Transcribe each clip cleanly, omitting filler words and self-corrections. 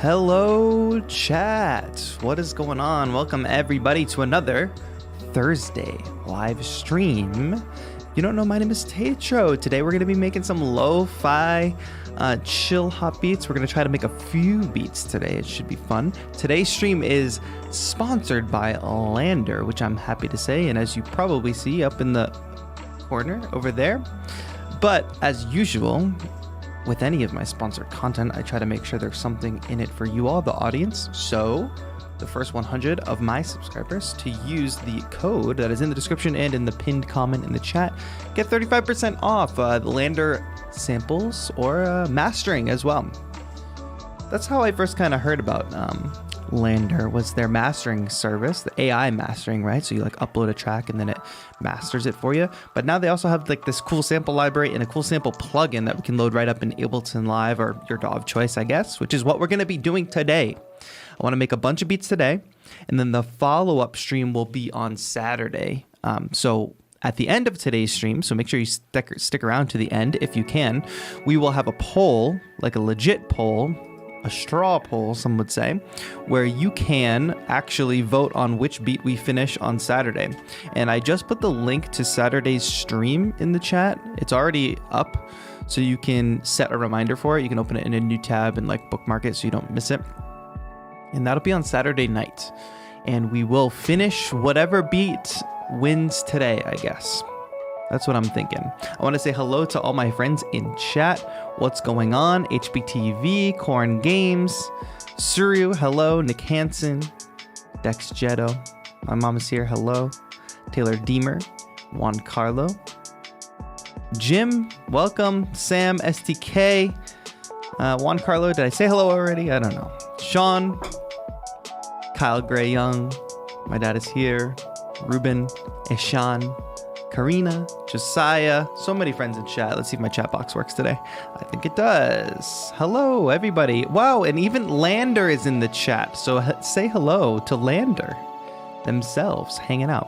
Hello, chat. What is going on? Welcome, everybody, to another Thursday live stream. If you don't know, my name is TAETRO. Today, we're going to be making some lo-fi chill hop beats. We're going to try to make a few beats today. It should be fun. Today's stream is sponsored by Landr, which I'm happy to say. And as you probably see up in the corner over there. But as usual, with any of my sponsored content, I try to make sure there's something in it for you all, the audience. So the first 100 of my subscribers to use the code that is in the description and in the pinned comment in the chat get 35% off the Landr samples or mastering as well. That's how I first kind of heard about Landr, was their mastering service, the AI mastering, right? So you like upload a track and then it masters it for you. But now they also have like this cool sample library and a cool sample plugin that we can load right up in Ableton Live or your DAW of choice, I guess, which is what we're going to be doing today. I want to make a bunch of beats today, and then the follow-up stream will be on Saturday. So at the end of today's stream, so make sure you stick around to the end if you can, we will have a poll, like a legit poll, a straw poll, some would say, where you can actually vote on which beat we finish on Saturday. And I just put the link to Saturday's stream in the chat. It's already up, so you can set a reminder for it. You can open it in a new tab and like bookmark it so you don't miss it. And that'll be on Saturday night. And we will finish whatever beat wins today, I guess. That's what I'm thinking. I want to say hello to all my friends in chat. What's going on? HBTV, Corn Games, Suryu, hello. Nick Hansen, Dex Jetto. My mom is here, hello. Taylor Deemer, Juan Carlo. Jim, welcome. Sam, STK. Juan Carlo, did I say hello already? I don't know. Sean, Kyle Gray Young, my dad is here. Ruben, Ishan, Karina, Josiah, so many friends in chat. Let's see if my chat box works today. I think it does. Hello, everybody. Wow, and even Landr is in the chat. So say hello to Landr themselves, hanging out.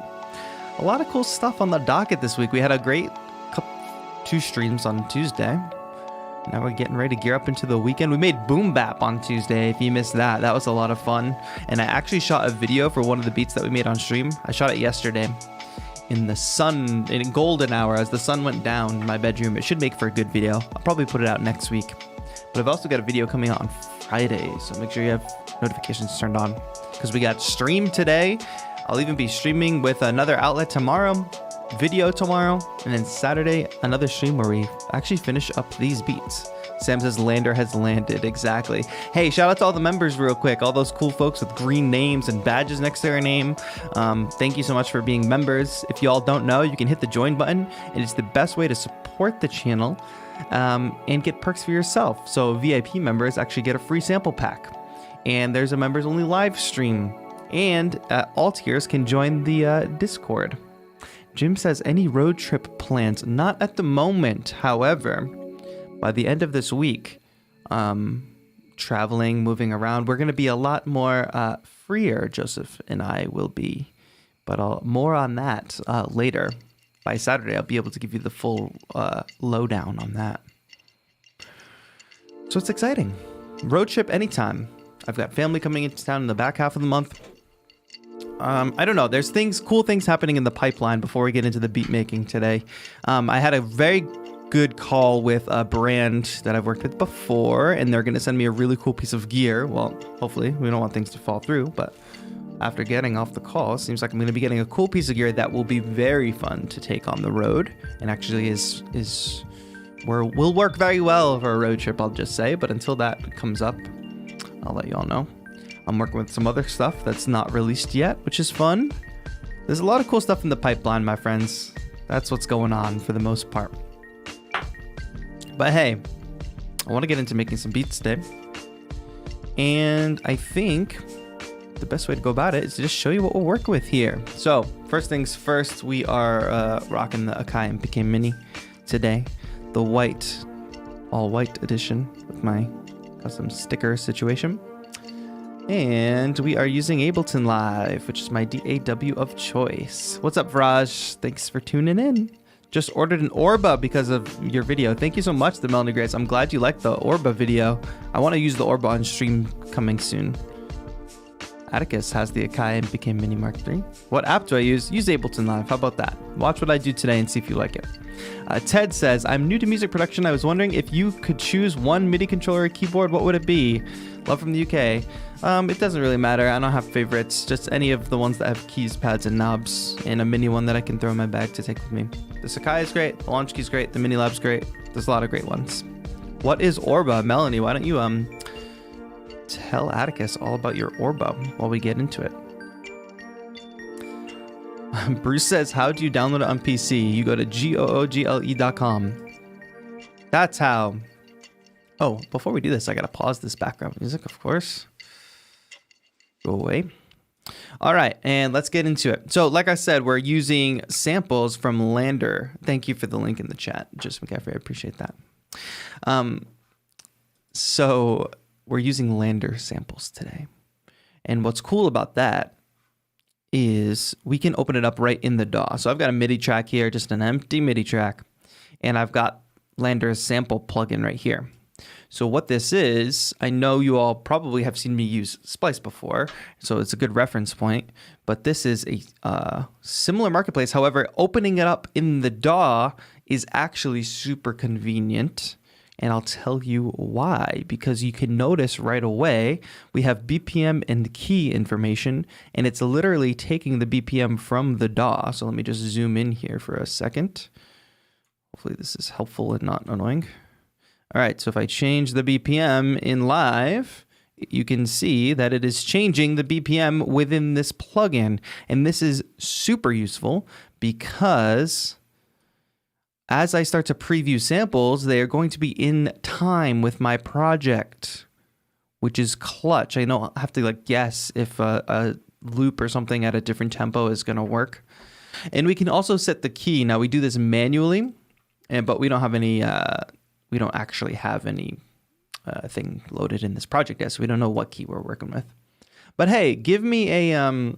A lot of cool stuff on the docket this week. We had a great two streams on Tuesday. Now we're getting ready to gear up into the weekend. We made Boom Bap on Tuesday. If you missed that, that was a lot of fun. And I actually shot a video for one of the beats that we made on stream. I shot it yesterday in the sun, in golden hour, as the sun went down in my bedroom. It should make for a good video. I'll probably put it out next week. But I've also got a video coming out on Friday, so make sure you have notifications turned on, because we got stream today. I'll even be streaming with another outlet tomorrow, video tomorrow, and then Saturday another stream where we actually finish up these beats. Sam says Landr has landed. Exactly. Hey, shout out to all the members real quick. All those cool folks with green names and badges next to their name. Thank you so much for being members. If you all don't know, you can hit the join button. It is the best way to support the channel and get perks for yourself. So VIP members actually get a free sample pack. And there's a members only live stream. And all tiers can join the Discord. Jim says any road trip plans? Not at the moment, however. By the end of this week, traveling, moving around, we're going to be a lot more freer, Joseph and I will be. But more on that later. By Saturday, I'll be able to give you the full lowdown on that. So it's exciting. Road trip anytime. I've got family coming into town in the back half of the month. I don't know. There's cool things happening in the pipeline before we get into the beat making today. I had a very good call with a brand that I've worked with before, and they're going to send me a really cool piece of gear. Well, hopefully. We don't want things to fall through, but after getting off the call, it seems like I'm going to be getting a cool piece of gear that will be very fun to take on the road, and actually will work very well for a road trip, I'll just say. But until that comes up, I'll let you all know. I'm working with some other stuff that's not released yet, which is fun. There's a lot of cool stuff in the pipeline, my friends. That's what's going on for the most part. But hey, I want to get into making some beats today. And I think the best way to go about it is to just show you what we'll work with here. So first things first, we are rocking the Akai MPK Mini today. The all white edition with my custom sticker situation. And we are using Ableton Live, which is my DAW of choice. What's up, Viraj? Thanks for tuning in. Just ordered an Orba because of your video. Thank you so much, the Melanie Grace. I'm glad you liked the Orba video. I want to use the Orba on stream coming soon. Atticus has the Akai MPK Mini Mark III. What app do I use? Use Ableton Live. How about that? Watch what I do today and see if you like it. Ted says, I'm new to music production. I was wondering if you could choose one MIDI controller or keyboard, what would it be? Love from the UK. It doesn't really matter. I don't have favorites. Just any of the ones that have keys, pads, and knobs, and a mini one that I can throw in my bag to take with me. The Sakai is great. The Launch Key is great. The Mini Lab's great. There's a lot of great ones. What is Orba? Melanie, why don't you tell Atticus all about your Orba while we get into it. Bruce says, how do you download it on PC? You go to google.com. That's how. Oh, before we do this, I gotta pause this background music, of course. Go away. All right, and let's get into it. So, like I said, we're using samples from Landr. Thank you for the link in the chat, just Mk3. I appreciate that. So we're using Landr samples today. And what's cool about that is we can open it up right in the DAW. So I've got a MIDI track here, just an empty MIDI track, and I've got Landr's sample plugin right here. So what this is, I know you all probably have seen me use Splice before, so it's a good reference point, but this is a similar marketplace. However, opening it up in the DAW is actually super convenient. And I'll tell you why, because you can notice right away, we have BPM and key information, and it's literally taking the BPM from the DAW. So let me just zoom in here for a second. Hopefully this is helpful and not annoying. All right, so if I change the BPM in live, you can see that it is changing the BPM within this plugin. And this is super useful because as I start to preview samples, they are going to be in time with my project, which is clutch. I don't have to guess if a loop or something at a different tempo is going to work. And we can also set the key. Now we do this manually, but we don't have any. We don't actually have any thing loaded in this project yet, so we don't know what key we're working with. But hey, give me a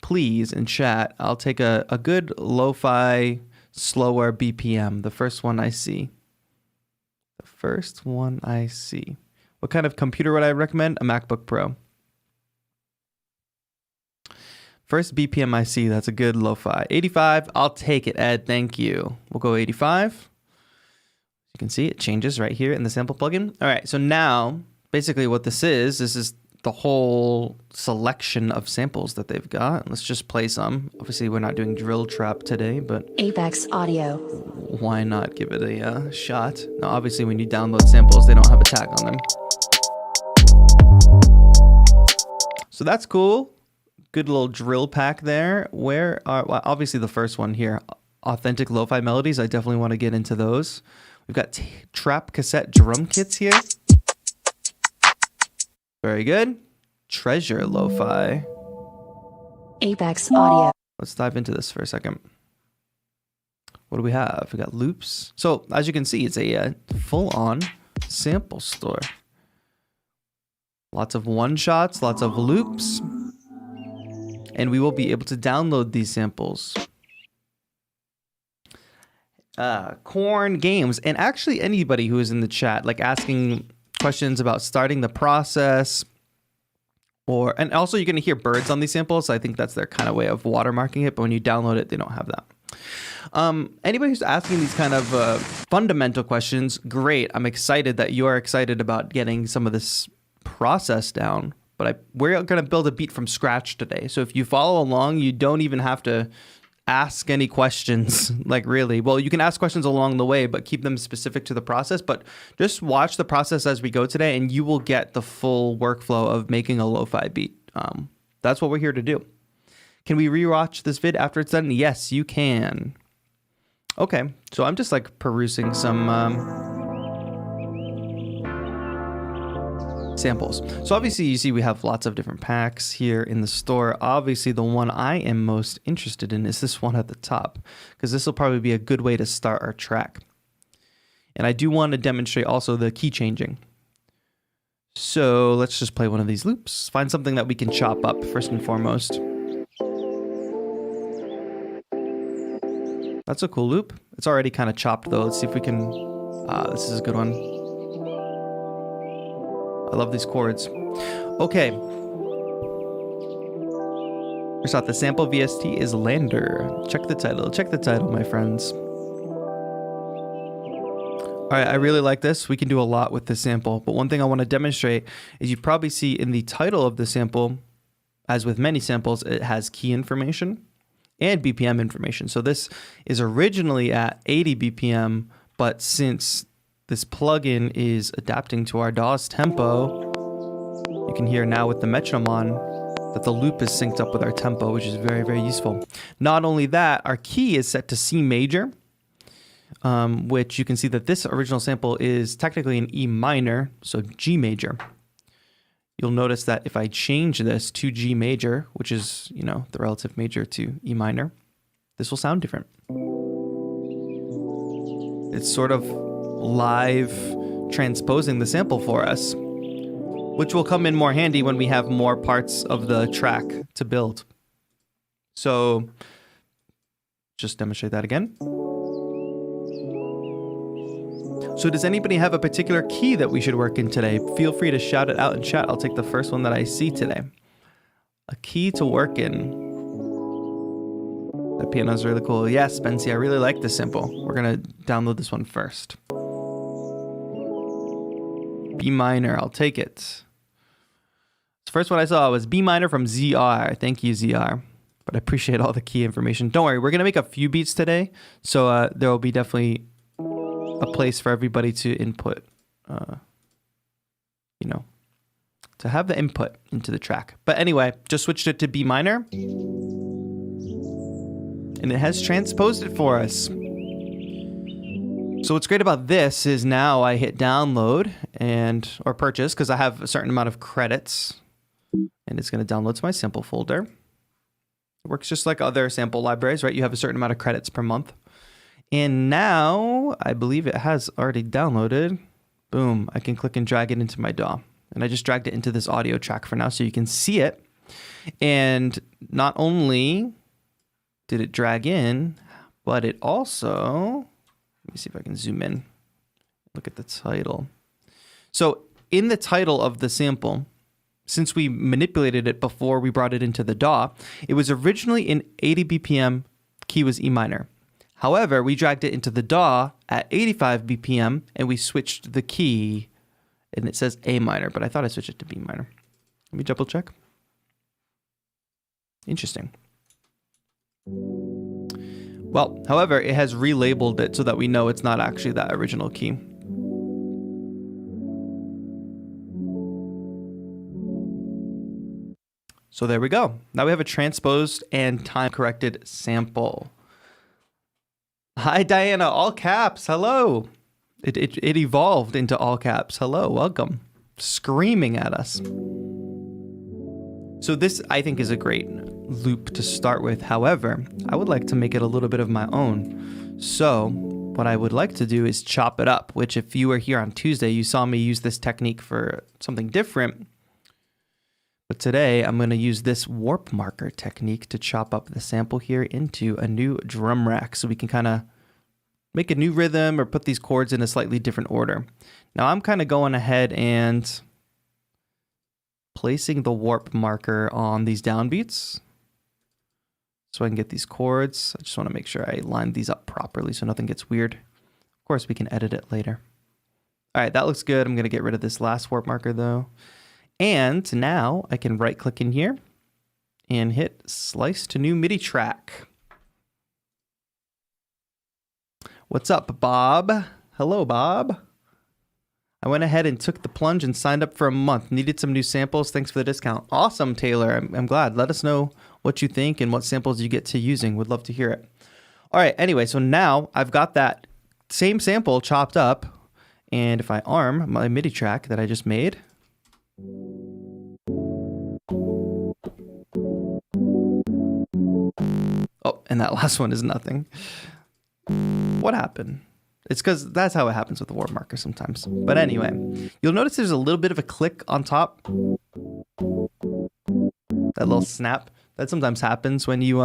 please in chat. I'll take a good lo-fi slower BPM, the first one I see. The first one I see. What kind of computer would I recommend? A MacBook Pro. First BPM I see, that's a good lo-fi. 85, I'll take it, Ed, thank you. We'll go 85. You can see it changes right here in the sample plugin. All right, so now, basically what this is the whole selection of samples that they've got. Let's just play some. Obviously, we're not doing drill trap today, but Apex Audio. Why not give it a shot? Now, obviously, when you download samples, they don't have a tag on them. So that's cool. Good little drill pack there. Where are, well, obviously the first one here, authentic lo-fi melodies. I definitely want to get into those. We've got trap cassette drum kits here. Very good. Treasure lo-fi. Apex Audio. Let's dive into this for a second. What do we have? We got loops. So as you can see, it's a full-on sample store. Lots of one-shots, lots of loops. And we will be able to download these samples. Corn Games, and actually anybody who is in the chat, asking questions about starting the process, and also you're going to hear birds on these samples, so I think that's their kind of way of watermarking it, but when you download it, they don't have that. Anybody who's asking these kind of fundamental questions, great. I'm excited that you are excited about getting some of this process down, but we're going to build a beat from scratch today. So if you follow along, you don't even have to ask any questions, really. Well, you can ask questions along the way, but keep them specific to the process. But just watch the process as we go today, and you will get the full workflow of making a lo-fi beat. That's what we're here to do. Can we rewatch this vid after it's done? Yes, you can. Okay, so I'm just perusing some samples. So obviously you see we have lots of different packs here in the store. Obviously the one I am most interested in is this one at the top, because this will probably be a good way to start our track. And I do want to demonstrate also the key changing. So let's just play one of these loops. Find something that we can chop up first and foremost. That's a cool loop. It's already kind of chopped though. Let's see if we can, this is a good one. I love these chords. Okay. First off, the sample VST is Landr. Check the title, my friends. All right, I really like this. We can do a lot with this sample, but one thing I want to demonstrate is you probably see in the title of the sample, as with many samples, it has key information and BPM information. So this is originally at 80 BPM, but since this plugin is adapting to our DAW's tempo, you can hear now with the metronome on that the loop is synced up with our tempo, which is very, very useful. Not only that, our key is set to C major, which you can see that this original sample is technically an E minor, so G major. You'll notice that if I change this to G major, which is, you know, the relative major to E minor, this will sound different. It's sort of live transposing the sample for us, which will come in more handy when we have more parts of the track to build. So just demonstrate that again. So does anybody have a particular key that we should work in today? Feel free to shout it out in chat. I'll take the first one that I see today. A key to work in. That piano is really cool. Yes, Spency, I really like this sample. We're gonna download this one first. B minor, I'll take it. The first one I saw was B minor from ZR. Thank you, ZR. But I appreciate all the key information. Don't worry, we're gonna make a few beats today. So there will be definitely a place for everybody to input, you know, to have the input into the track. But anyway, just switched it to B minor. And it has transposed it for us. So what's great about this is now I hit download or purchase because I have a certain amount of credits and it's going to download to my sample folder. It works just like other sample libraries, right? You have a certain amount of credits per month. And now I believe it has already downloaded. Boom, I can click and drag it into my DAW. And I just dragged it into this audio track for now so you can see it. And not only did it drag in, but it also, let me see if I can zoom in. Look at the title. So in the title of the sample, since we manipulated it before we brought it into the DAW, it was originally in 80 BPM, key was E minor. However, we dragged it into the DAW at 85 BPM and we switched the key and it says A minor, but I thought I switched it to B minor. Let me double check. Interesting. Well, however, it has relabeled it so that we know it's not actually that original key. So there we go. Now we have a transposed and time corrected sample. Hi, Diana, all caps. Hello. It evolved into all caps. Hello, welcome. Screaming at us. So this, I think, is a great loop to start with. However, I would like to make it a little bit of my own. So what I would like to do is chop it up, which if you were here on Tuesday, you saw me use this technique for something different. But today I'm going to use this warp marker technique to chop up the sample here into a new drum rack so we can kind of make a new rhythm or put these chords in a slightly different order. Now I'm kind of going ahead and placing the warp marker on these downbeats so I can get these chords. I just want to make sure I line these up properly so nothing gets weird. Of course, we can edit it later. All right, that looks good. I'm going to get rid of this last warp marker though. And now I can right click in here and hit slice to new MIDI track. What's up, Bob? Hello, Bob. I went ahead and took the plunge and signed up for a month. Needed some new samples. Thanks for the discount. Awesome, Taylor. I'm glad. Let us know what you think and what samples you get to using. Would love to hear it. All right. Anyway, so now I've got that same sample chopped up. And if I arm my MIDI track that I just made, oh, and that last one is nothing. What happened? It's because that's how it happens with the warp marker sometimes. But anyway, you'll notice there's a little bit of a click on top. That little snap that sometimes happens when you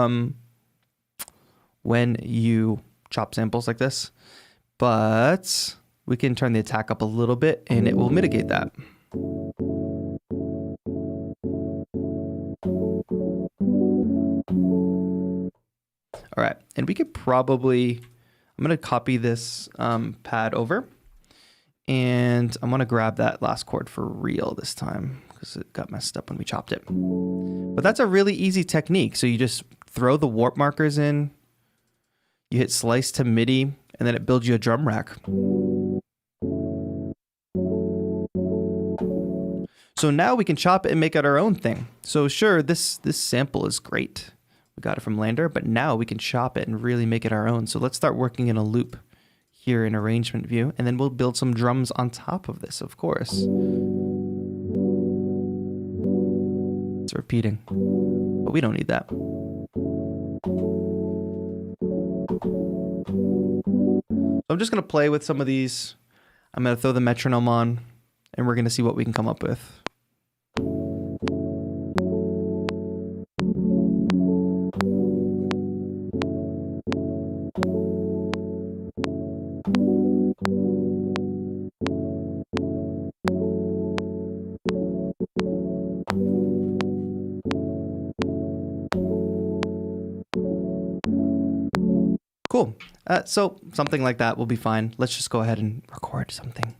chop samples like this, but we can turn the attack up a little bit and it will mitigate that. All right, and we could probably, I'm gonna copy this pad over, and I'm gonna grab that last chord for real this time because it got messed up when we chopped it. But that's a really easy technique. So you just throw the warp markers in, you hit slice to MIDI, and then it builds you a drum rack. So now we can chop it and make it our own thing. So sure, this sample is great. We got it from Landr, but now we can chop it and really make it our own. So let's start working in a loop here in arrangement view, and then we'll build some drums on top of this, of course. It's repeating, but we don't need that. So I'm just gonna play with some of these. I'm gonna throw the metronome on, and we're gonna see what we can come up with. Cool. So something like that will be fine. Let's just go ahead and record something.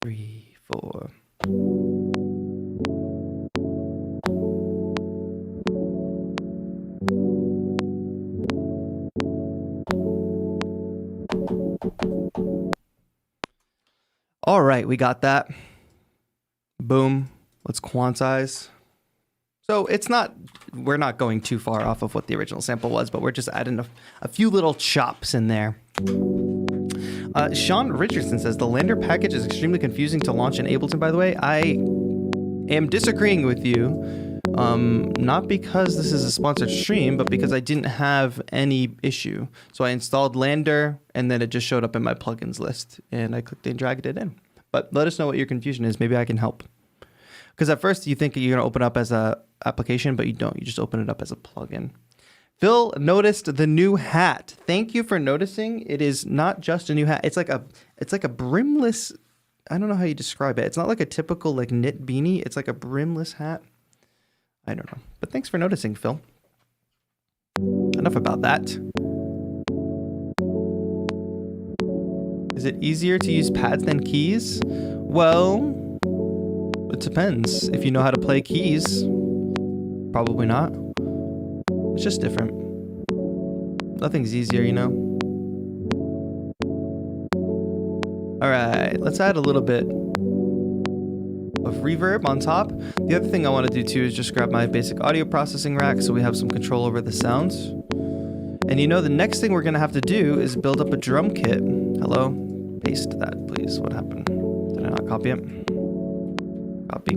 3, 4. All right, we got that. Boom. Let's quantize. So it's not, we're not going too far off of what the original sample was, but we're just adding a few little chops in there. Sean Richardson says, the Landr package is extremely confusing to launch in Ableton, by the way. I am disagreeing with you, not because this is a sponsored stream, but because I didn't have any issue. So I installed Landr, and then it just showed up in my plugins list, and I clicked and dragged it in. But let us know what your confusion is. Maybe I can help. Because at first you think you're going to open up as a application, but you don't. You just open it up as a plugin. Phil noticed the new hat. Thank you for noticing. It is not just a new hat. It's like a brimless, I don't know how you describe it. It's not like a typical like knit beanie. It's like a brimless hat. I don't know. But thanks for noticing, Phil. Enough about that. Is it easier to use pads than keys? Well, it depends. If you know how to play keys, probably not. It's just different. Nothing's easier, you know? All right, let's add a little bit of reverb on top. The other thing I want to do too is just grab my basic audio processing rack so we have some control over the sounds. And you know, the next thing we're gonna have to do is build up a drum kit. Hello? Paste that, please. What happened? Did I not copy it? Copy.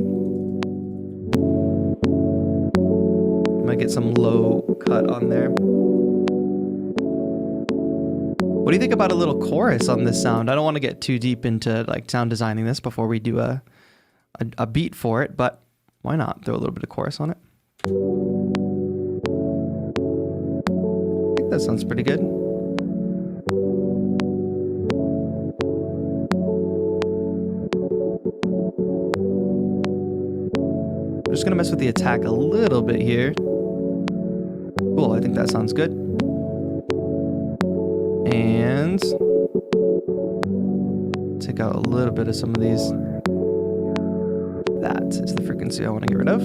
Might get some low cut on there. What do you think about a little chorus on this sound? I don't want to get too deep into like sound designing this before we do a beat for it, but why not throw a little bit of chorus on it? I think that sounds pretty good. I'm just gonna mess with the attack a little bit here. Cool, I think that sounds good. And take out a little bit of some of these. That is the frequency I want to get rid of.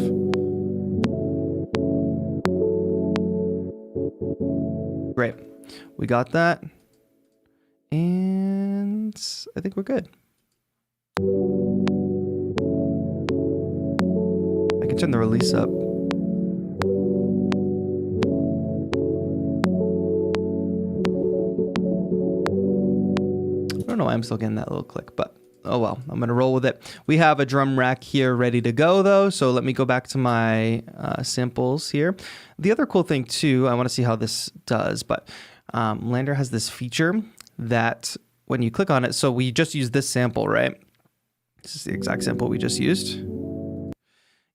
Great, we got that. And I think we're good. I can turn the release up. I don't know why I'm still getting that little click, but oh well, I'm gonna roll with it. We have a drum rack here ready to go though, so let me go back to my samples here. The other cool thing too, I wanna see how this does, but Landr has this feature that when you click on it, so we just used this sample, right? This is the exact sample we just used.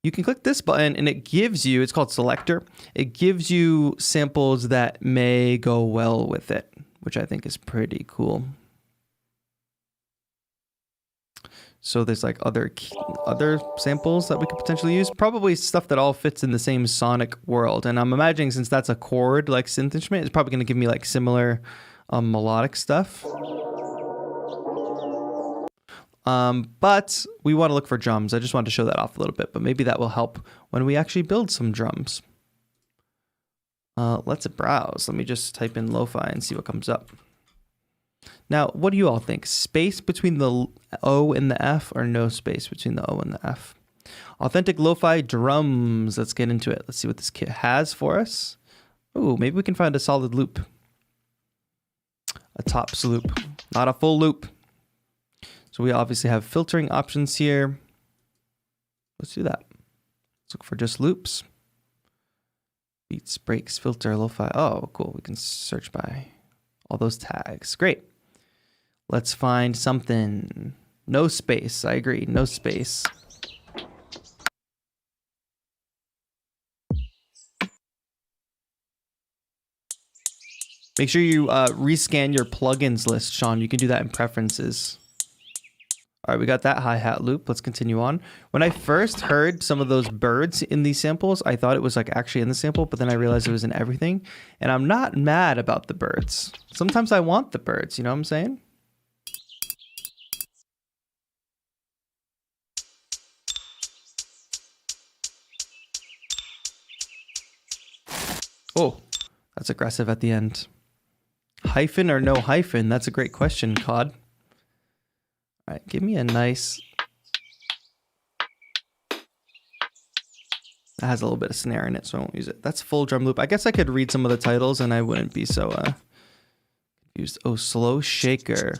You can click this button and it gives you, it's called selector. It gives you samples that may go well with it. which I think is pretty cool. So there's like other samples that we could potentially use. Probably stuff that all fits in the same sonic world. And I'm imagining since that's a chord like synth instrument, it's probably going to give me like similar melodic stuff. But we want to look for drums. I just wanted to show that off a little bit, but maybe that will help when we actually build some drums. Let's browse. Let me just type in lo-fi and see what comes up. Now, what do you all think? Space between the O and the F or no space between the O and the F? Authentic lo-fi drums. Let's get into it. Let's see what this kit has for us. Ooh, maybe we can find a solid loop. A tops loop, not a full loop. So we obviously have filtering options here. Let's do that. Let's look for just loops. Beats, breaks, filter, lo-fi. Oh, cool. We can search by all those tags. Great. Let's find something. No space. I agree. No space. Make sure you rescan your plugins list, Sean. You can do that in preferences. All right, we got that hi-hat loop. Let's continue on. When I first heard some of those birds in these samples, I thought it was like actually in the sample, but then I realized it was in everything. And I'm not mad about the birds. Sometimes I want the birds, you know what I'm saying? Oh, that's aggressive at the end. Hyphen or no hyphen? That's a great question, Cod. All right, give me a nice... That has a little bit of snare in it, so I won't use it. That's full drum loop. I guess I could read some of the titles and I wouldn't be so confused. Oh, slow shaker.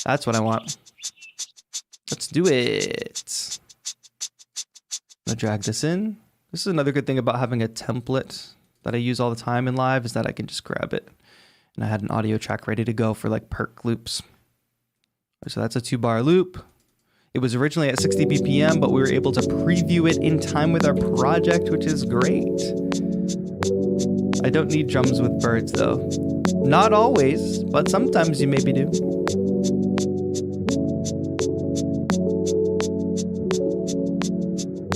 That's what I want. Let's do it. I'm gonna drag this in. This is another good thing about having a template that I use all the time in live is that I can just grab it. And I had an audio track ready to go for like perk loops. So that's a 2-bar loop. It was originally at 60 BPM, but we were able to preview it in time with our project, which is great. I don't need drums with birds though. Not always, but sometimes you maybe do.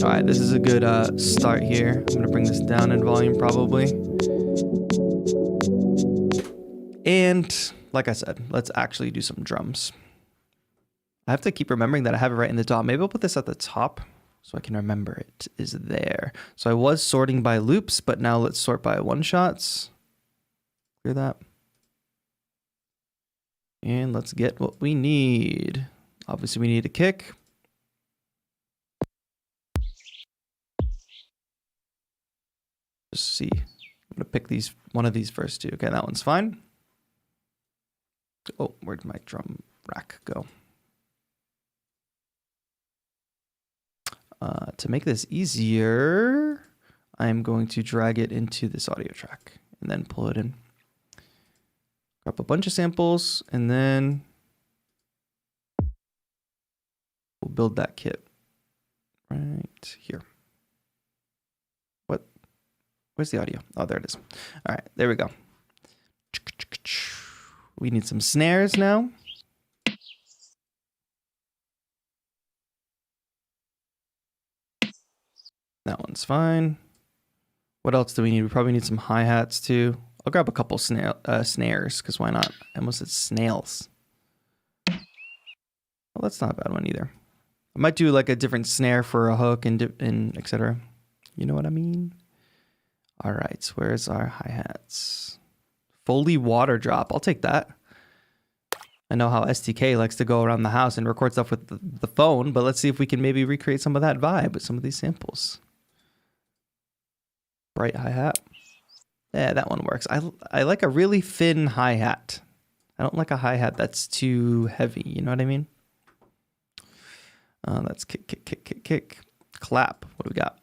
All right, this is a good start here. I'm gonna bring this down in volume probably. And like I said, let's actually do some drums. I have to keep remembering that I have it right in the top. Maybe I'll put this at the top so I can remember it is there. So I was sorting by loops, but now let's sort by one-shots. Clear that. And let's get what we need. Obviously, we need a kick. Just see. I'm going to pick one of these first two. Okay, that one's fine. Oh, where'd my drum rack go? To make this easier, I'm going to drag it into this audio track and then pull it in. Grab a bunch of samples and then we'll build that kit right here. What? Where's the audio? Oh, there it is. All right, there we go. We need some snares now. That one's fine. What else do we need? We probably need some hi-hats too. I'll grab a couple snares, because why not? I almost said snails. Well, that's not a bad one either. I might do like a different snare for a hook and etc. You know what I mean? All right, where's our hi-hats? Foley water drop. I'll take that. I know how STK likes to go around the house and record stuff with the phone, but let's see if we can maybe recreate some of that vibe with some of these samples. Bright hi-hat. Yeah, that one works. I like a really thin hi-hat. I don't like a hi-hat that's too heavy. You know what I mean? Let's kick, kick, kick, kick, kick. Clap. What do we got?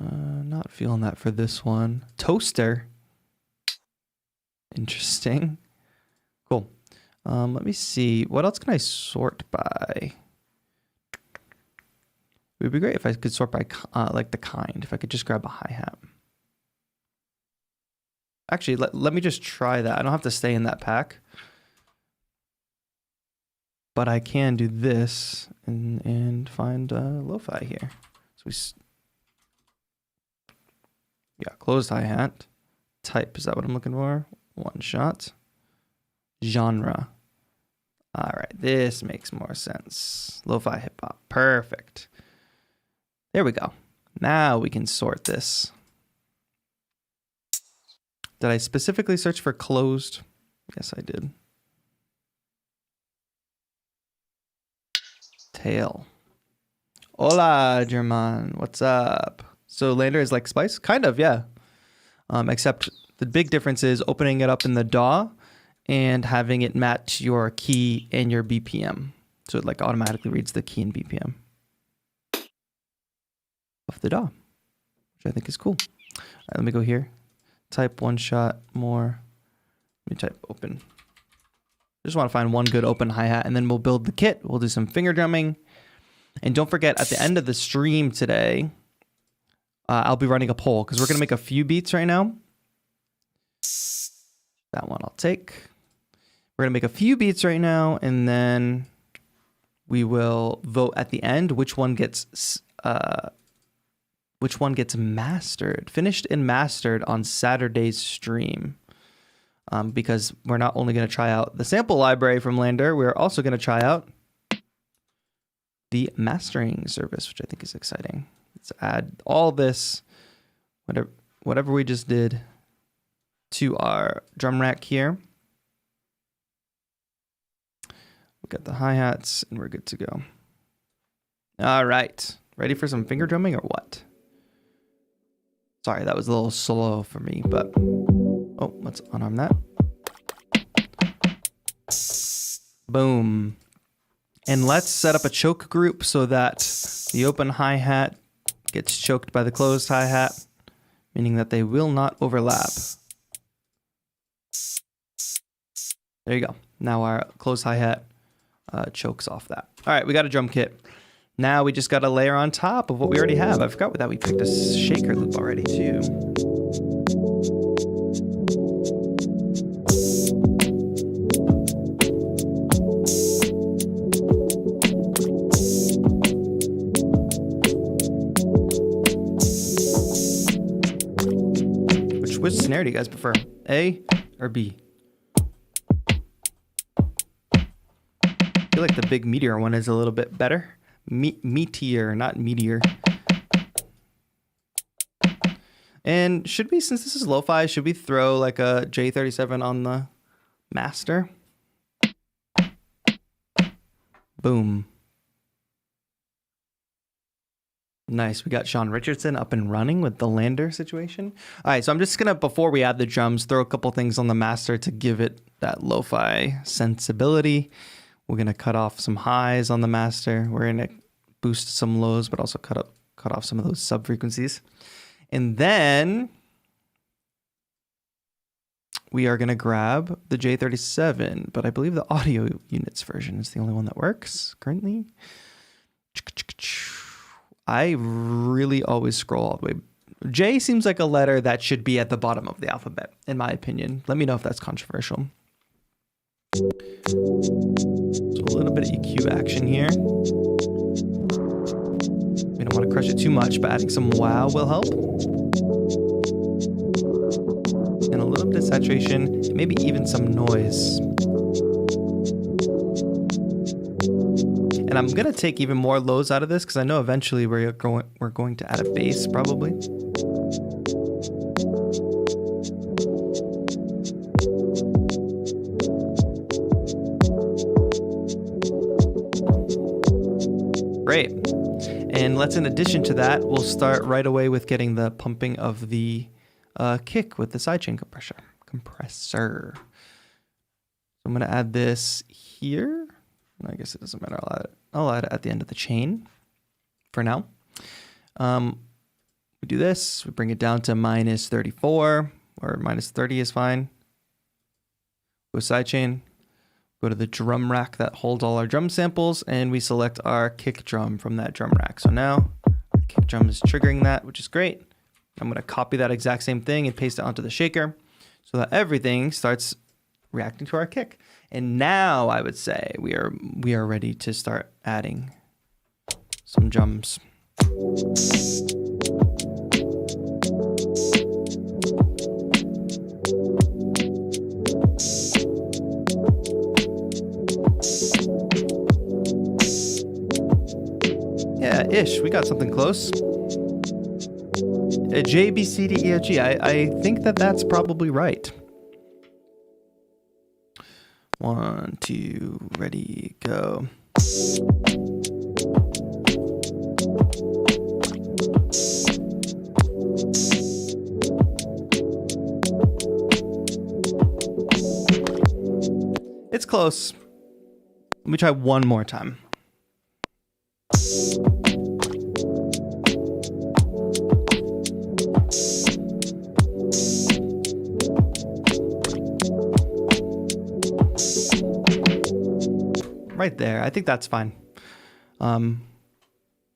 Not feeling that for this one. Toaster. Interesting. Cool. Let me see. What else can I sort by? It would be great if I could sort by like the kind. If I could just grab a hi-hat. Actually, let me just try that. I don't have to stay in that pack. But I can do this and find lo-fi here. So yeah, closed hi-hat. Type, is that what I'm looking for? One shot. Genre. All right, this makes more sense. Lo-fi hip-hop, perfect. There we go. Now we can sort this. Did I specifically search for closed? Yes, I did. Tail. Hola, German. What's up? So Landr is like Spice? Kind of, yeah. Except the big difference is opening it up in the DAW and having it match your key and your BPM. So it like automatically reads the key and BPM of the DAW, which I think is cool. All right, let me go here. Type one shot more. Let me type open. Just want to find one good open hi-hat and then we'll build the kit. We'll do some finger drumming. And don't forget, at the end of the stream today, I'll be running a poll because we're going to make a few beats right now. That one I'll take. We're going to make a few beats right now and then we will vote at the end which one gets mastered, finished and mastered on Saturday's stream. Because we're not only going to try out the sample library from Landr, we're also going to try out the mastering service, which I think is exciting. Let's add all this, whatever we just did, to our drum rack here. We got the hi-hats, and we're good to go. All right. Ready for some finger drumming or what? Sorry, that was a little slow for me, but... Oh, let's unarm that. Boom. And let's set up a choke group so that the open hi-hat gets choked by the closed hi-hat, meaning that they will not overlap. There you go. Now our closed hi-hat chokes off that. All right, we got a drum kit. Now we just got to layer on top of what we already have. I forgot that we picked a shaker loop already too. Which snare do you guys prefer? A or B? I feel like the big meteor one is a little bit better. Meteor, not meteor. And should we, since this is lo-fi, should we throw like a J37 on the master? Boom. Nice. We got Sean Richardson up and running with the Landr situation. All right, so I'm just going to, before we add the drums, throw a couple things on the master to give it that lo-fi sensibility. We're going to cut off some highs on the master. We're going to boost some lows, but also cut off some of those sub frequencies. And then we are going to grab the J37, but I believe the audio units version is the only one that works currently. I really always scroll all the way. J seems like a letter that should be at the bottom of the alphabet, in my opinion. Let me know if that's controversial. So a little bit of EQ action here. We don't want to crush it too much, but adding some wow will help. And a little bit of saturation, maybe even some noise. And I'm going to take even more lows out of this because I know eventually we're going to add a bass probably. Great. And let's, in addition to that, we'll start right away with getting the pumping of the kick with the sidechain compressor. So I'm going to add this here. I guess it doesn't matter. I'll add it at the end of the chain for now. We do this. We bring it down to minus 34 or minus 30 is fine. Go sidechain. Go to the drum rack that holds all our drum samples, and we select our kick drum from that drum rack. So now our kick drum is triggering that, which is great. I'm going to copy that exact same thing and paste it onto the shaker. so that everything starts reacting to our kick. And now I would say we are ready to start adding some drums. Yeah, ish. We got something close. A J, B, C, D, E, F, G. I think that's probably right. 1, 2, ready, go. It's close. Let me try one more time. Right there. I think that's fine.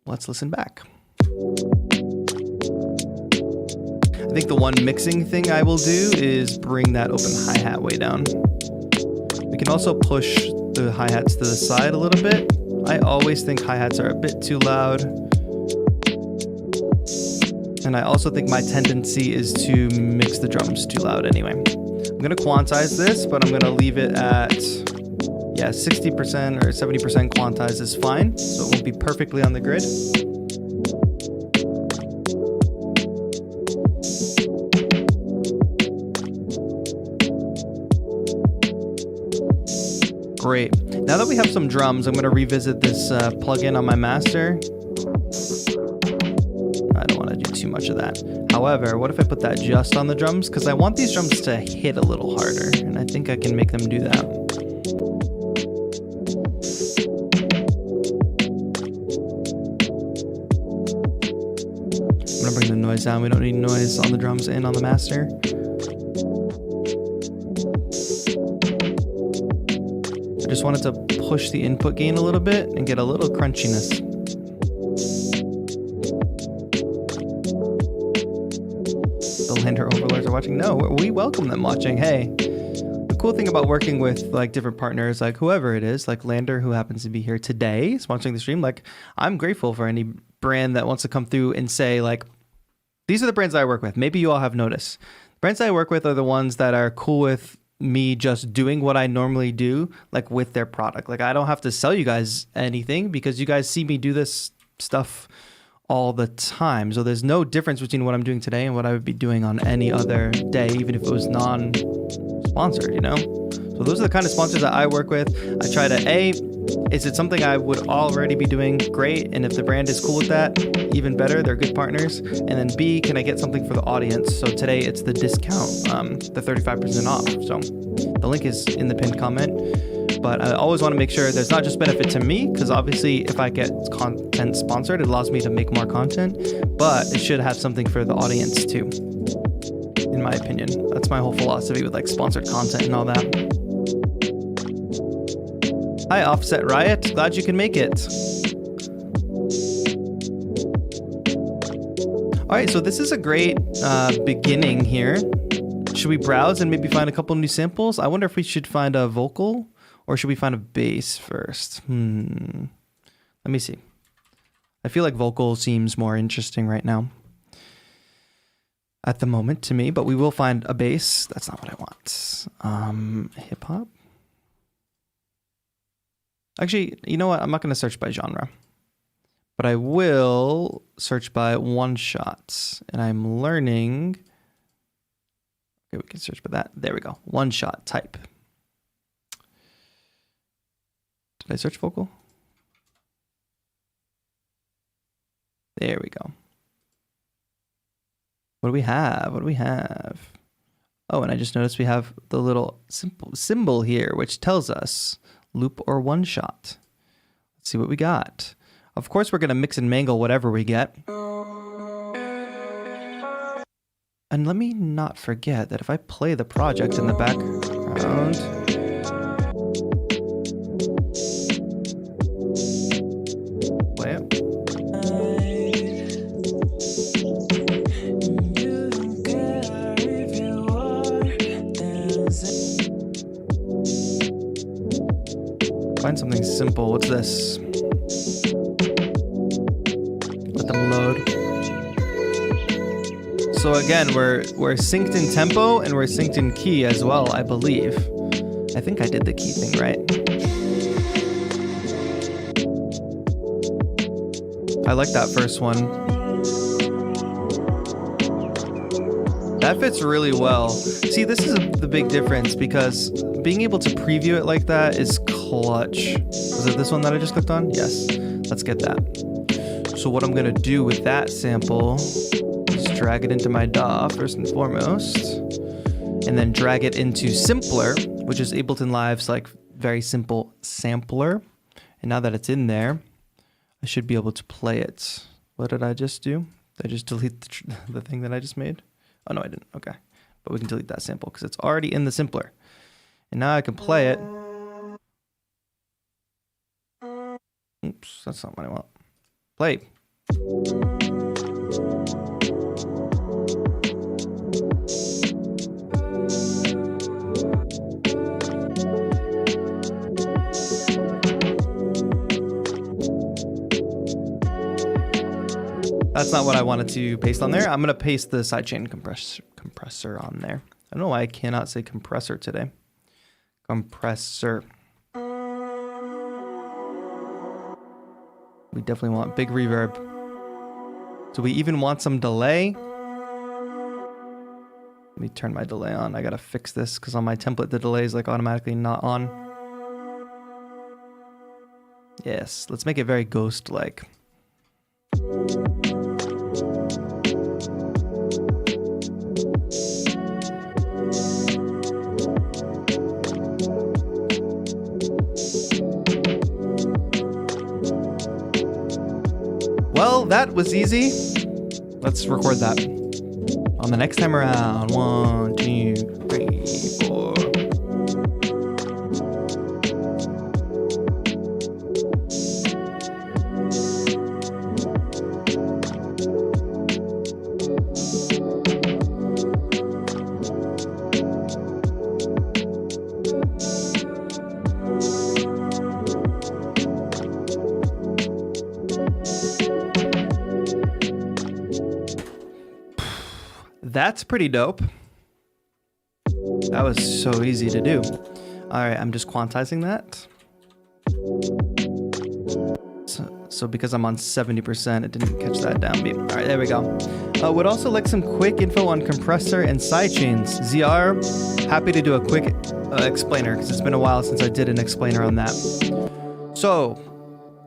Let's listen back. I think the one mixing thing I will do is bring that open hi-hat way down. We can also push the hi-hats to the side a little bit. I always think hi-hats are a bit too loud. And I also think my tendency is to mix the drums too loud anyway. I'm gonna quantize this, but I'm gonna leave it at 60% or 70% quantized is fine, so it won't be perfectly on the grid. Great. Now that we have some drums, I'm going to revisit this plugin on my master. I don't want to do too much of that. However, what if I put that just on the drums? Because I want these drums to hit a little harder, and I think I can make them do that. I'm gonna bring the noise down. We don't need noise on the drums and on the master. I just wanted to push the input gain a little bit and get a little crunchiness. The Landr overlords are watching? No, we welcome them watching. Hey, the cool thing about working with like different partners, like whoever it is, like Landr, who happens to be here today sponsoring the stream, like I'm grateful for any brand that wants to come through and say like, these are the brands that I work with. Maybe you all have noticed. The brands that I work with are the ones that are cool with me just doing what I normally do, like with their product. Like I don't have to sell you guys anything because you guys see me do this stuff all the time. So there's no difference between what I'm doing today and what I would be doing on any other day, even if it was non-sponsored, you know? So those are the kind of sponsors that I work with. I try to, is it something I would already be doing? Great. And if the brand is cool with that, even better, they're good partners. And then B, can I get something for the audience? So today it's the discount, the 35% off. So the link is in the pinned comment. But I always want to make sure there's not just benefit to me, because obviously if I get content sponsored, it allows me to make more content, but it should have something for the audience too, in my opinion. That's my whole philosophy with like sponsored content and all that. Hi, Offset Riot. Glad you can make it. All right, so this is a great beginning here. Should we browse and maybe find a couple new samples? I wonder if we should find a vocal or should we find a bass first? Let me see. I feel like vocal seems more interesting right now at the moment to me, but we will find a bass. That's not what I want. Hip hop. Actually, you know what? I'm not going to search by genre, but I will search by one shots. And I'm learning. Okay, we can search by that. There we go. One shot type. Did I search vocal? There we go. What do we have? What do we have? Oh, and I just noticed we have the little symbol here, which tells us loop or one shot. Let's see what we got. Of course, we're going to mix and mangle whatever we get. And let me not forget that if I play the project in the background, play it. simple. What's this? Let them load. So again, we're synced in tempo and we're synced in key as well, I believe. I think I did the key thing right. I like that first one. That fits really well. See, this is the big difference because being able to preview it like that is clutch. Was it this one that I just clicked on? Yes. Let's get that. So what I'm gonna do with that sample is drag it into my DAW first and foremost, and then drag it into Simpler, which is Ableton Live's like very simple sampler. And now that it's in there, I should be able to play it. What did I just do? Did I just delete the thing that I just made? Oh, no, I didn't. Okay. But we can delete that sample because it's already in the Simpler. And now I can play it. Oops, that's not what I want. Play. That's not what I wanted to paste on there. I'm going to paste the sidechain compressor on there. I don't know why I cannot say compressor today. Compressor. We definitely want big reverb. Do we even want some delay? Let me turn my delay on. I got to fix this because on my template, the delay is like automatically not on. Yes, let's make it very ghost-like. Well, that was easy. Let's record that on the next time around. 1, 2, 3, 4. That's pretty dope. That was so easy to do. All right, I'm just quantizing that. So because I'm on 70%, it didn't catch that downbeat. All right, there we go. Would also like some quick info on compressor and sidechains. ZR, happy to do a quick explainer because it's been a while since I did an explainer on that. So,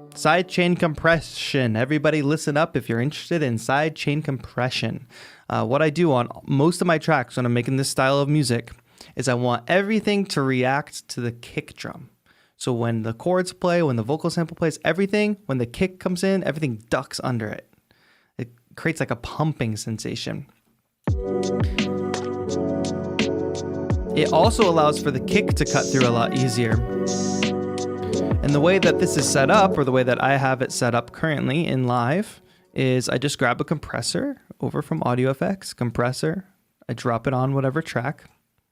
sidechain compression. Everybody listen up if you're interested in sidechain compression. What I do on most of my tracks when I'm making this style of music is I want everything to react to the kick drum. So when the chords play, when the vocal sample plays, everything, when the kick comes in, everything ducks under it. It creates like a pumping sensation. It also allows for the kick to cut through a lot easier. And the way that this is set up, or the way that I have it set up currently in live, is I just grab a compressor over from Audio Effects, compressor. I drop it on whatever track,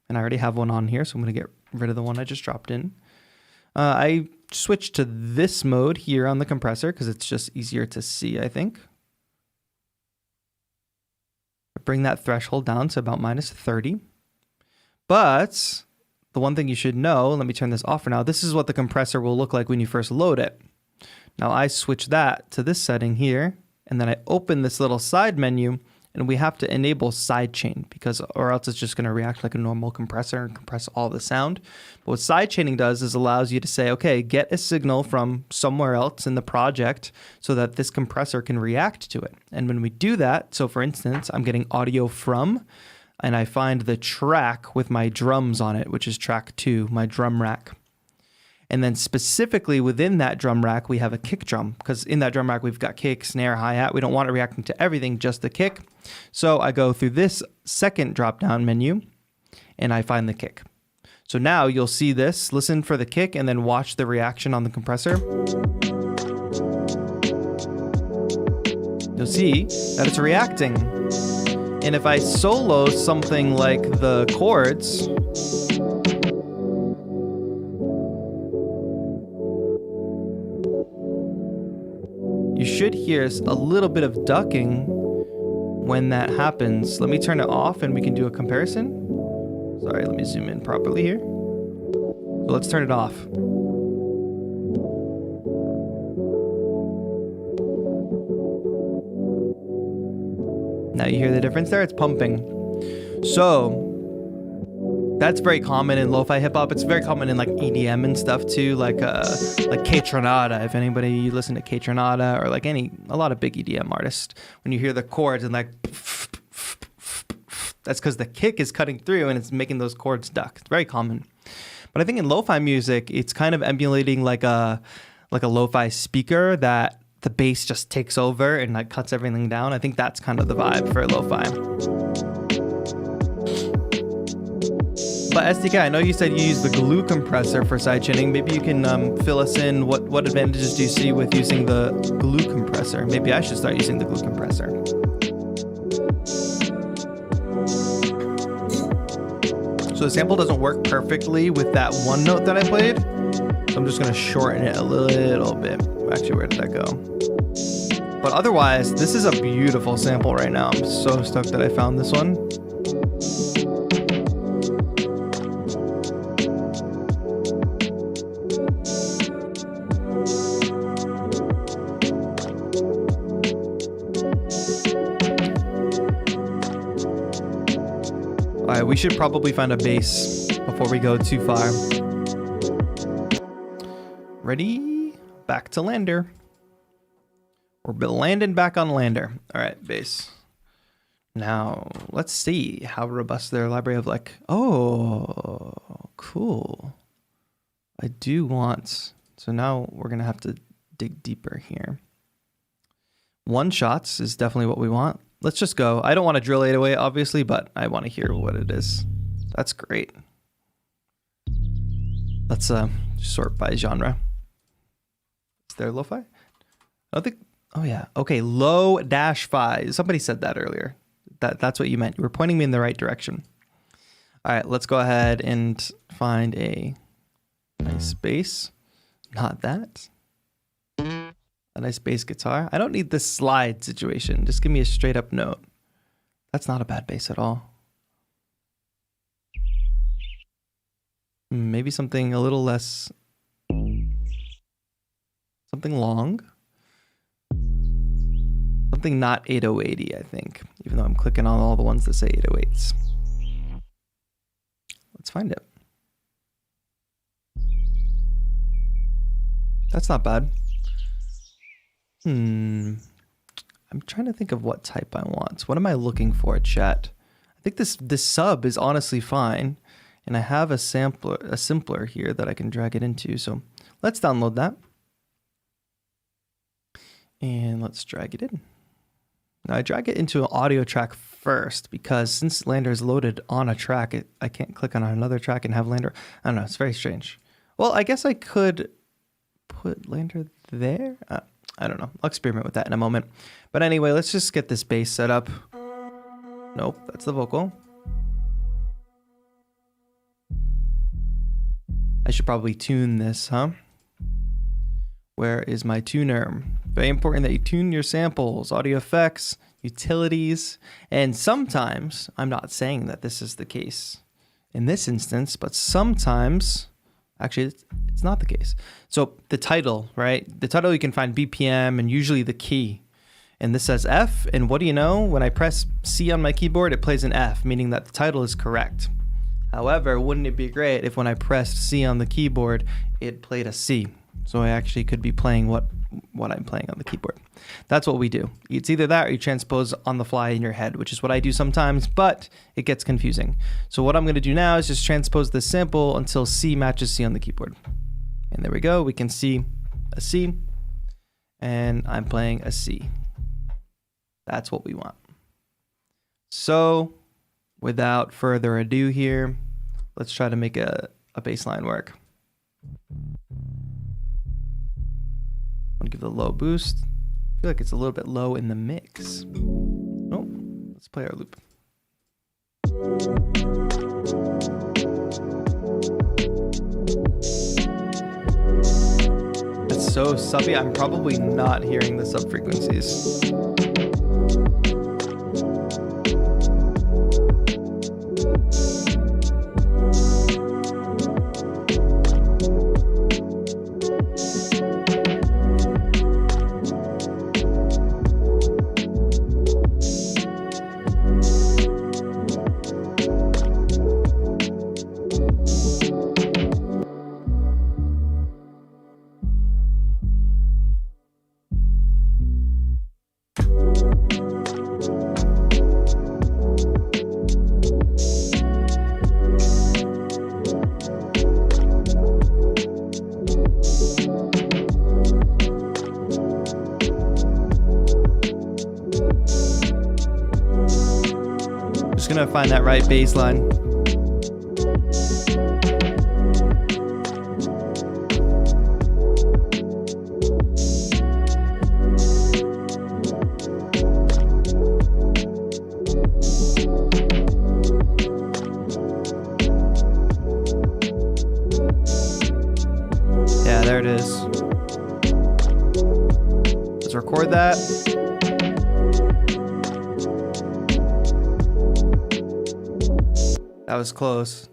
and I already have one on here, so I'm going to get rid of the one I just dropped in. I switch to this mode here on the compressor because it's just easier to see, I think. Bring that threshold down to about -30. But the one thing you should know, let me turn this off for now. This is what the compressor will look like when you first load it. Now I switch that to this setting here, and then I open this little side menu, and we have to enable sidechain because, or else it's just going to react like a normal compressor and compress all the sound. But what sidechaining does is allows you to say, okay, get a signal from somewhere else in the project so that this compressor can react to it. And when we do that, so for instance, I'm getting audio from, and I find the track with my drums on it, which is track 2, my drum rack. And then specifically within that drum rack, we have a kick drum because in that drum rack, we've got kick, snare, hi-hat. We don't want it reacting to everything, just the kick. So I go through this second drop-down menu and I find the kick. So now you'll see this, listen for the kick and then watch the reaction on the compressor. You'll see that it's reacting. And if I solo something like the chords, You should hear a little bit of ducking when that happens. Let me turn it off and we can do a comparison. Sorry, let me zoom in properly here. So let's turn it off. Now you hear the difference there? It's pumping. So that's very common in lo-fi hip-hop. It's very common in like EDM and stuff too, like K-Tronada. If anybody listen to K-Tronada or like a lot of big EDM artists, when you hear the chords and like, that's because the kick is cutting through and it's making those chords duck. It's very common. But I think in lo-fi music, it's kind of emulating like a lo-fi speaker that the bass just takes over and like cuts everything down. I think that's kind of the vibe for lo-fi. But SDK, I know you said you use the glue compressor for sidechaining. Maybe you can fill us in. What advantages do you see with using the glue compressor? Maybe I should start using the glue compressor. So the sample doesn't work perfectly with that one note that I played. So I'm just gonna shorten it a little bit. Actually, where did that go? But otherwise, this is a beautiful sample right now. I'm so stoked that I found this one. Alright, we should probably find a bass before we go too far. Ready? Back to Landr. We're landing back on Landr. Alright, bass. Now, let's see how robust their library of like... Oh, cool. I do want... So now we're going to have to dig deeper here. One shots is definitely what we want. Let's just go. I don't want to drill 808, obviously, but I want to hear what it is. That's great. Let's sort by genre. Is there lo-fi? I don't think... Oh, yeah. Okay, low-fi. Somebody said that earlier. That's what you meant. You were pointing me in the right direction. All right, let's go ahead and find a nice bass. Not that. A nice bass guitar. I don't need this slide situation. Just give me a straight up note. That's not a bad bass at all. Maybe something a little less... Something long. Something not 8080, I think. Even though I'm clicking on all the ones that say 808s. Let's find it. That's not bad. I'm trying to think of what type I want. What am I looking for, chat? I think this sub is honestly fine. And I have a simpler here that I can drag it into. So let's download that. And let's drag it in. Now I drag it into an audio track first because since Landr is loaded on a track, I can't click on another track and have Landr. I don't know, it's very strange. Well, I guess I could put Landr there. I don't know. I'll experiment with that in a moment. But anyway, let's just get this bass set up. Nope, that's the vocal. I should probably tune this, huh? Where is my tuner? Very important that you tune your samples, audio effects, utilities, and sometimes, I'm not saying that this is the case in this instance, but sometimes, actually, it's not the case. So the title, right? The title you can find BPM and usually the key. And this says F, and what do you know? When I press C on my keyboard, it plays an F, meaning that the title is correct. However, wouldn't it be great if when I pressed C on the keyboard, it played a C? So I actually could be playing what I'm playing on the keyboard. That's what we do. It's either that or you transpose on the fly in your head, which is what I do sometimes, but it gets confusing. So what I'm going to do now is just transpose this sample until C matches C on the keyboard. And there we go. We can see a C, and I'm playing a C. That's what we want. So without further ado here, let's try to make a bass line work. I'm gonna give it a low boost. I feel like it's a little bit low in the mix. Oh, let's play our loop. That's so subby. I'm probably not hearing the sub frequencies. Just gonna find that right bass line. Yeah, there it is. Let's record that. That was close.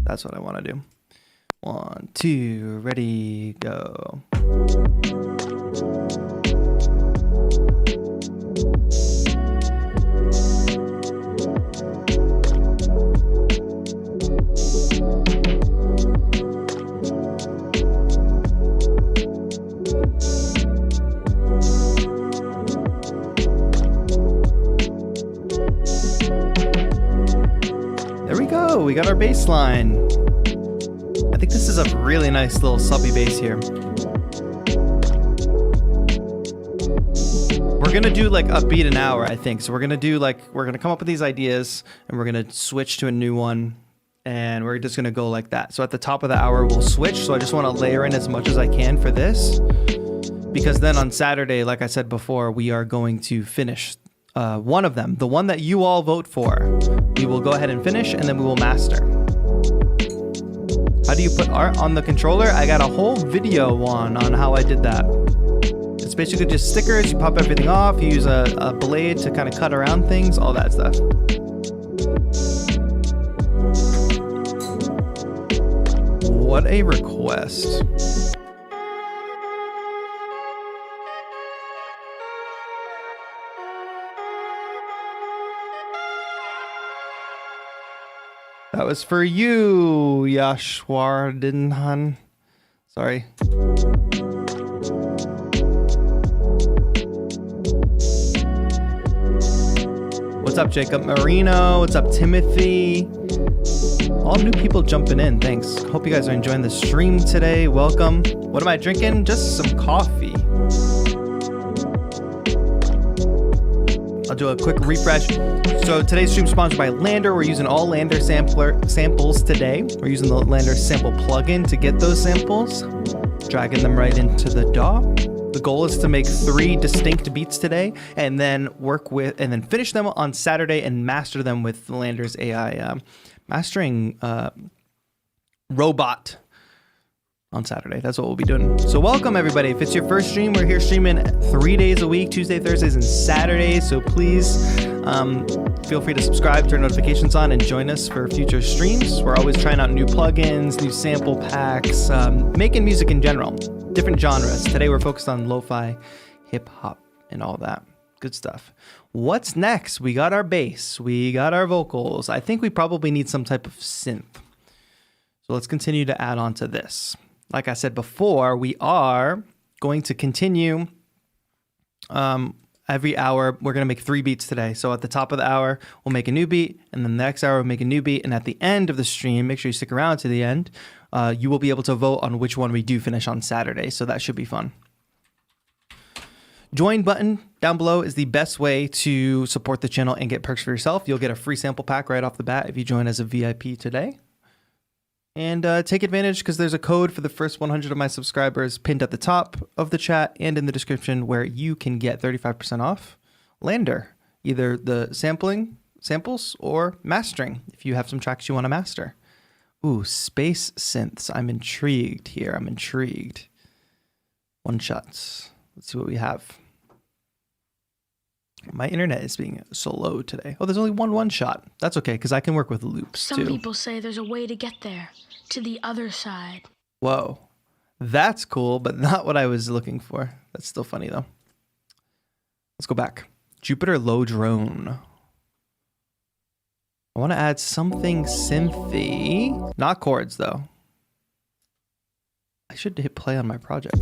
That's what I want to do. 1, 2, ready, go. We got our bass line. I think this is a really nice little subby bass here. We're gonna do like a beat an hour, I think. So we're gonna come up with these ideas and we're gonna switch to a new one and we're just gonna go like that. So at the top of the hour we'll switch. So I just wanna layer in as much as I can for this, because then on Saturday, like I said before, we are going to finish one of them, the one that you all vote for. We will go ahead and finish and then we will master. How do you put art on the controller? I got a whole video on how I did that. It's basically just stickers. You pop everything off. You use a blade to kind of cut around things, all that stuff. What a request. That was for you, Yashwardinhan. Sorry. What's up, Jacob Marino? What's up, Timothy? All new people jumping in. Thanks. Hope you guys are enjoying the stream today. Welcome. What am I drinking? Just some coffee. I'll do a quick refresh. So today's stream sponsored by Landr. We're using all Landr samples today. We're using the Landr sample plugin to get those samples, dragging them right into the DAW. The goal is to make 3 distinct beats today, and then finish them on Saturday and master them with Landr's AI mastering robot on Saturday. That's what we'll be doing. So welcome everybody. If it's your first stream, we're here streaming 3 days a week, Tuesday, Thursdays, and Saturdays. So please feel free to subscribe, turn notifications on, and join us for future streams. We're always trying out new plugins, new sample packs, making music in general, different genres. Today we're focused on lo-fi, hip hop, and all that good stuff. What's next? We got our bass, we got our vocals. I think we probably need some type of synth. So let's continue to add on to this. Like I said before, we are going to continue every hour. We're going to make 3 beats today. So at the top of the hour, we'll make a new beat, and then the next hour, we'll make a new beat. And at the end of the stream, make sure you stick around to the end. You will be able to vote on which one we do finish on Saturday. So that should be fun. Join button down below is the best way to support the channel and get perks for yourself. You'll get a free sample pack right off the bat if you join as a VIP today. And take advantage because there's a code for the first 100 of my subscribers pinned at the top of the chat and in the description where you can get 35% off Landr, either the samples or mastering if you have some tracks you want to master. Ooh, space synths. I'm intrigued here. I'm intrigued. One shots. Let's see what we have. My internet is being slow today. Oh, there's only one shot. That's okay, because I can work with loops too. Some people say there's a way to get there, to the other side. Whoa. That's cool, but not what I was looking for. That's still funny though. Let's go back. Jupiter low drone. I want to add something synthy. Not chords though. I should hit play on my project.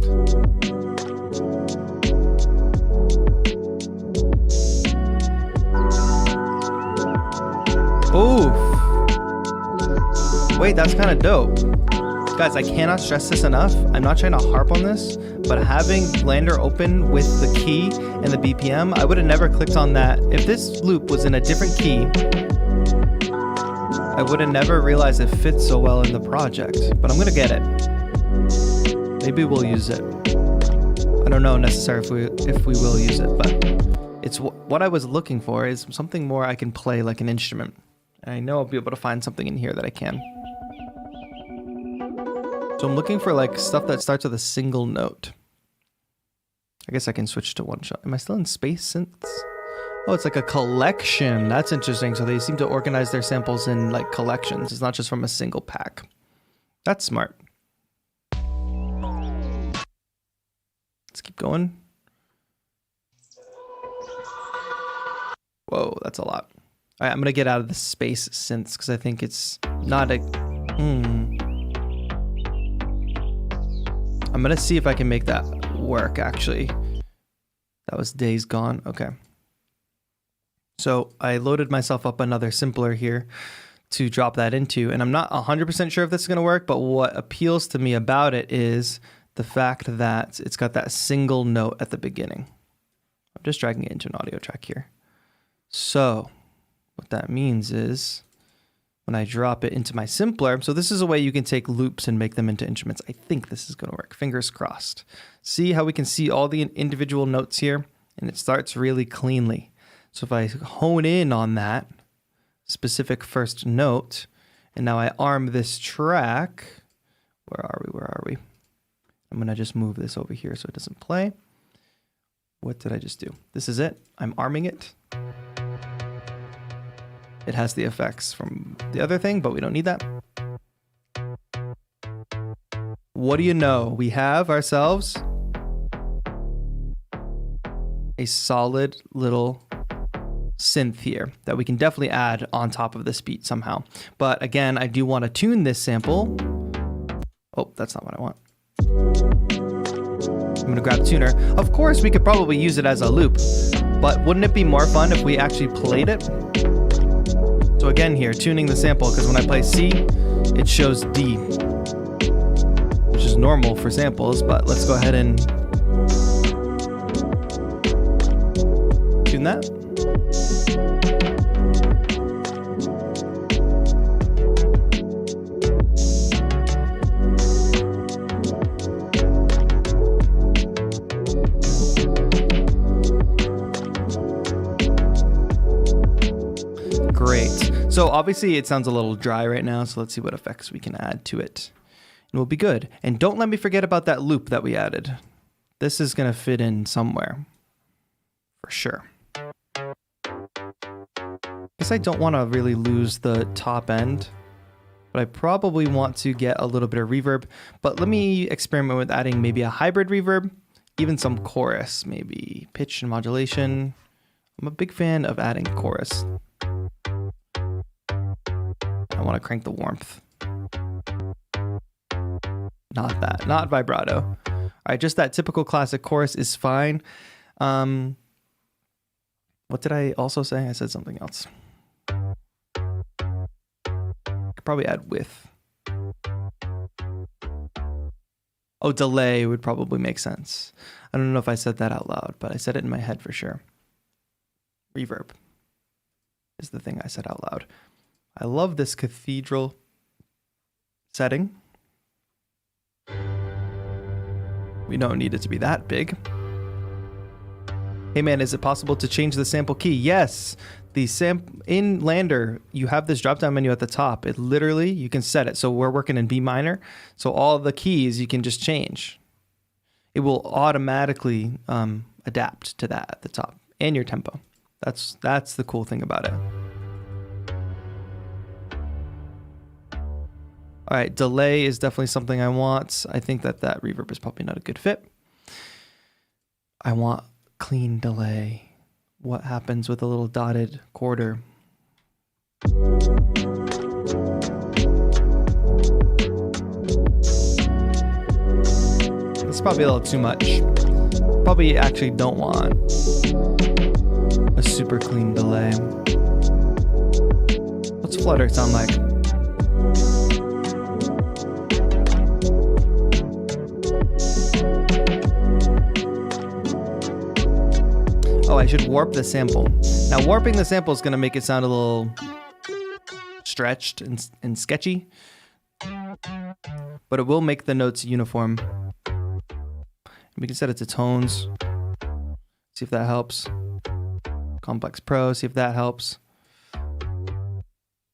Oof. Wait, that's kind of dope. Guys, I cannot stress this enough. I'm not trying to harp on this, but having Landr open with the key and the BPM, I would have never clicked on that. If this loop was in a different key, I would have never realized it fits so well in the project, but I'm gonna get it. Maybe we'll use it. I don't know necessarily if we will use it, but it's what I was looking for is something more I can play like an instrument. And I know I'll be able to find something in here that I can. So I'm looking for like stuff that starts with a single note. I guess I can switch to one shot. Am I still in space synths? Oh, it's like a collection. That's interesting. So they seem to organize their samples in like collections. It's not just from a single pack. That's smart. Let's keep going. Whoa, that's a lot. All right, I'm going to get out of the space synths because I think it's not a... I'm going to see if I can make that work, actually. That was Days Gone. Okay. So I loaded myself up another simpler here to drop that into, and I'm not 100% sure if this is going to work, but what appeals to me about it is the fact that it's got that single note at the beginning. I'm just dragging it into an audio track here. So what that means is when I drop it into my simpler, so this is a way you can take loops and make them into instruments. I think this is going to work. Fingers crossed. See how we can see all the individual notes here, and it starts really cleanly. So if I hone in on that specific first note, and now I arm this track, where are we? I'm going to just move this over here so it doesn't play. What did I just do? This is it. I'm arming it. It has the effects from the other thing, but we don't need that. What do you know? We have ourselves a solid little synth here that we can definitely add on top of this beat somehow. But again, I do want to tune this sample. Oh, that's not what I want. I'm going to grab tuner. Of course, we could probably use it as a loop, but wouldn't it be more fun if we actually played it? So again here, tuning the sample, because when I play C, it shows D, which is normal for samples, but let's go ahead and tune that. Great. So obviously it sounds a little dry right now, so let's see what effects we can add to it. And we'll be good. And don't let me forget about that loop that we added. This is going to fit in somewhere. For sure. Guess I don't want to really lose the top end, but I probably want to get a little bit of reverb. But let me experiment with adding maybe a hybrid reverb, even some chorus, maybe pitch and modulation. I'm a big fan of adding chorus. I want to crank the warmth. Not that, not vibrato. All right, just that typical classic chorus is fine. What did I also say? I said something else. Could probably add width. Oh, delay would probably make sense. I don't know if I said that out loud, but I said it in my head for sure. Reverb is the thing I said out loud. I love this cathedral setting. We don't need it to be that big. Hey man, is it possible to change the sample key? Yes, in Landr, you have this drop down menu at the top. It literally, you can set it. So we're working in B minor. So all the keys you can just change. It will automatically adapt to that at the top and your tempo. That's the cool thing about it. All right, delay is definitely something I want. I think that reverb is probably not a good fit. I want clean delay. What happens with a little dotted quarter? It's probably a little too much. Probably actually don't want a super clean delay. What's flutter sound like? Oh, I should warp the sample. Now, warping the sample is going to make it sound a little stretched and sketchy, but it will make the notes uniform. We can set it to tones. See if that helps. Complex Pro, see if that helps.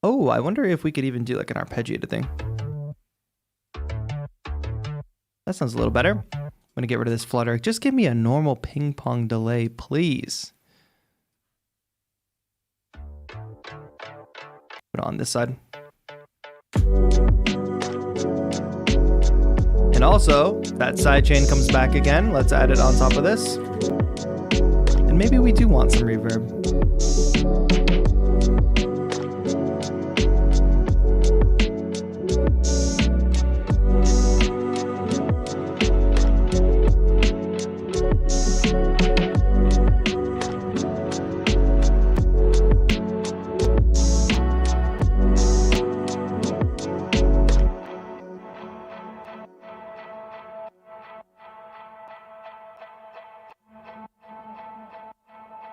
Oh, I wonder if we could even do like an arpeggiated thing. That sounds a little better. I'm gonna get rid of this flutter. Just give me a normal ping pong delay, please. Put it on this side. And also, that sidechain comes back again. Let's add it on top of this. And maybe we do want some reverb.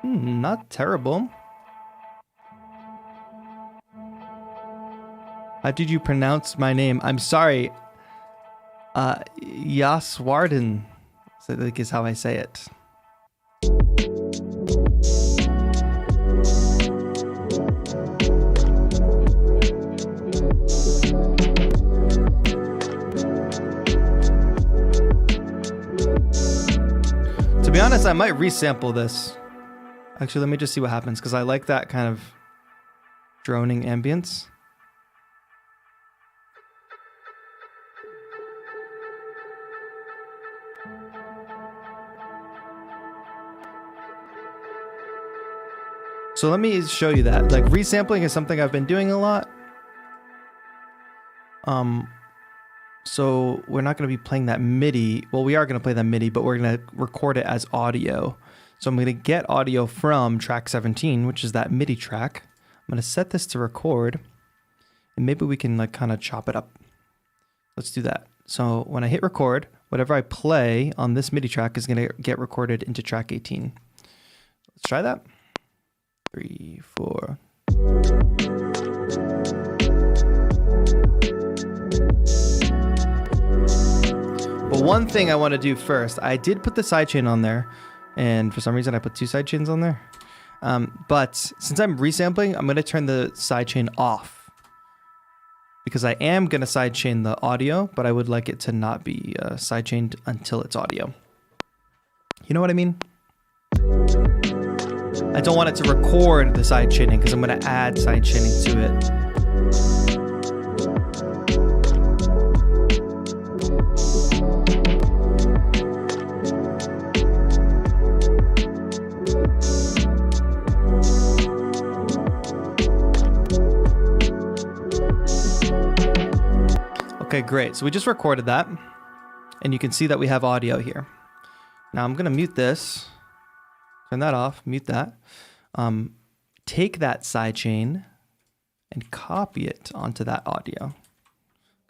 Not terrible. How did you pronounce my name? I'm sorry. Yaswarden, I think is how I say it. To be honest, I might resample this. Actually, let me just see what happens, because I like that kind of droning ambience. So let me show you that. Like, resampling is something I've been doing a lot. So we're not going to be playing that MIDI. Well, we are going to play that MIDI, but we're going to record it as audio. So I'm going to get audio from track 17, which is that MIDI track. I'm going to set this to record, and maybe we can like kind of chop it up. Let's do that. So when I hit record, whatever I play on this MIDI track is going to get recorded into track 18. Let's try that. 3, 4. But one thing I want to do first, I did put the sidechain on there. And for some reason, I put 2 sidechains on there. But since I'm resampling, I'm going to turn the sidechain off. Because I am going to sidechain the audio, but I would like it to not be sidechained until it's audio. You know what I mean? I don't want it to record the sidechaining because I'm going to add sidechaining to it. Okay, great. So we just recorded that, and you can see that we have audio here. Now I'm going to mute this, turn that off, mute that. Take that sidechain and copy it onto that audio.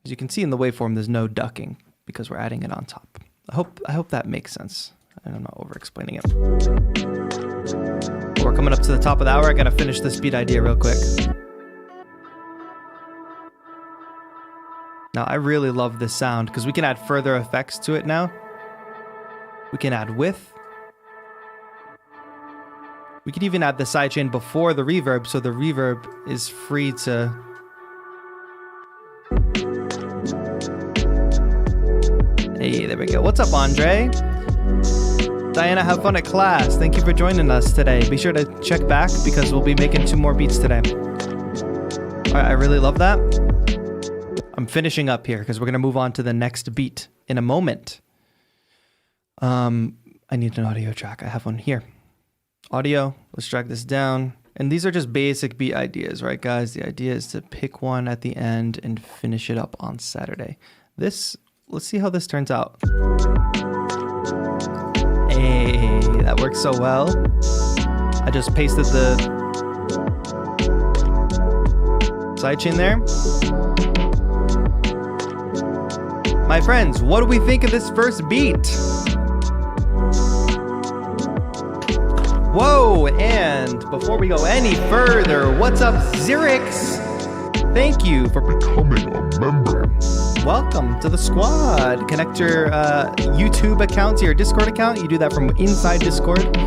As you can see in the waveform, there's no ducking because we're adding it on top. I hope that makes sense. And I'm not over-explaining it. We're coming up to the top of the hour. I got to finish this beat idea real quick. Now, I really love this sound because we can add further effects to it now. We can add width. We could even add the sidechain before the reverb, so the reverb is free to... Hey, there we go. What's up, Andre? Diana, have fun at class. Thank you for joining us today. Be sure to check back because we'll be making 2 more beats today. All right, I really love that. I'm finishing up here because we're going to move on to the next beat in a moment. I need an audio track. I have one here. Audio, let's drag this down. And these are just basic beat ideas, right, guys? The idea is to pick one at the end and finish it up on Saturday. Let's see how this turns out. Hey, that works so well. I just pasted the sidechain there. My friends, what do we think of this first beat? Whoa, and before we go any further, what's up, Xerix? Thank you for becoming a member. Welcome to the squad. Connect your YouTube account to your Discord account. You do that from inside Discord.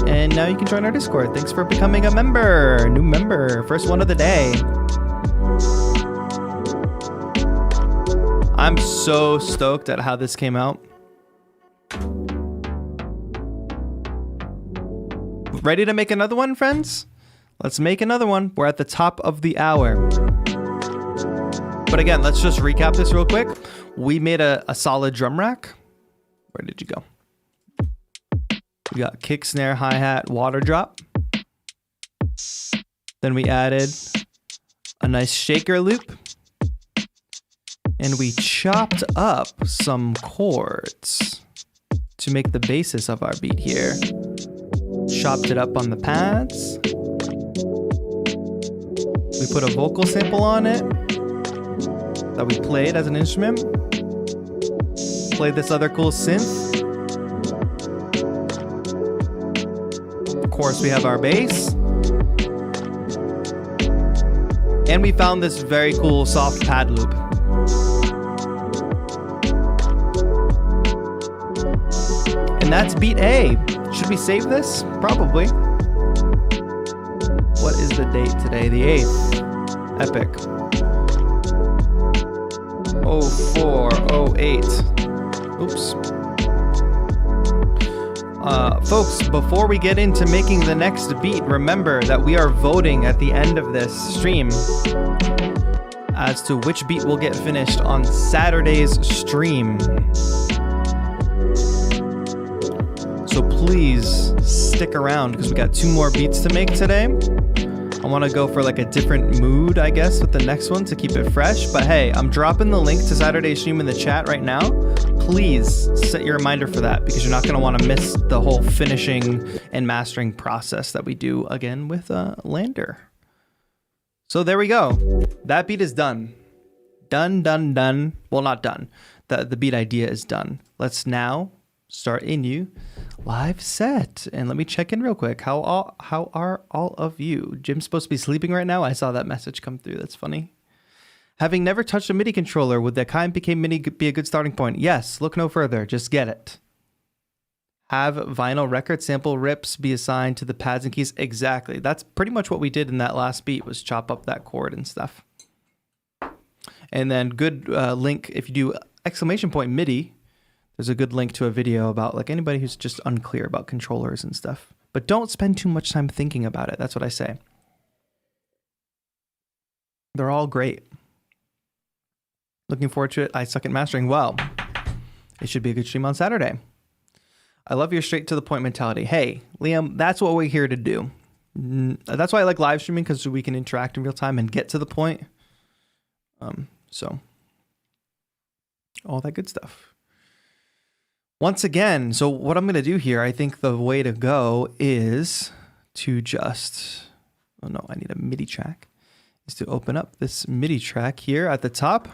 And now you can join our Discord. Thanks for becoming a member. New member. First one of the day. I'm so stoked at how this came out. Ready to make another one, friends? Let's make another one. We're at the top of the hour. But again, let's just recap this real quick. We made a solid drum rack. Where did you go? We got kick, snare, hi-hat, water drop. Then we added a nice shaker loop. And we chopped up some chords to make the basis of our beat here. Chopped it up on the pads. We put a vocal sample on it that we played as an instrument. Played this other cool synth. Of course, we have our bass. And we found this very cool soft pad loop. And that's beat A. Should we save this? Probably. What is the date today? The 8th. Epic. 0408. Oops. Folks, before we get into making the next beat, remember that we are voting at the end of this stream as to which beat will get finished on Saturday's stream. So please stick around because we got 2 more beats to make today. I want to go for like a different mood, I guess, with the next one to keep it fresh. But hey, I'm dropping the link to Saturday's stream in the chat right now. Please set your reminder for that because you're not going to want to miss the whole finishing and mastering process that we do again with Landr. So there we go. That beat is done. Done. Well, not done. The beat idea is done. Let's now start a new live set. And let me check in real quick. How are all of you? Jim's supposed to be sleeping right now. I saw that message come through. That's funny. Having never touched a MIDI controller, would the Akai MPK Mini be a good starting point? Yes, look no further. Just get it. Have vinyl record sample rips be assigned to the pads and keys. Exactly. That's pretty much what we did in that last beat, was chop up that chord and stuff. And then good link, if you do exclamation point MIDI, there's a good link to a video about like anybody who's just unclear about controllers and stuff. But don't spend too much time thinking about it. That's what I say. They're all great. Looking forward to it. I suck at mastering. Well, it should be a good stream on Saturday. I love your straight to the point mentality. Hey, Liam, that's what we're here to do. That's why I like live streaming, because we can interact in real time and get to the point. So all that good stuff. Once again, so what I'm going to do here, I think the way to go is to just, oh no, I need a MIDI track, is to open up this MIDI track here at the top.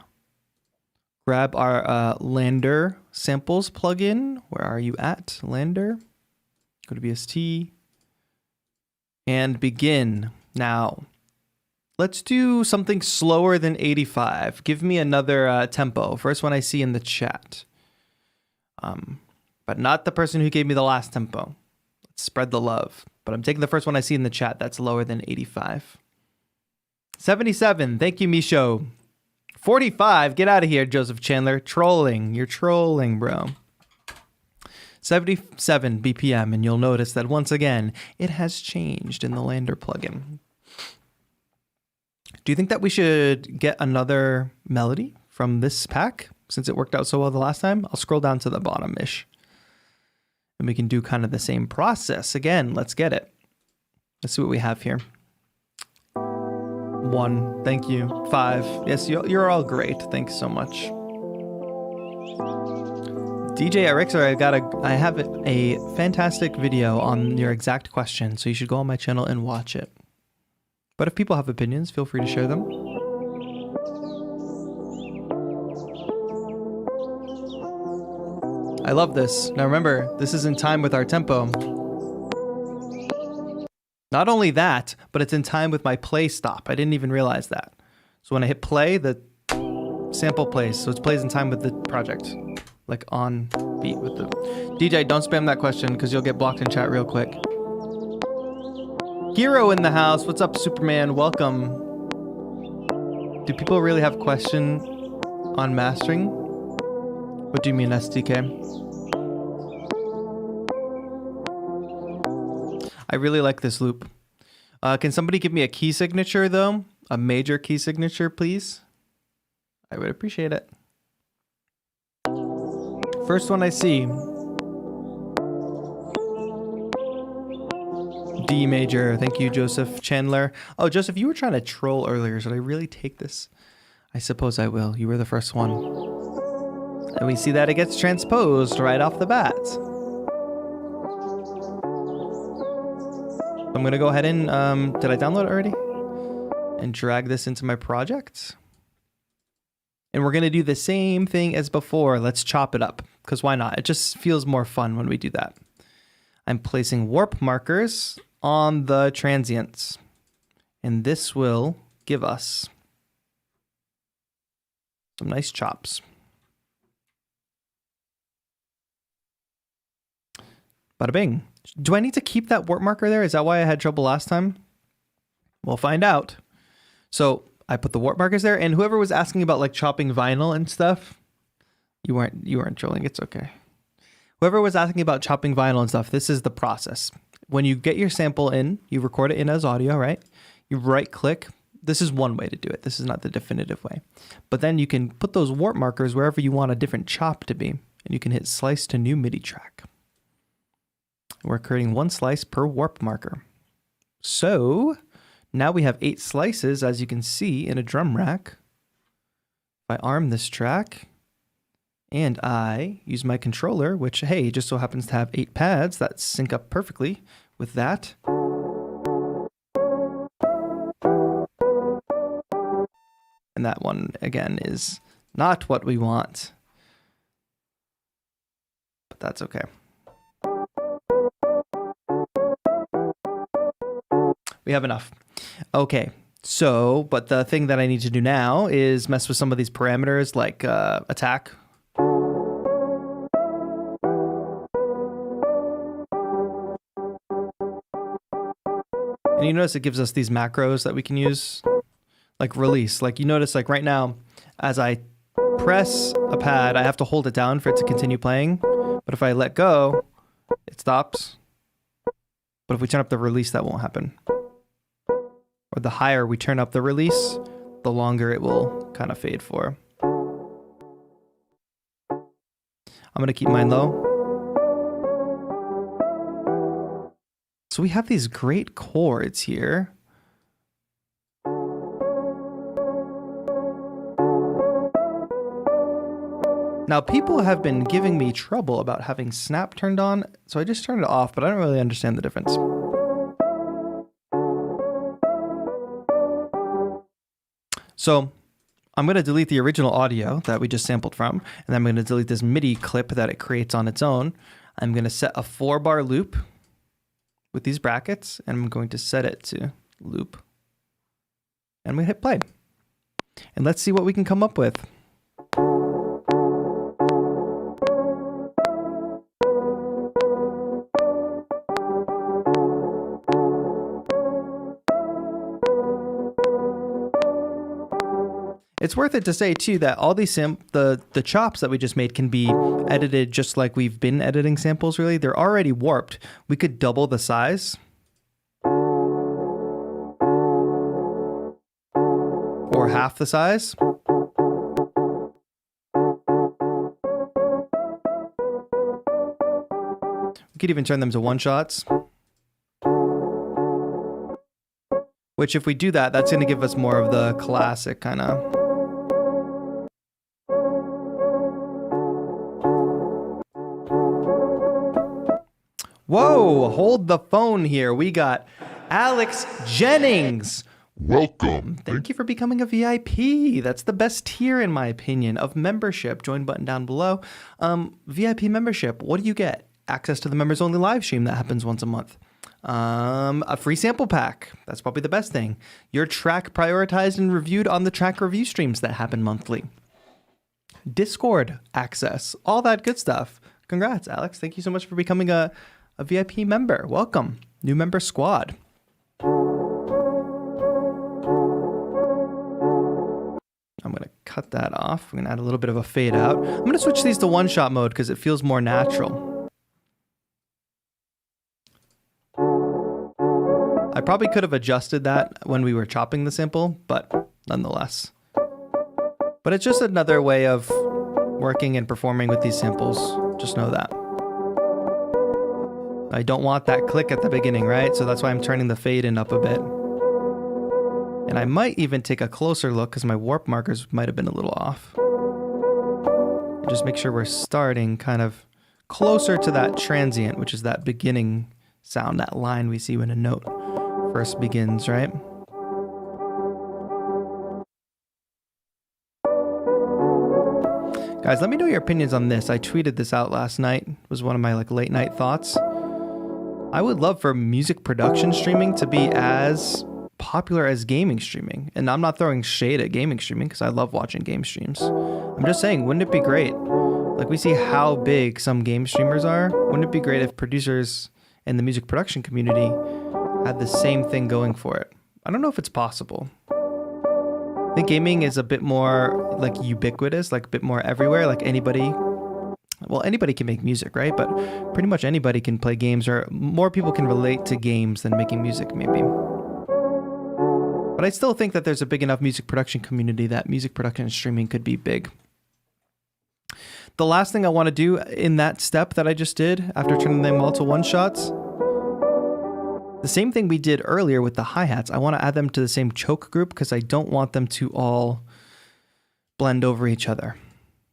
Grab our Landr samples plugin. Where are you at, Landr? Go to VST and begin. Now, let's do something slower than 85. Give me another tempo. First one I see in the chat. But not the person who gave me the last tempo. Let's spread the love. but I'm taking the first one I see in the chat that's lower than 85. 77, thank you, Misho. 45, get out of here, Joseph Chandler. Trolling, you're trolling, bro. 77 BPM, and you'll notice that once again, it has changed in the Landr plugin. Do you think that we should get another melody from this pack since it worked out so well the last time? I'll scroll down to the bottom-ish. And we can do kind of the same process. Again, let's get it. Let's see what we have here. 1, thank you. 5, yes, you're all great. Thanks so much. DJ Erixer, I have a fantastic video on your exact question, so you should go on my channel and watch it. But if people have opinions, feel free to share them. I love this. Now remember, this is in time with our tempo. Not only that, but it's in time with my play stop. I didn't even realize that. So when I hit play, the sample plays. So it plays in time with the project. Like on beat with the... DJ, don't spam that question because you'll get blocked in chat real quick. Hero in the house. What's up, Superman? Welcome. Do people really have question on mastering? What do you mean, SDK? I really like this loop. Can somebody give me a key signature, though? A major key signature, please? I would appreciate it. First one I see. D major. Thank you, Joseph Chandler. Oh, Joseph, you were trying to troll earlier. Should I really take this? I suppose I will. You were the first one. And we see that it gets transposed right off the bat. I'm going to go ahead and, did I download it already? And drag this into my project. And we're going to do the same thing as before. Let's chop it up, because why not? It just feels more fun when we do that. I'm placing warp markers on the transients. And this will give us some nice chops. Bada bing. Do I need to keep that warp marker there? Is that why I had trouble last time? We'll find out. So I put the warp markers there, and whoever was asking about like chopping vinyl and stuff, you weren't trolling. It's okay. Whoever was asking about chopping vinyl and stuff, this is the process. When you get your sample in, you record it in as audio, right? You right click. This is one way to do it. This is not the definitive way. But then you can put those warp markers wherever you want a different chop to be, and you can hit slice to new MIDI track. We're creating one slice per warp marker. So now we have 8 slices, as you can see, in a drum rack. If I arm this track and I use my controller, which, hey, just so happens to have 8 pads that sync up perfectly with that. And that one, again, is not what we want. But that's okay. We have enough. Okay, so, but the thing that I need to do now is mess with some of these parameters like attack. And you notice it gives us these macros that we can use, like release. Like you notice like right now, as I press a pad, I have to hold it down for it to continue playing. But if I let go, it stops. But if we turn up the release, that won't happen. Or the higher we turn up the release, the longer it will kind of fade for. I'm going to keep mine low. So we have these great chords here. Now, people have been giving me trouble about having snap turned on, so I just turned it off, but I don't really understand the difference. So I'm going to delete the original audio that we just sampled from, and then I'm going to delete this MIDI clip that it creates on its own. I'm going to set a 4-bar loop with these brackets, and I'm going to set it to loop. And we hit play. And let's see what we can come up with. It's worth it to say too that all these the chops that we just made can be edited just like we've been editing samples. Really, they're already warped. We could double the size or half the size. We could even turn them to one shots. Which, if we do that, that's going to give us more of the classic kind of. Whoa, hold the phone here. We got Alex Jennings. Welcome. Thank you for becoming a VIP. That's the best tier, in my opinion, of membership. Join button down below. VIP membership. What do you get? Access to the members only live stream that happens once a month. A free sample pack. That's probably the best thing. Your track prioritized and reviewed on the track review streams that happen monthly. Discord access. All that good stuff. Congrats, Alex. Thank you so much for becoming a VIP member. Welcome. New member squad. I'm going to cut that off. I'm going to add a little bit of a fade out. I'm going to switch these to one-shot mode because it feels more natural. I probably could have adjusted that when we were chopping the sample, but nonetheless. But it's just another way of working and performing with these samples. Just know that. I don't want that click at the beginning, right? So that's why I'm turning the fade in up a bit. And I might even take a closer look because my warp markers might have been a little off. And just make sure we're starting kind of closer to that transient, which is that beginning sound, that line we see when a note first begins, right? Guys, let me know your opinions on this. I tweeted this out last night. It was one of my late night thoughts. I would love for music production streaming to be as popular as gaming streaming. And I'm not throwing shade at gaming streaming because I love watching game streams. I'm just saying, wouldn't it be great? Like, we see how big some game streamers are. Wouldn't it be great if producers and the music production community had the same thing going for it? I don't know if it's possible. I think gaming is a bit more ubiquitous, a bit more everywhere. Anybody can make music, right? But pretty much anybody can play games, or more people can relate to games than making music, maybe. But I still think that there's a big enough music production community that music production and streaming could be big. The last thing I want to do in that step that I just did after turning them all to one shots, the same thing we did earlier with the hi-hats, I want to add them to the same choke group because I don't want them to all blend over each other.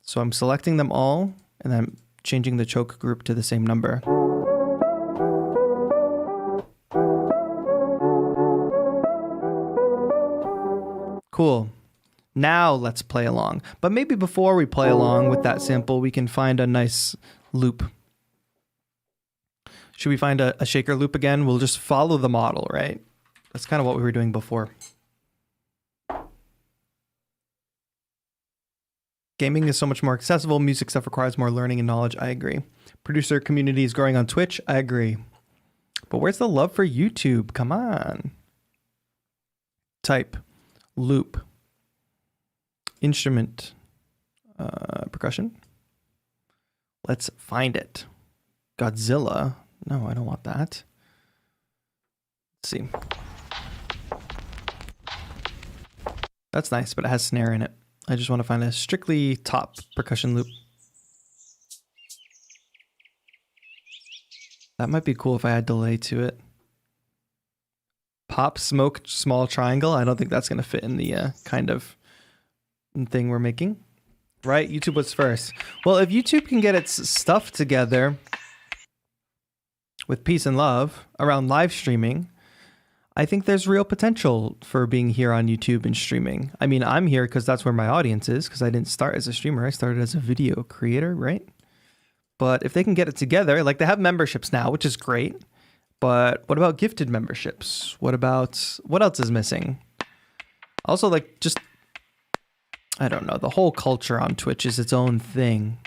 So I'm selecting them all and I'm changing the choke group to the same number. Cool. Now let's play along. But maybe before we play along with that sample, we can find a nice loop. Should we find a shaker loop again? We'll just follow the model, right? That's kind of what we were doing before. Gaming is so much more accessible. Music stuff requires more learning and knowledge. I agree. Producer community is growing on Twitch. I agree. But where's the love for YouTube? Come on. Type loop. Instrument. Percussion. Let's find it. Godzilla. No, I don't want that. Let's see. That's nice, but it has snare in it. I just want to find a strictly top percussion loop. That might be cool if I add delay to it. Pop, smoke, small triangle. I don't think that's going to fit in the kind of thing we're making. Right? YouTube was first. Well, if YouTube can get its stuff together with peace and love around live streaming, I think there's real potential for being here on YouTube and streaming. I mean, I'm here because that's where my audience is, because I didn't start as a streamer. I started as a video creator, right? But if they can get it together, like they have memberships now, which is great. But what about gifted memberships? What else is missing? Also, like, just, I don't know, the whole culture on Twitch is its own thing.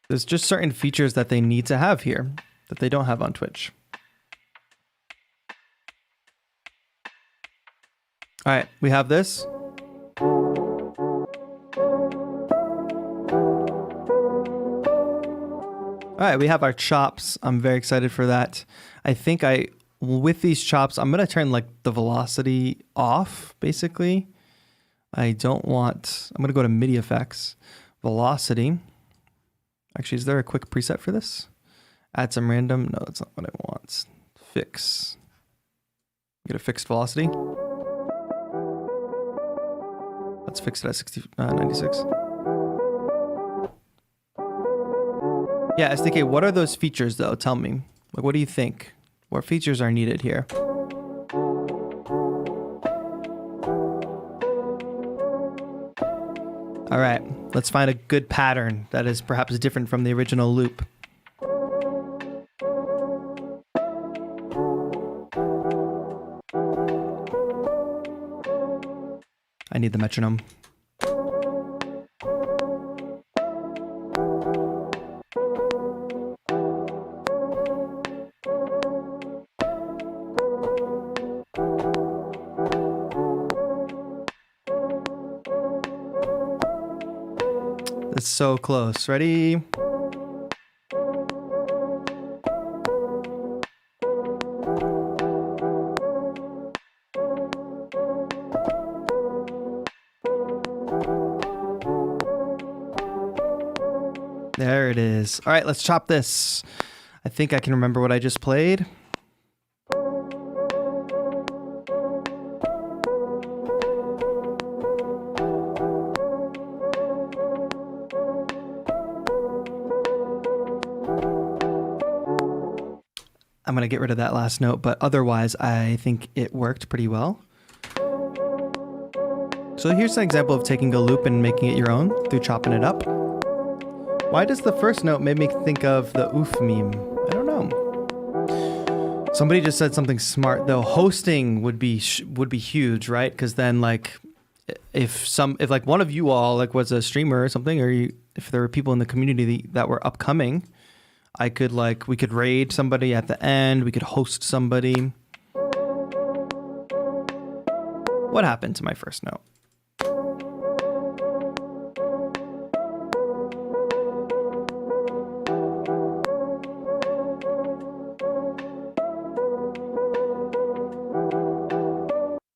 There's just certain features that they need to have here that they don't have on Twitch. All right, we have this. All right, we have our chops. I'm very excited for that. I think with these chops, I'm gonna turn like the velocity off, basically. I'm gonna go to MIDI effects, velocity. Actually, is there a quick preset for this? Add some random, no, that's not what I want. Fix, get a fixed velocity. Let's fix it at 96. Yeah, SDK, what are those features though? Tell me. Like, what do you think? What features are needed here? All right, let's find a good pattern that is perhaps different from the original loop. I need the metronome. It's so close. Ready? There it is. All right, let's chop this. I think I can remember what I just played. I'm going to get rid of that last note, but otherwise I think it worked pretty well. So here's an example of taking a loop and making it your own through chopping it up. Why does the first note make me think of the oof meme? I don't know. Somebody just said something smart though. Hosting would be huge, right? Because then like if like one of you all like was a streamer or something, or if there were people in the community that were upcoming, we could raid somebody at the end. We could host somebody. What happened to my first note?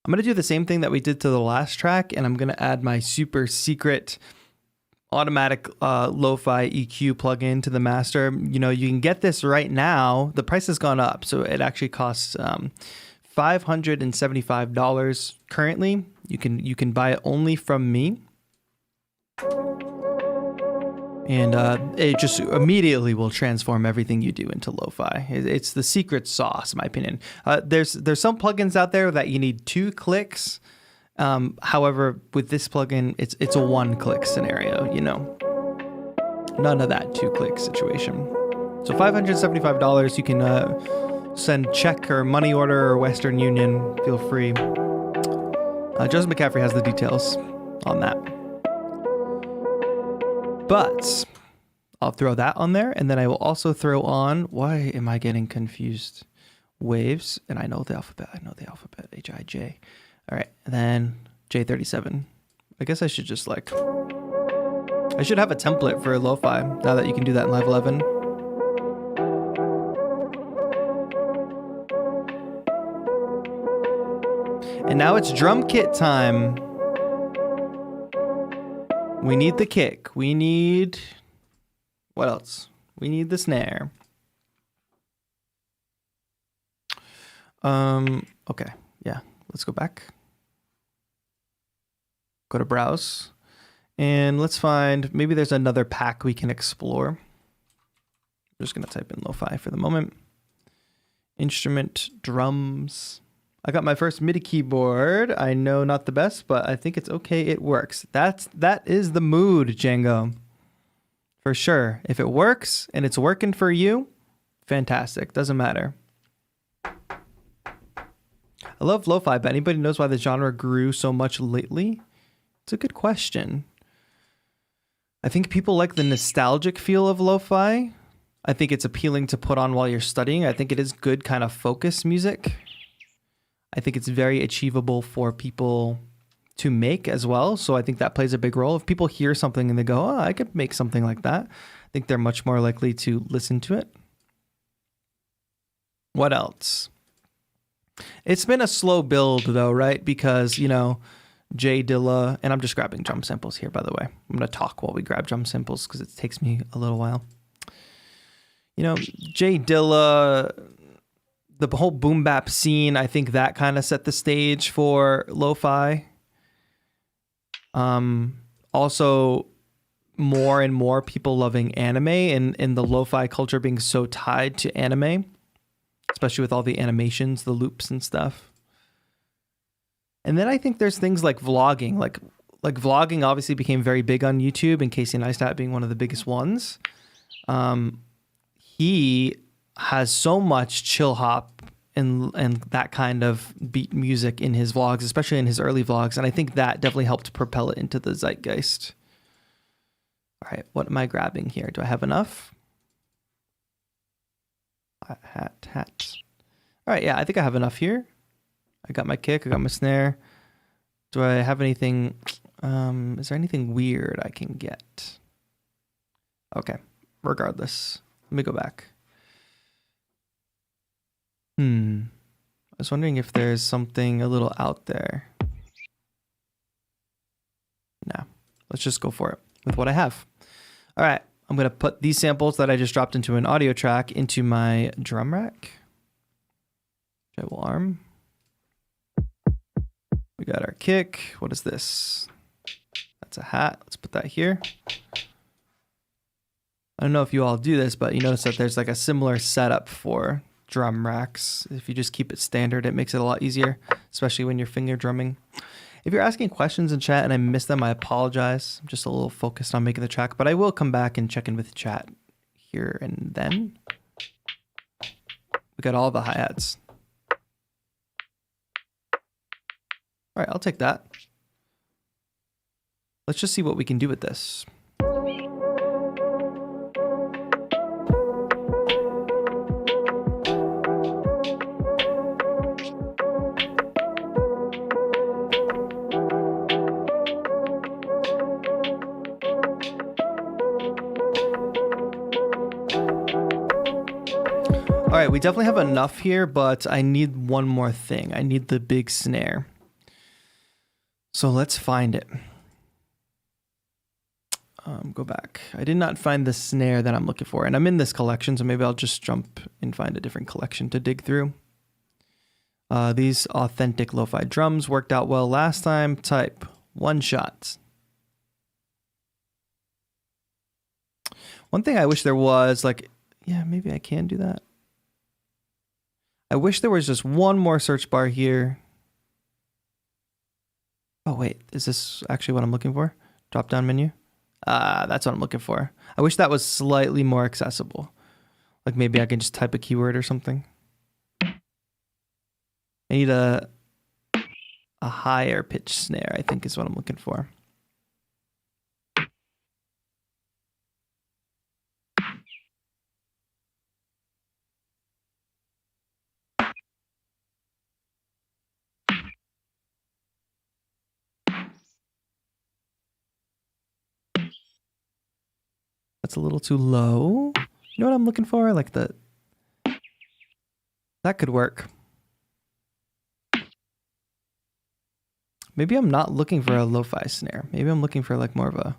I'm going to do the same thing that we did to the last track, and I'm going to add my super secret automatic Lo-Fi EQ plugin to the master. You know, you can get this right now. The price has gone up, so it actually costs $575 currently. You can buy it only from me. And it just immediately will transform everything you do into lo-fi. It's the secret sauce, in my opinion. There's some plugins out there that you need 2 clicks. However, with this plugin, it's a 1-click scenario. You know, none of that 2-click situation. So $575. You can send check or money order or Western Union. Feel free. Joseph Mk3 has the details on that. But I'll throw that on there, and then I will also throw on, why am I getting confused? Waves, and I know the alphabet, H-I-J. All right, and then J37. I guess I should just I should have a template for lo-fi now that you can do that in Live 11. And now it's drum kit time. We need the kick. We need... what else? We need the snare. Okay. Yeah. Let's go back. Go to browse. And let's find... maybe there's another pack we can explore. I'm just going to type in lo-fi for the moment. Instrument, drums... I got my first MIDI keyboard. I know not the best, but I think it's okay. It works. That is the mood, Django. For sure. If it works and it's working for you, fantastic. Doesn't matter. I love lo-fi, but anybody knows why the genre grew so much lately? It's a good question. I think people like the nostalgic feel of lo-fi. I think it's appealing to put on while you're studying. I think it is good kind of focus music. I think it's very achievable for people to make as well. So I think that plays a big role. If people hear something and they go, oh, I could make something like that, I think they're much more likely to listen to it. What else? It's been a slow build though, right? Because, you know, J Dilla, and I'm just grabbing drum samples here, by the way. I'm going to talk while we grab drum samples because it takes me a little while. You know, J Dilla, the whole boom bap scene, I think that kind of set the stage for lo-fi. Also, more and more people loving anime and the lo-fi culture being so tied to anime, especially with all the animations, the loops and stuff. And then I think there's things like vlogging. Like vlogging obviously became very big on YouTube, and Casey Neistat being one of the biggest ones. He has so much Chillhop and that kind of beat music in his vlogs, especially in his early vlogs. And I think that definitely helped propel it into the zeitgeist. All right, what am I grabbing here? Do I have enough? Hat. All right, yeah, I think I have enough here. I got my kick, I got my snare. Do I have anything? Is there anything weird I can get? Okay, regardless. Let me go back. I was wondering if there's something a little out there. No, let's just go for it with what I have. All right, I'm going to put these samples that I just dropped into an audio track into my drum rack. I will arm. We got our kick. What is this? That's a hat. Let's put that here. I don't know if you all do this, but you notice that there's like a similar setup for drum racks. If you just keep it standard, it makes it a lot easier, especially when you're finger drumming. If you're asking questions in chat and I miss them, I apologize. I'm just a little focused on making the track, but I will come back and check in with the chat here and then. We got all the hi-hats. All right, I'll take that. Let's just see what we can do with this. All right, we definitely have enough here, but I need one more thing. I need the big snare. So let's find it. Go back. I did not find the snare that I'm looking for, and I'm in this collection, so maybe I'll just jump and find a different collection to dig through. These authentic lo-fi drums worked out well last time. Type one shot. One thing I wish there was, like, yeah, maybe I can do that. I wish there was just one more search bar here. Oh, wait, is this actually what I'm looking for? Drop down menu? That's what I'm looking for. I wish that was slightly more accessible. Like maybe I can just type a keyword or something. I need a higher pitch snare, I think is what I'm looking for. That's a little too low. You know what I'm looking for? Like that could work. Maybe I'm not looking for a lo-fi snare. Maybe I'm looking for like more of a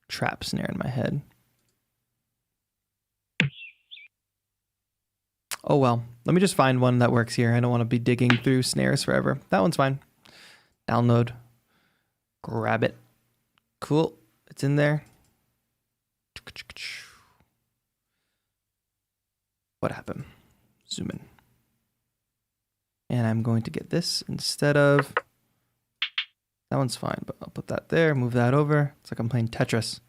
trap snare in my head. Oh well, let me just find one that works here. I don't want to be digging through snares forever. That one's fine. Download. Grab it. Cool. It's in there. What happened? Zoom in. And I'm going to get this instead of... That one's fine, but I'll put that there, move that over. It's like I'm playing Tetris.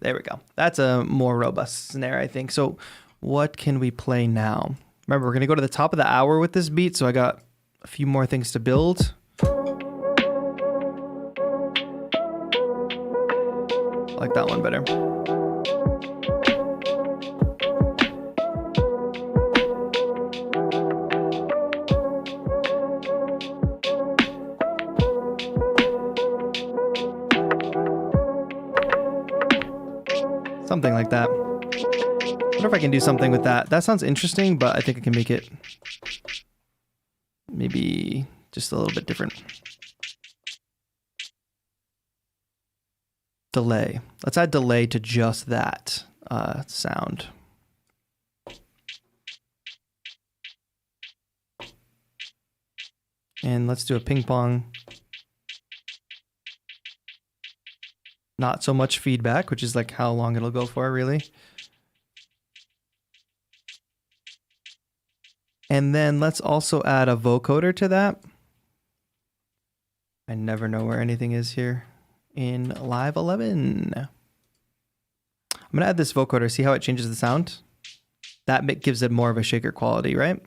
There we go. That's a more robust snare, I think. So what can we play now? Remember, we're going to go to the top of the hour with this beat, so I got a few more things to build. I like that one better. wonder if I can do something with that. That sounds interesting, but I think I can make it maybe just a little bit different. Delay. Let's add delay to just that sound. And let's do a ping pong. Not so much feedback, which is like how long it'll go for, really. And then let's also add a vocoder to that. I never know where anything is here in Live 11. I'm gonna add this vocoder, see how it changes the sound. That gives it more of a shaker quality, right?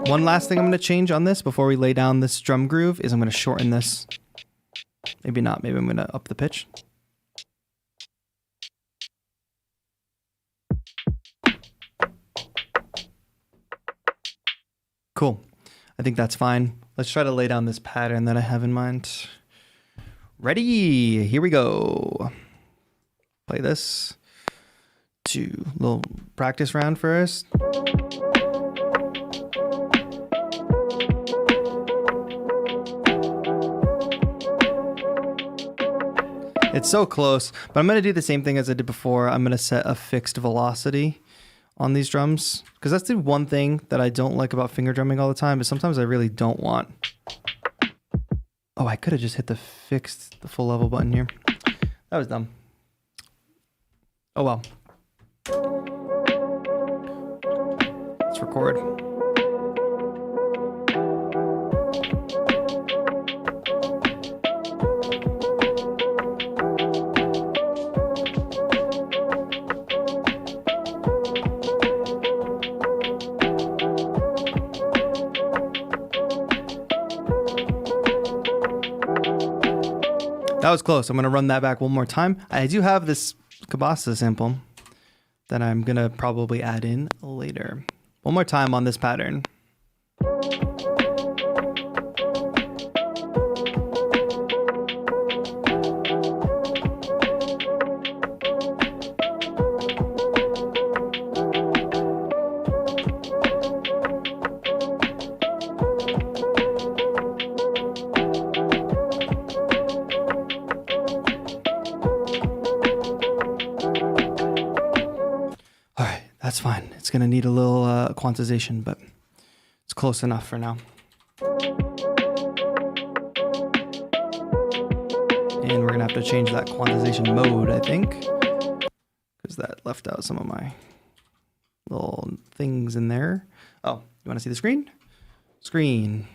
One last thing I'm going to change on this before we lay down this drum groove is I'm going to shorten this. Maybe not. Maybe I'm going to up the pitch. Cool. I think that's fine. Let's try to lay down this pattern that I have in mind. Ready? Here we go. Play this. A little practice round first. It's so close, but I'm going to do the same thing as I did before. I'm going to set a fixed velocity on these drums, because that's the one thing that I don't like about finger drumming all the time, is sometimes I really don't want. Oh, I could have just hit the full level button here. That was dumb. Oh well. Let's record. That was close. I'm going to run that back one more time. I do have this Kabasa sample that I'm going to probably add in later. One more time on this pattern. That's fine. It's going to need a little quantization, but it's close enough for now. And we're going to have to change that quantization mode, I think, because that left out some of my little things in there. Oh, you want to see the screen? Screen.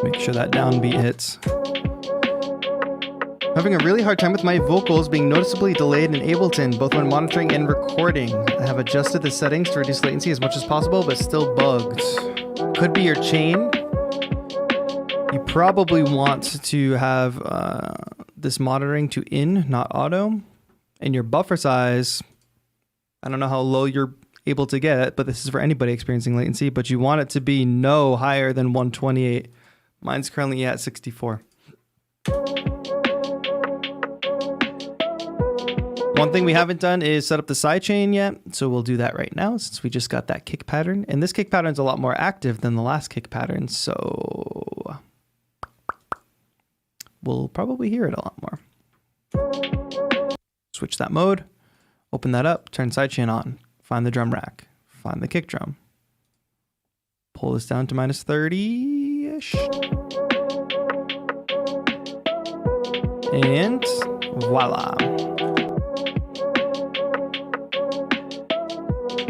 Make sure that downbeat hits. I'm having a really hard time with my vocals being noticeably delayed in Ableton, both when monitoring and recording. I have adjusted the settings to reduce latency as much as possible, but still bugged. Could be your chain. You probably want to have this monitoring to in, not auto. And your buffer size, I don't know how low you're able to get it, but this is for anybody experiencing latency, but you want it to be no higher than 128. Mine's currently at 64. One thing we haven't done is set up the sidechain yet, so we'll do that right now since we just got that kick pattern. And this kick pattern is a lot more active than the last kick pattern, so we'll probably hear it a lot more. Switch that mode, open that up, turn sidechain on, find the drum rack, find the kick drum. Pull this down to minus 30-ish. And voila.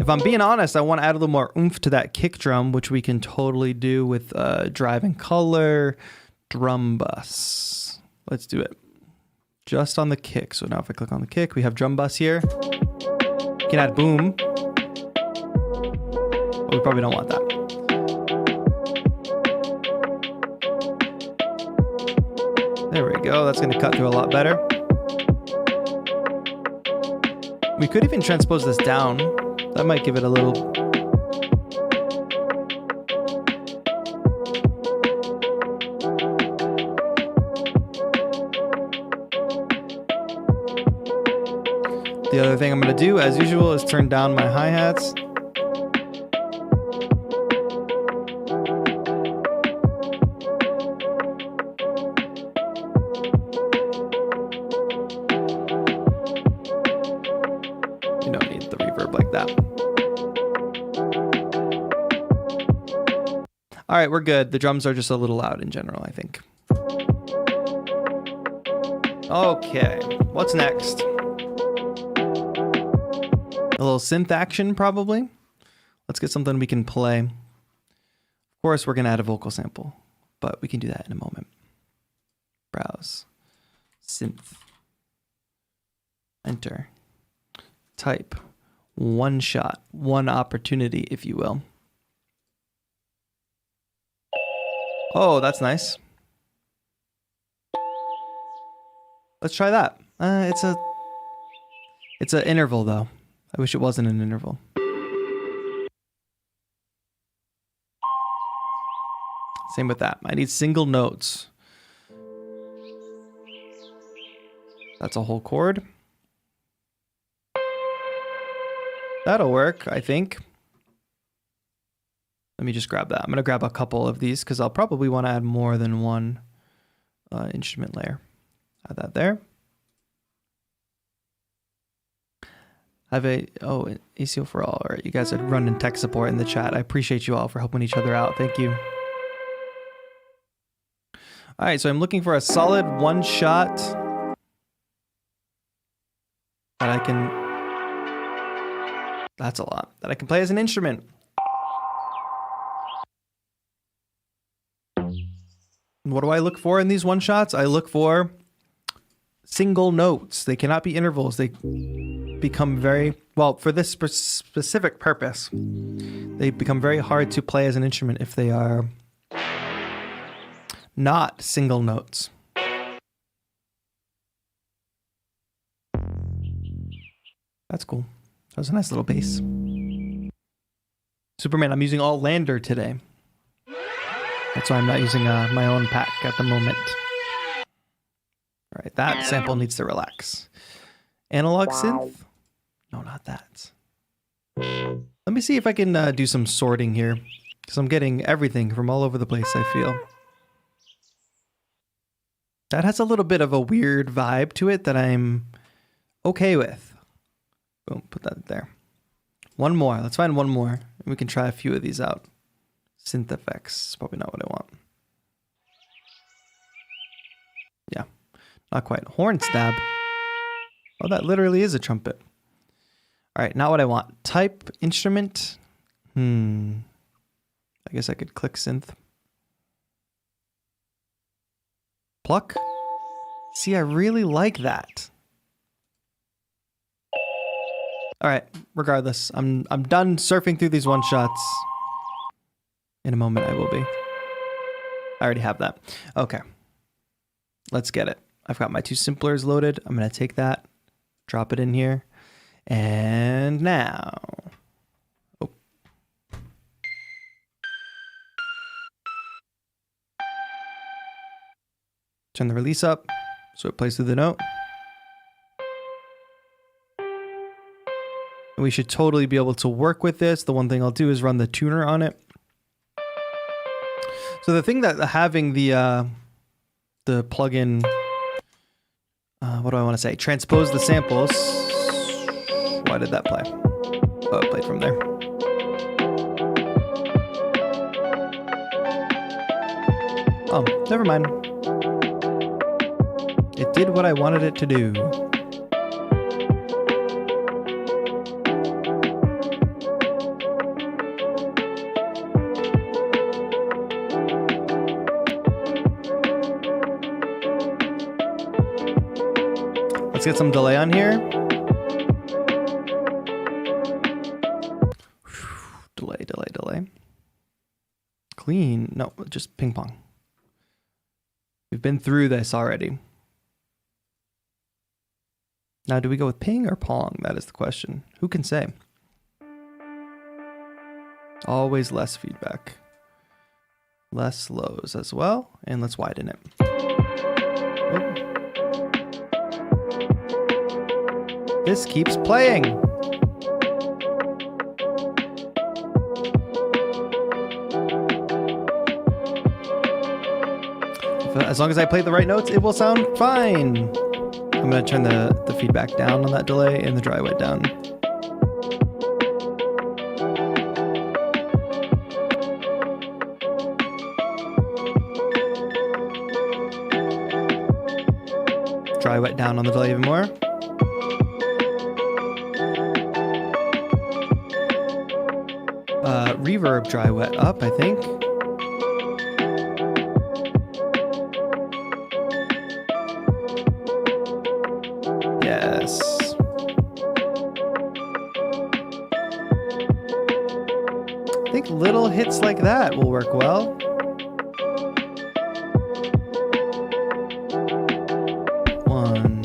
If I'm being honest, I want to add a little more oomph to that kick drum, which we can totally do with drive and color, drum bus. Let's do it. Just on the kick. So now if I click on the kick, we have drum bus here. You can add boom. But we probably don't want that. There we go. That's going to cut through a lot better. We could even transpose this down. That might give it a little... The other thing I'm going to do, as usual, is turn down my hi-hats. You don't need the reverb like that. All right, we're good. The drums are just a little loud in general, I think. Okay, what's next? A little synth action, probably. Let's get something we can play. Of course, we're going to add a vocal sample, but we can do that in a moment. Browse. Synth. Enter. Type. One shot. One opportunity, if you will. Oh, that's nice. Let's try that. It's an interval, though. I wish it wasn't an interval. Same with that. I need single notes. That's a whole chord. That'll work, I think. Let me just grab that. I'm going to grab a couple of these because I'll probably want to add more than one instrument layer. Add that there. Have a ACO for all. All right, you guys had run in tech support in the chat. I appreciate you all for helping each other out. Thank you. All right, so I'm looking for a solid one shot that I can. That's a lot that I can play as an instrument. What do I look for in these one shots? I look for single notes. They cannot be intervals. They become very, well, for this specific purpose, they become very hard to play as an instrument if they are not single notes. That's cool. That was a nice little bass. Superman, I'm using all Landr today. That's why I'm not using my own pack at the moment. All right, that sample needs to relax. Analog synth? No, not that. Let me see if I can do some sorting here, because I'm getting everything from all over the place, I feel. That has a little bit of a weird vibe to it that I'm okay with. Boom, put that there. One more. Let's find one more. And we can try a few of these out. Synth effects is probably not what I want. Yeah, not quite. Horn stab. Oh, that literally is a trumpet. All right, not what I want. Type instrument. I guess I could click synth. Pluck. See, I really like that. All right, regardless, I'm done surfing through these one shots. In a moment, I will be. I already have that. Okay. Let's get it. I've got my two simplers loaded. I'm going to take that, drop it in here. And now. Oh. Turn the release up so it plays through the note. And we should totally be able to work with this. The one thing I'll do is run the tuner on it. So the thing that having the plugin, what do I want to say? Transpose the samples. Why did that play? Oh, it played from there. Oh, never mind. It did what I wanted it to do. Let's get some delay on here. Delay. Clean. No, just ping pong. We've been through this already. Now, do we go with ping or pong? That is the question. Who can say? Always less feedback. Less lows as well. And let's widen it. Oop. This keeps playing. As long as I play the right notes, it will sound fine. I'm going to turn the feedback down on that delay and the dry wet down. Dry wet down on the delay even more. Reverb dry wet up, I think. Yes. I think little hits like that will work well. One.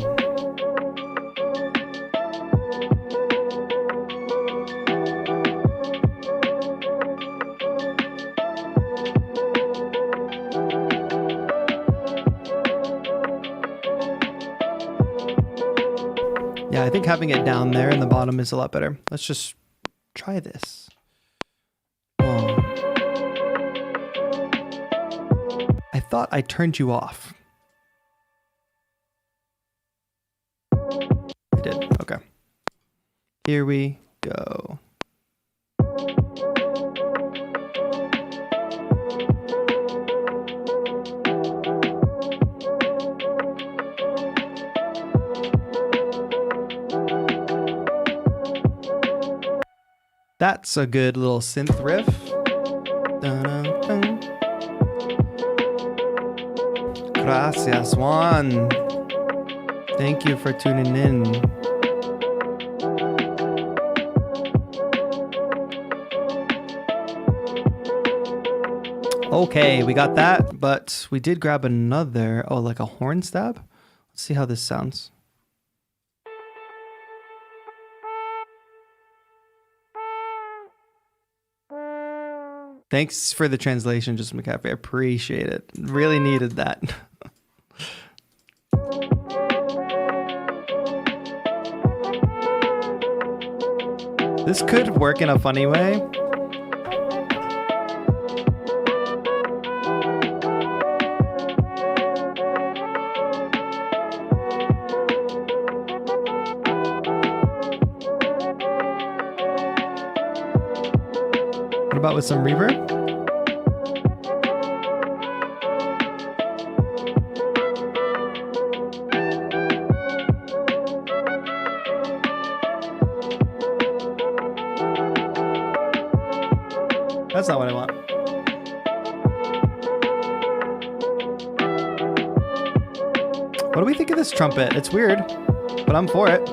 Yeah, I think having it down there in the bottom is a lot better. Let's just try this. Whoa. I thought I turned you off. I did. Okay. Here we go. That's a good little synth riff. Dun-dun-dun. Gracias, Juan. Thank you for tuning in. Okay, we got that, but we did grab another, oh, like a horn stab? Let's see how this sounds. Thanks for the translation, just Mk3. I appreciate it. Really needed that. This could work in a funny way. What about with some reverb? That's not what I want. What do we think of this trumpet? It's weird, but I'm for it.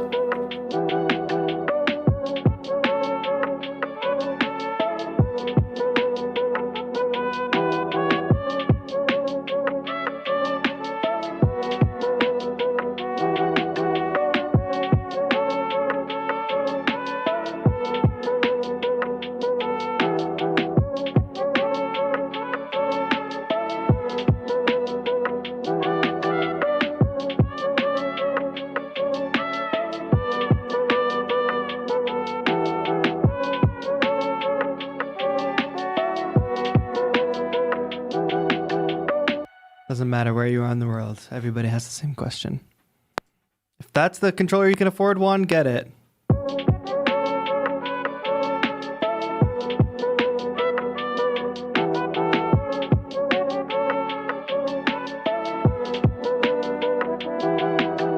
Doesn't matter where you are in the world. Everybody has the same question. If that's the controller you can afford, one, get it.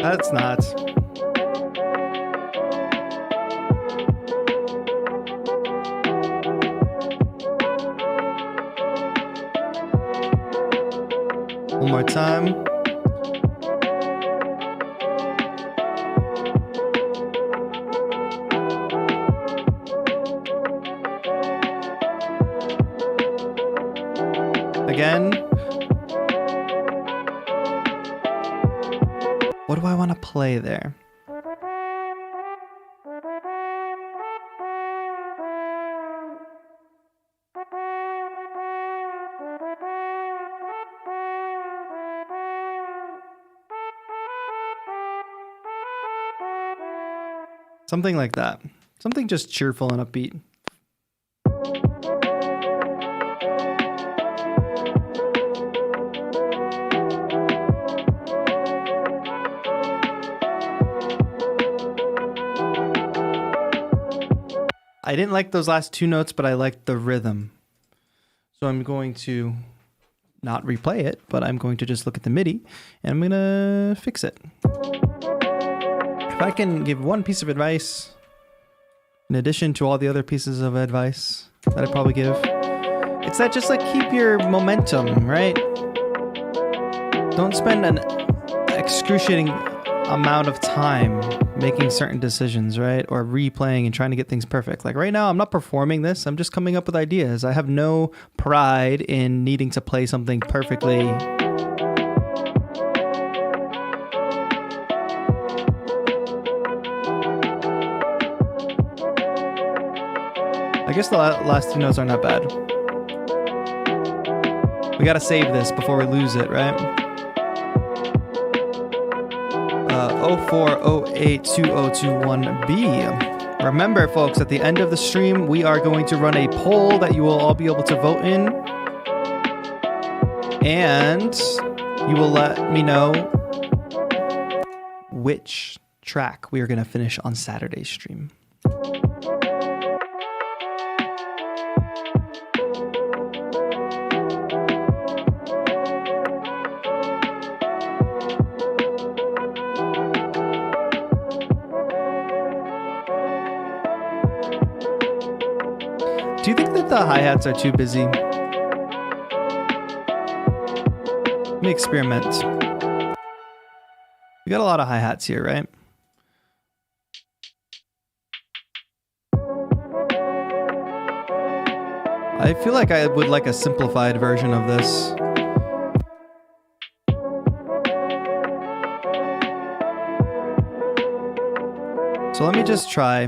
That's not. One more time. again. What do I want to play there? Something like that. Something just cheerful and upbeat. I didn't like those last two notes, but I liked the rhythm. So I'm going to not replay it, but I'm going to just look at the MIDI and I'm gonna fix it. If I can give one piece of advice, in addition to all the other pieces of advice that I'd probably give, it's that just like keep your momentum, right? Don't spend an excruciating amount of time making certain decisions, right? Or replaying and trying to get things perfect. Like right now, I'm not performing this. I'm just coming up with ideas. I have no pride in needing to play something perfectly. I guess the last two notes aren't that bad. We gotta save this before we lose it, right? 04082021B. Remember, folks, at the end of the stream, we are going to run a poll that you will all be able to vote in. And you will let me know which track we are going to finish on Saturday's stream. Do you think that the hi-hats are too busy? Let me experiment. We got a lot of hi-hats here, right? I feel like I would like a simplified version of this. So let me just try.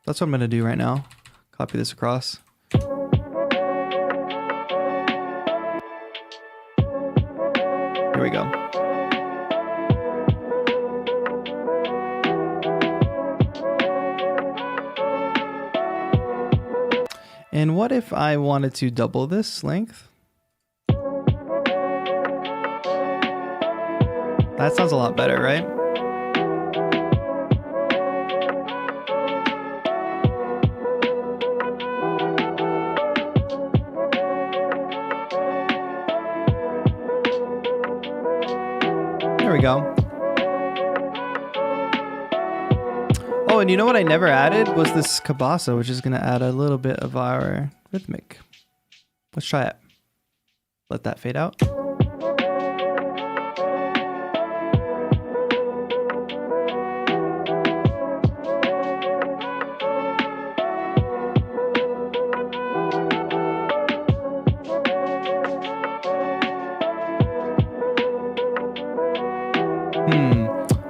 That's what I'm going to do right now. Copy this across. Here we go. And what if I wanted to double this length? That sounds a lot better, right? There we go. Oh, and you know what I never added was this cabasa, which is going to add a little bit of our rhythmic. Let's try it. Let that fade out.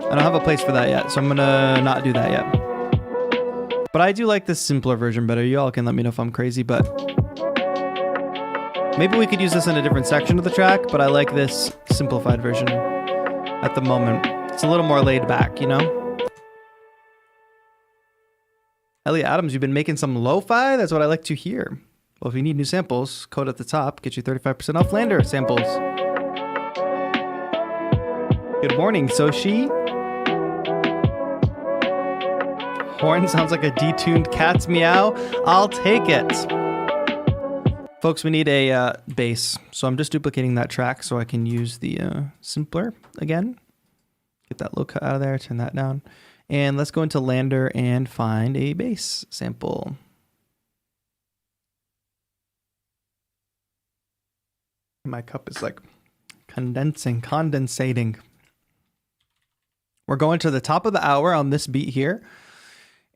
I don't have a place for that yet, so I'm gonna not do that yet. But I do like this simpler version better. You all can let me know if I'm crazy, but maybe we could use this in a different section of the track, but I like this simplified version at the moment. It's a little more laid back, you know? Elliot Adams, you've been making some lo-fi? That's what I like to hear. Well, if you need new samples, code at the top, get you 35% off Landr samples. Good morning, Soshi. Horn sounds like a detuned cat's meow. I'll take it. Folks, we need a bass. So I'm just duplicating that track so I can use the simpler again. Get that low cut out of there, turn that down. And let's go into Landr and find a bass sample. My cup is like condensating. We're going to the top of the hour on this beat here.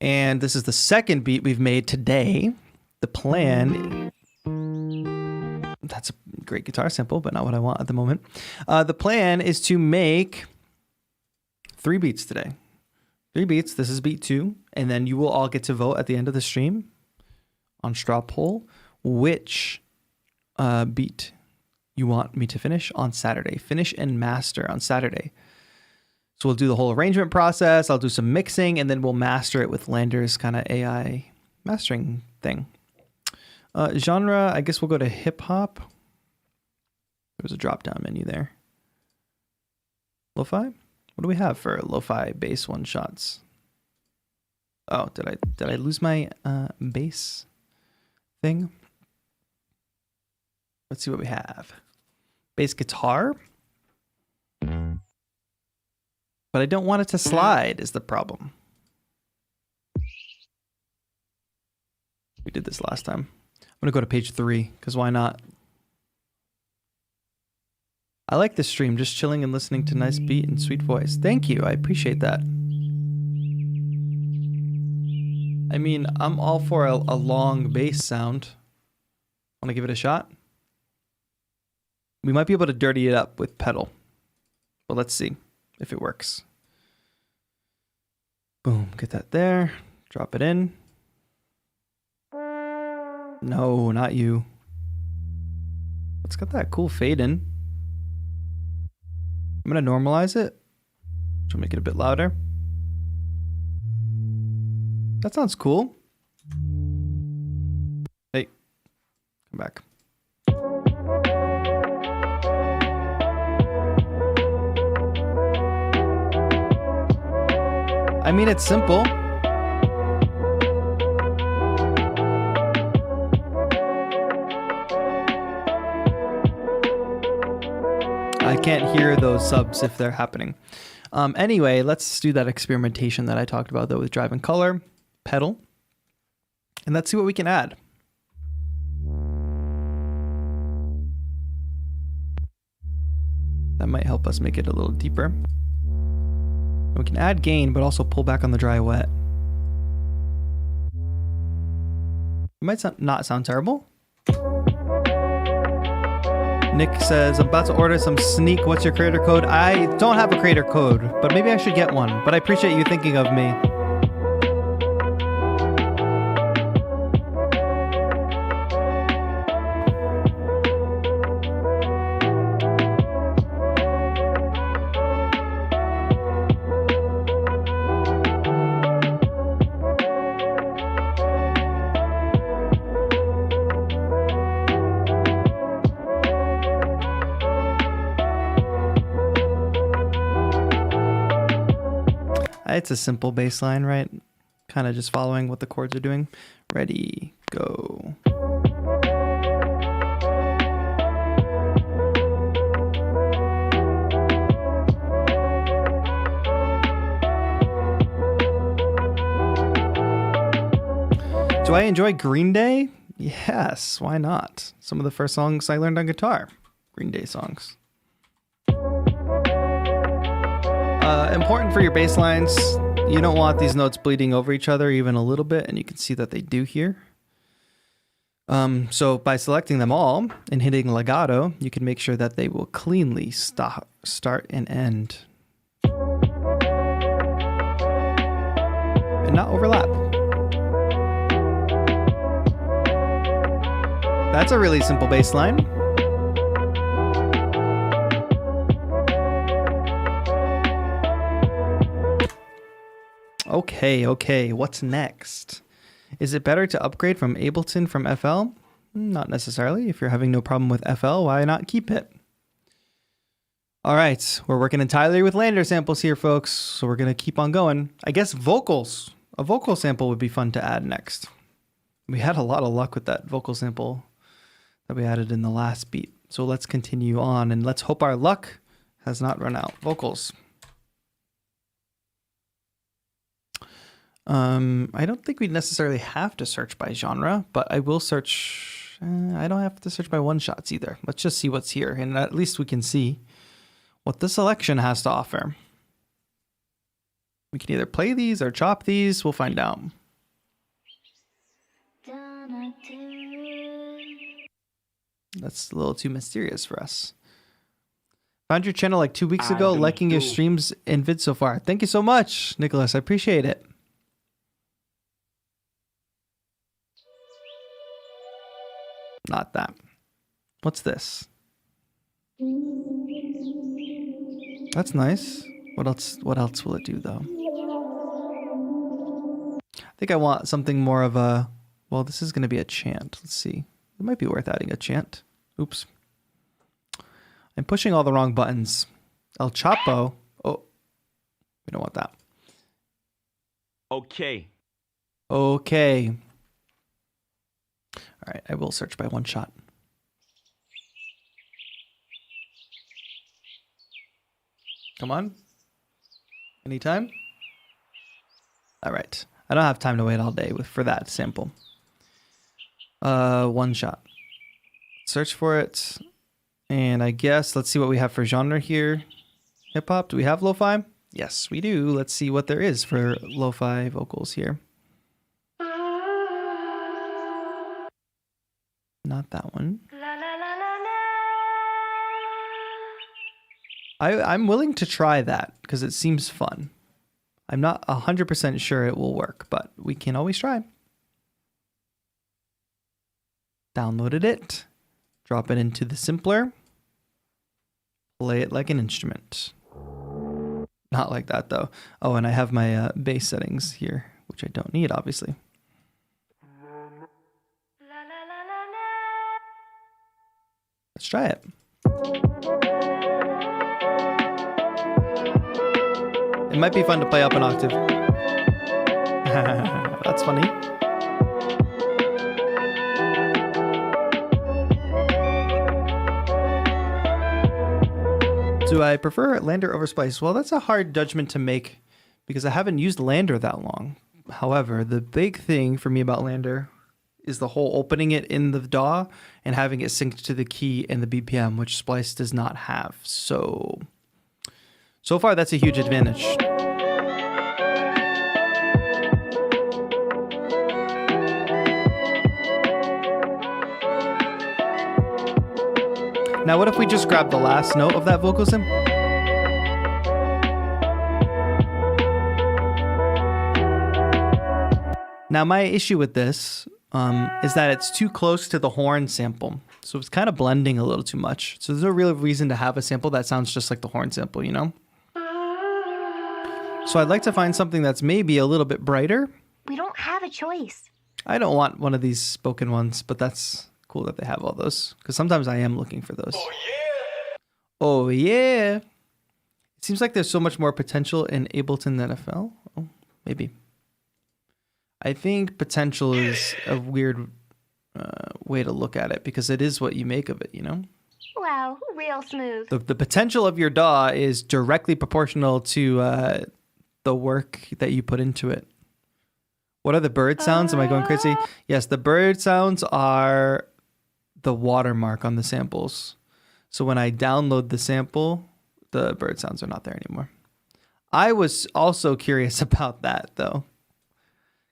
And this is the second beat we've made today. The plan, that's a great guitar sample, but not what I want at the moment. The plan is to make 3 beats today. 3 beats. This is beat 2. And then you will all get to vote at the end of the stream on straw poll which beat you want me to finish on Saturday. Finish and master on Saturday. So we'll do the whole arrangement process. I'll do some mixing, and then we'll master it with Landr's kind of AI mastering thing. Genre, I guess we'll go to hip hop. There's a drop down menu there. Lo-fi? What do we have for lo-fi bass one shots? Oh, did I lose my bass thing? Let's see what we have. Bass guitar. But I don't want it to slide is the problem. We did this last time. I'm gonna go to page 3, because why not? I like this stream, just chilling and listening to nice beat and sweet voice. Thank you, I appreciate that. I mean, I'm all for a long bass sound. Wanna give it a shot? We might be able to dirty it up with pedal. Well, let's see if it works. Boom, get that there. Drop it in. No, not you. It's got that cool fade in. I'm gonna normalize it. Which will make it a bit louder. That sounds cool. Hey, come back. I mean, it's simple. I can't hear those subs if they're happening. Anyway, let's do that experimentation that I talked about though with drive and color, pedal, and let's see what we can add. That might help us make it a little deeper. We can add gain, but also pull back on the dry wet. It might not sound terrible. Nick says, I'm about to order some sneak. What's your creator code? I don't have a creator code, but maybe I should get one. But I appreciate you thinking of me. It's a simple bass line, right? Kind of just following what the chords are doing. Ready, go. Do I enjoy Green Day? Yes, why not? Some of the first songs I learned on guitar. Green Day songs. Important for your bass lines, you don't want these notes bleeding over each other even a little bit, and you can see that they do here. So by selecting them all and hitting legato, you can make sure that they will cleanly start and end. And not overlap. That's a really simple bass line. Okay, what's next? Is it better to upgrade from Ableton from FL? Not necessarily. If you're having no problem with FL, why not keep it? All right, we're working entirely with Landr samples here, folks, so we're gonna keep on going. I guess vocals. A vocal sample would be fun to add next. We had a lot of luck with that vocal sample that we added in the last beat. So let's continue on and let's hope our luck has not run out. Vocals. I don't think we necessarily have to search by genre, but I will search. I don't have to search by one shots either. Let's just see what's here, and at least we can see what the selection has to offer. We can either play these or chop these. We'll find out. That's a little too mysterious for us. Found your channel like 2 weeks ago, liking your streams and vids so far. Thank you so much, Nicholas. I appreciate it. Not that. What's this? That's nice. What else will it do though? I think I want something more of a, well, this is going to be a chant. Let's see. It might be worth adding a chant. Oops. I'm pushing all the wrong buttons. El Chapo. Oh, we don't want that. Okay. Okay. All right, I will search by one shot. Come on. Anytime? All right. I don't have time to wait all day for that sample. One shot. Search for it. And I guess let's see what we have for genre here. Hip hop. Do we have lo-fi? Yes, we do. Let's see what there is for lo-fi vocals here. Not that one. I'm willing to try that because it seems fun. I'm not 100% sure it will work, but we can always try. Downloaded it. Drop it into the simpler. Play it like an instrument. Not like that though. Oh, and I have my bass settings here, which I don't need, obviously. Let's try it. It might be fun to play up an octave. That's funny. Do I prefer Landr over Splice? Well, that's a hard judgment to make because I haven't used Landr that long. However, the big thing for me about Landr is the whole opening it in the DAW and having it synced to the key and the BPM, which Splice does not have. So far, that's a huge advantage. Now, what if we just grab the last note of that vocal sim? Now, my issue with this is that it's too close to the horn sample. So it's kind of blending a little too much. So there's no real reason to have a sample that sounds just like the horn sample, you know? So I'd like to find something that's maybe a little bit brighter. We don't have a choice. I don't want one of these spoken ones, but that's cool that they have all those. Because sometimes I am looking for those. Oh, yeah! Oh, yeah! It seems like there's so much more potential in Ableton than FL. Oh, maybe. I think potential is a weird way to look at it because it is what you make of it, you know? Wow, real smooth. The potential of your DAW is directly proportional to the work that you put into it. What are the bird sounds? Am I going crazy? Yes, the bird sounds are the watermark on the samples. So when I download the sample, the bird sounds are not there anymore. I was also curious about that though.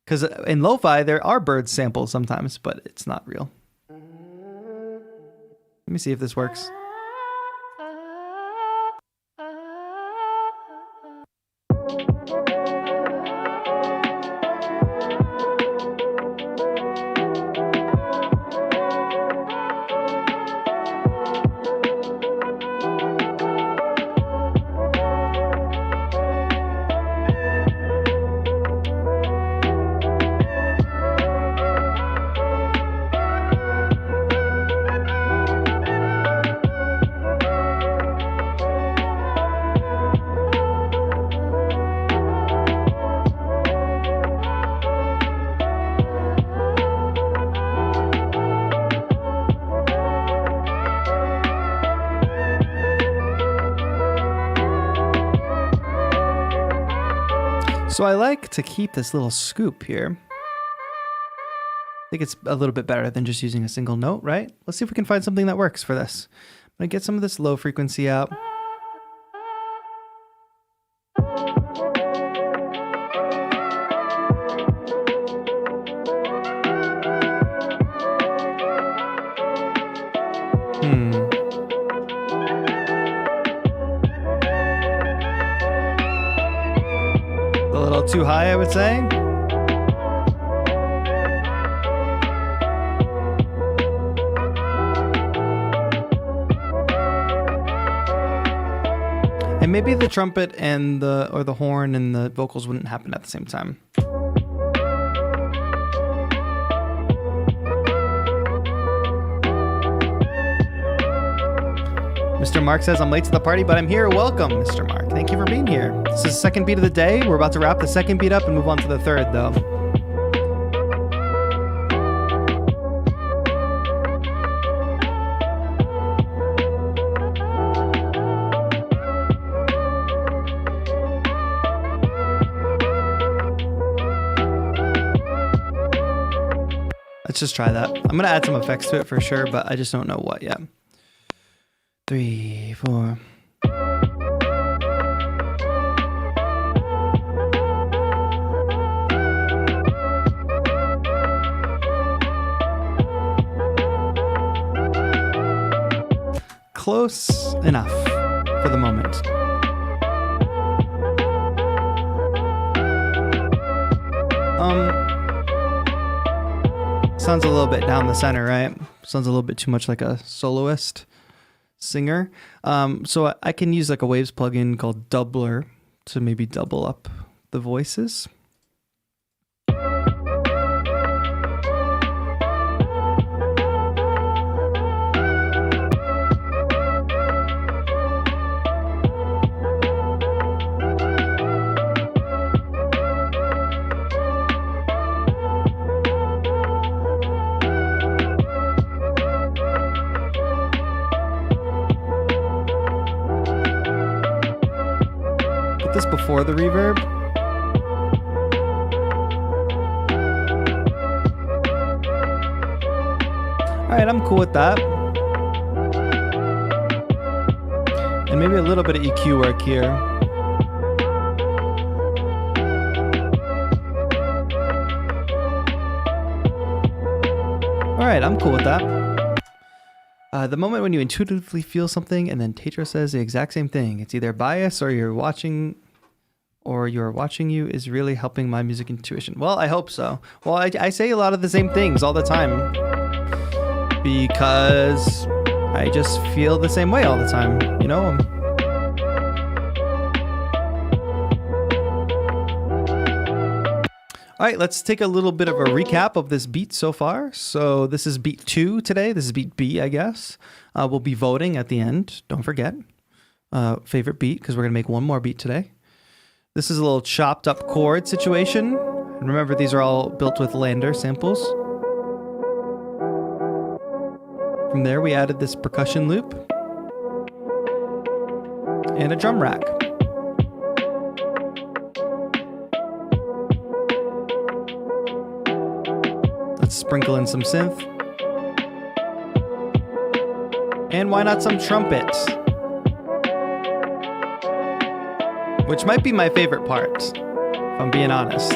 Because in lo-fi, there are bird samples sometimes, but it's not real. Let me see if this works. So I like to keep this little scoop here. I think it's a little bit better than just using a single note, right? Let's see if we can find something that works for this. I'm gonna get some of this low frequency out. A little too high, I would say. And maybe the trumpet and the horn and the vocals wouldn't happen at the same time. Mr. Mark says, I'm late to the party, but I'm here. Welcome, Mr. Mark. Thank you for being here. This is the second beat of the day. We're about to wrap the second beat up and move on to the third, though. Let's just try that. I'm going to add some effects to it for sure, but I just don't know what yet. 3, 4. Close enough for the moment. Sounds a little bit down the center, right? Sounds a little bit too much like a soloist singer. So I can use like a Waves plugin called Doubler to maybe double up the voices. This before the reverb. All right, I'm cool with that. And maybe a little bit of EQ work here. All right, I'm cool with that. The moment when you intuitively feel something and then TAETRO says the exact same thing. It's either bias or you're watching you is really helping my music intuition. Well, I hope so. Well, I say a lot of the same things all the time because I just feel the same way all the time, you know? All right, let's take a little bit of a recap of this beat so far. So this is beat 2 today. This is beat B, I guess. We'll be voting at the end. Don't forget. Favorite beat, because we're going to make one more beat today. This is a little chopped up chord situation. And remember, these are all built with Landr samples. From there, we added this percussion loop and a drum rack. Let's sprinkle in some synth. And why not some trumpet? Which might be my favorite part, if I'm being honest.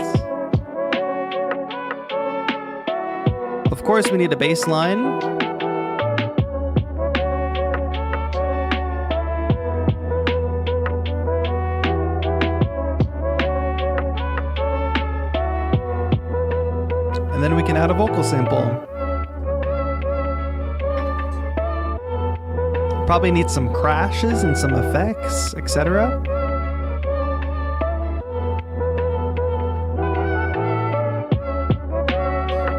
Of course, we need a bass line. And then we can add a vocal sample. Probably need some crashes and some effects, etc.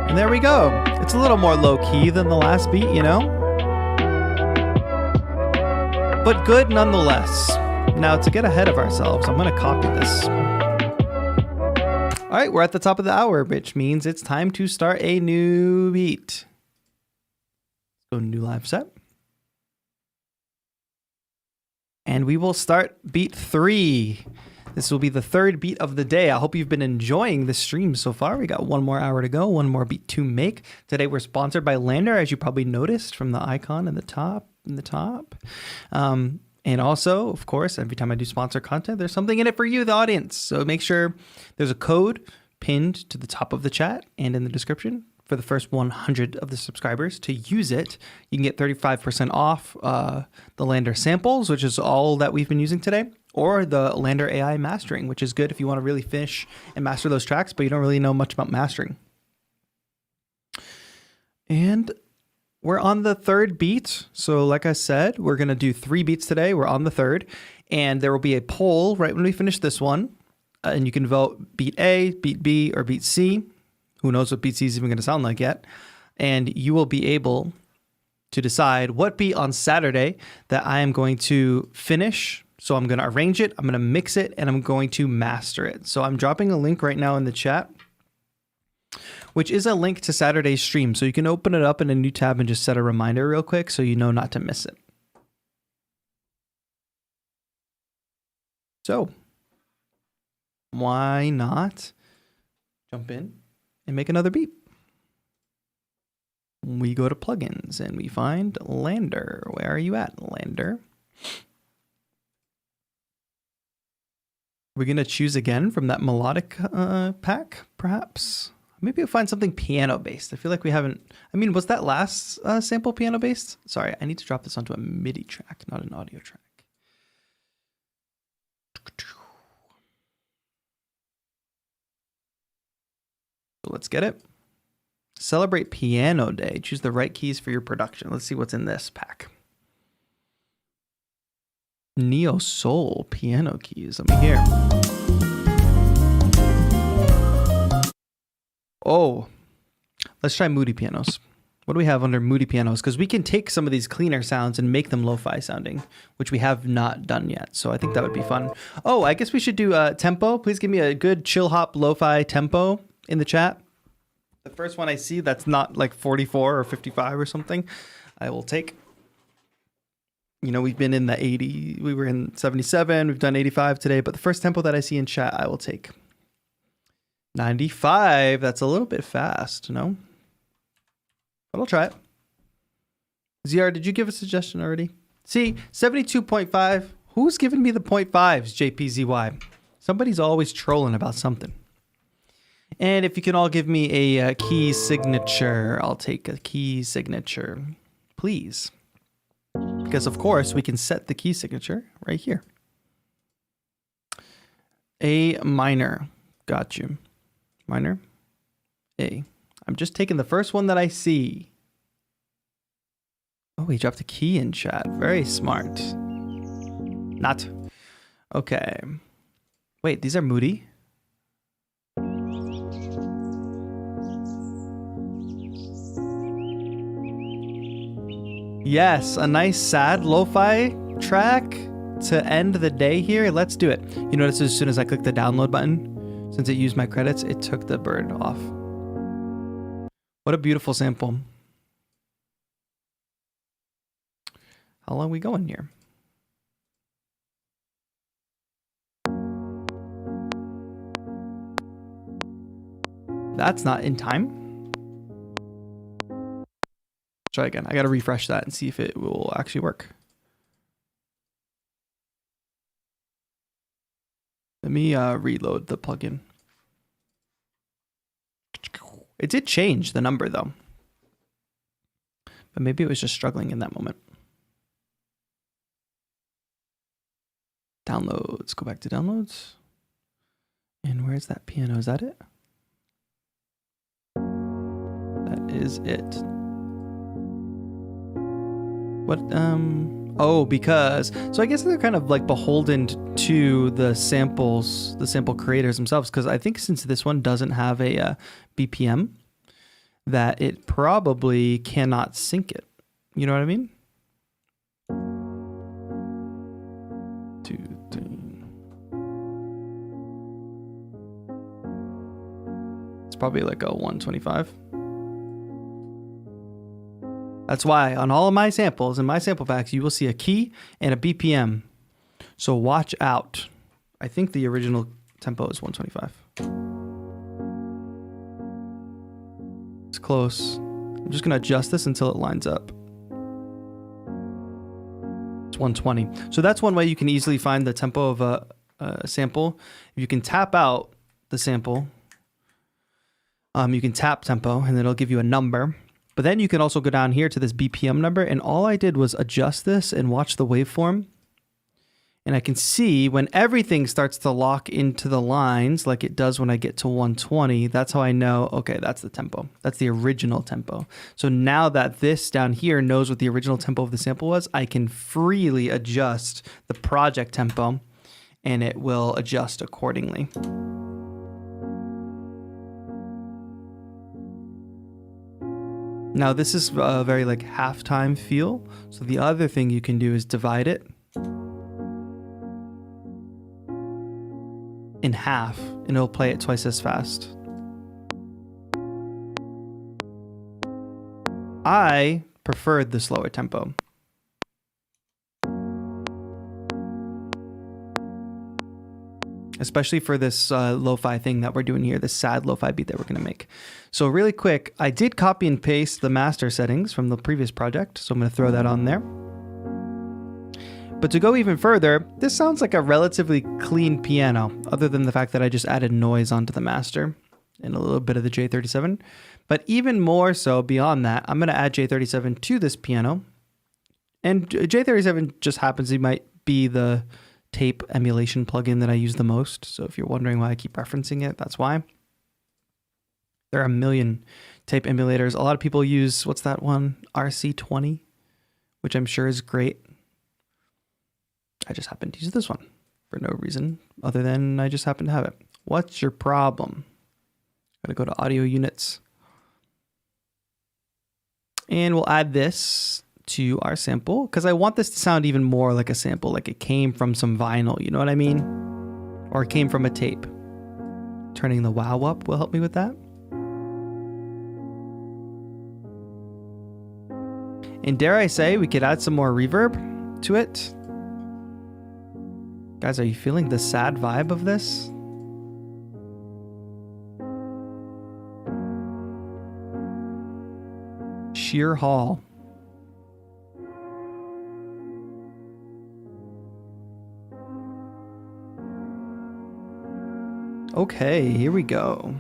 And there we go. It's a little more low-key than the last beat, you know? But good nonetheless. Now, to get ahead of ourselves, I'm going to copy this. All right, we're at the top of the hour, which means it's time to start a new beat. Let's go new live set. And we will start beat 3. This will be the third beat of the day. I hope you've been enjoying the stream so far. We got one more hour to go, one more beat to make. Today we're sponsored by Landr, as you probably noticed from the icon in the top. And also, of course, every time I do sponsor content, there's something in it for you, the audience. So make sure there's a code pinned to the top of the chat and in the description. for the first 100 of the subscribers to use it. You can get 35% off the Landr samples, which is all that we've been using today, or the Landr AI mastering, which is good if you want to really finish and master those tracks, but you don't really know much about mastering. And we're on the third beat. So like I said, we're going to do 3 beats today. We're on the third, and there will be a poll right when we finish this one. And you can vote beat A, beat B, or beat C. Who knows what beat C is even going to sound like yet. And you will be able to decide what beat on Saturday that I am going to finish. So I'm going to arrange it, I'm going to mix it, and I'm going to master it. So I'm dropping a link right now in the chat, which is a link to Saturday's stream. So you can open it up in a new tab and just set a reminder real quick so you know not to miss it. So why not jump in and make another beat? We go to plugins and we find Landr. Where are you at, Landr? We're going to choose again from that melodic pack, perhaps. Maybe we'll find something piano-based. I feel like we haven't... I mean, was that last sample piano-based? Sorry, I need to drop this onto a MIDI track, not an audio track. So let's get it. Celebrate Piano Day. Choose the right keys for your production. Let's see what's in this pack. Neo Soul piano keys. Let me hear. Oh, let's try Moody pianos. What do we have under Moody pianos? Because we can take some of these cleaner sounds and make them lo-fi sounding, which we have not done yet. So I think that would be fun. Oh, I guess we should do tempo. Please give me a good Chillhop lo-fi tempo in the chat. The first one I see that's not like 44 or 55 or something, I will take. You know, we've been in the 80, we were in 77, we've done 85 today, but the first tempo that I see in chat, I will take. 95, that's a little bit fast, no? But I'll try it. ZR, did you give a suggestion already? See, 72.5, who's giving me the 0.5s, JPZY? Somebody's always trolling about something. And if you can all give me a key signature, I'll take a key signature, please. Because of course we can set the key signature right here. A minor, got you. Minor, A. I'm just taking the first one that I see. Oh, he dropped a key in chat. Very smart. Not. Okay. Wait, these are Moody? Yes, a nice sad lo-fi track to end the day here. Let's do it. You notice as soon as I click the download button, since it used my credits, it took the bird off. What a beautiful sample. How long are we going here? That's not in time. Try again. I got to refresh that and see if it will actually work. Let me reload the plugin. It did change the number though, but maybe it was just struggling in that moment. Downloads, go back to downloads. And where's that piano? Is that it? That is it. What, oh, because, so I guess they're kind of like beholden to the samples, the sample creators themselves, because I think since this one doesn't have a BPM, that it probably cannot sync it. You know what I mean? 2, 3. It's probably like a 125. That's why on all of my samples and my sample packs, you will see a key and a BPM. So watch out. I think the original tempo is 125. It's close. I'm just going to adjust this until it lines up. It's 120. So that's one way you can easily find the tempo of a sample. If you can tap out the sample You can tap tempo and it'll give you a number. But then you can also go down here to this BPM number, and all I did was adjust this and watch the waveform. And I can see when everything starts to lock into the lines like it does when I get to 120, that's how I know, okay, that's the tempo. That's the original tempo. So now that this down here knows what the original tempo of the sample was, I can freely adjust the project tempo and it will adjust accordingly. Now this is a very like halftime feel. So the other thing you can do is divide it in half and it'll play it twice as fast. I preferred the slower tempo. Especially for this lo-fi thing that we're doing here, this sad lo-fi beat that we're gonna make. So really quick, I did copy and paste the master settings from the previous project, so I'm gonna throw that on there. But to go even further, this sounds like a relatively clean piano, other than the fact that I just added noise onto the master and a little bit of the J37. But even more so beyond that, I'm gonna add J37 to this piano. And J37 just happens to might be the tape emulation plugin that I use the most. So if you're wondering why I keep referencing it, that's why. There are a million tape emulators. A lot of people use, what's that one? RC20, which I'm sure is great. I just happen to use this one for no reason other than I just happen to have it. What's your problem? Gotta go to audio units. And we'll add this to our sample because I want this to sound even more like a sample, like it came from some vinyl, you know what I mean? Or it came from a tape. Turning the wow up will help me with that. And dare I say, we could add some more reverb to it. Guys, are you feeling the sad vibe of this? Sheer Hall. Okay, here we go.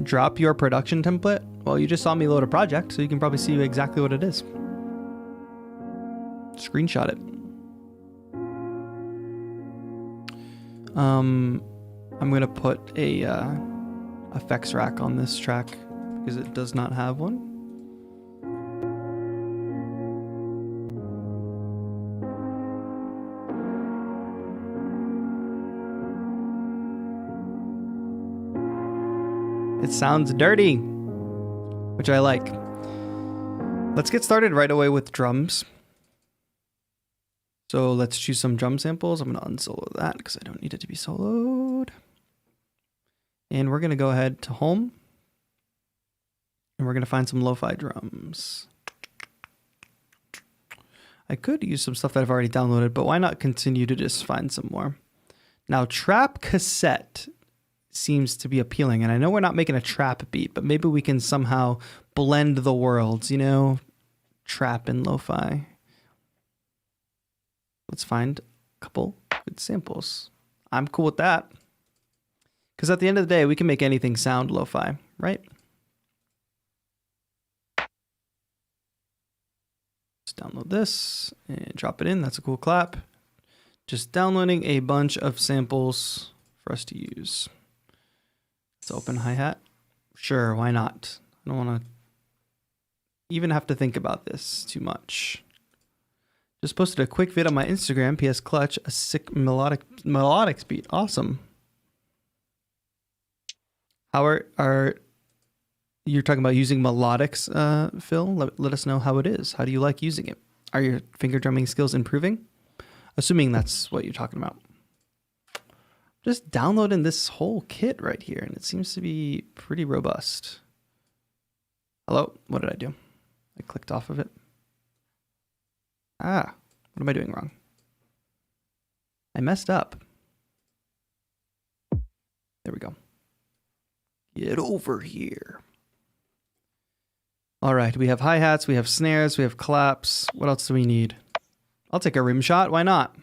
Drop your production template. Well, you just saw me load a project, so you can probably see exactly what it is. Screenshot it. I'm gonna put a effects rack on this track because it does not have one. It sounds dirty, which I like. Let's get started right away with drums. So let's choose some drum samples. I'm going to unsolo that because I don't need it to be soloed. And we're going to go ahead to home. And we're going to find some lo-fi drums. I could use some stuff that I've already downloaded, but why not continue to just find some more? Now, trap cassette seems to be appealing. And I know we're not making a trap beat, but maybe we can somehow blend the worlds, you know, trap and lo-fi. Let's find a couple good samples. I'm cool with that. Because at the end of the day, we can make anything sound lo-fi, right? Just download this and drop it in. That's a cool clap. Just downloading a bunch of samples for us to use. Let's open hi-hat. Sure, why not? I don't want to even have to think about this too much. Just posted a quick vid on my Instagram, PS Clutch, a sick melodic beat. Awesome. How are you're talking about using melodics, Phil? Let us know how it is. How do you like using it? Are your finger drumming skills improving? Assuming that's what you're talking about. Just downloading this whole kit right here, and it seems to be pretty robust. Hello? What did I do? I clicked off of it. Ah, what am I doing wrong? I messed up. There we go. Get over here. All right, we have hi-hats, we have snares, we have claps. What else do we need? I'll take a rim shot, why not?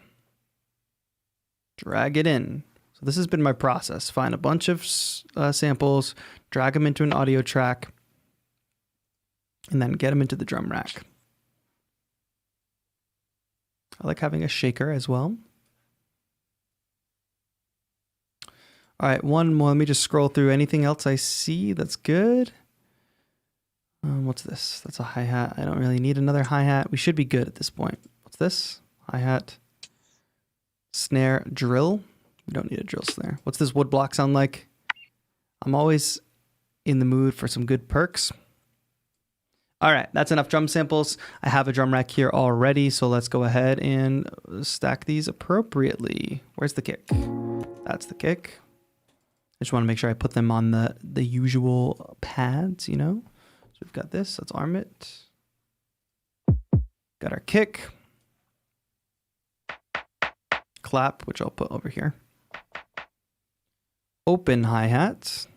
Drag it in. So this has been my process. Find a bunch of samples, drag them into an audio track, and then get them into the drum rack. I like having a shaker as well. All right, one more. Let me just scroll through anything else I see that's good. What's this? That's a hi-hat. I don't really need another hi-hat. We should be good at this point. What's this? Hi-hat. Snare drill. We don't need a drill snare. What's this wood block sound like? I'm always in the mood for some good perks. All right, that's enough drum samples. I have a drum rack here already, so let's go ahead and stack these appropriately. Where's the kick? That's the kick. I just want to make sure I put them on the usual pads, you know? So we've got this, let's arm it. Got our kick. Clap, which I'll put over here. Open hi-hat.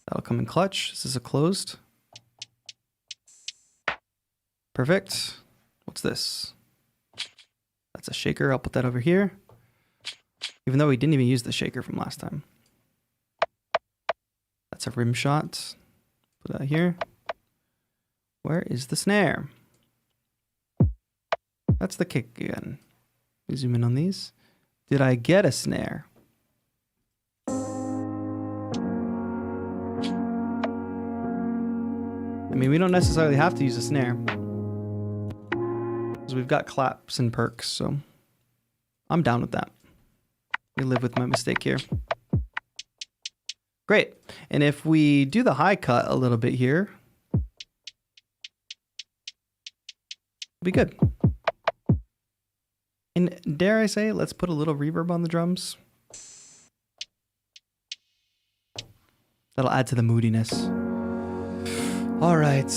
That'll come in clutch. This is a closed. Perfect. What's this? That's a shaker. I'll put that over here. Even though we didn't even use the shaker from last time. That's a rim shot. Put that here. Where is the snare? That's the kick again. We zoom in on these. Did I get a snare? I mean, we don't necessarily have to use a snare. Because we've got claps and perks, so I'm down with that. We live with my mistake here. Great. And if we do the high cut a little bit here, we'll be good. And dare I say, let's put a little reverb on the drums. That'll add to the moodiness. All right.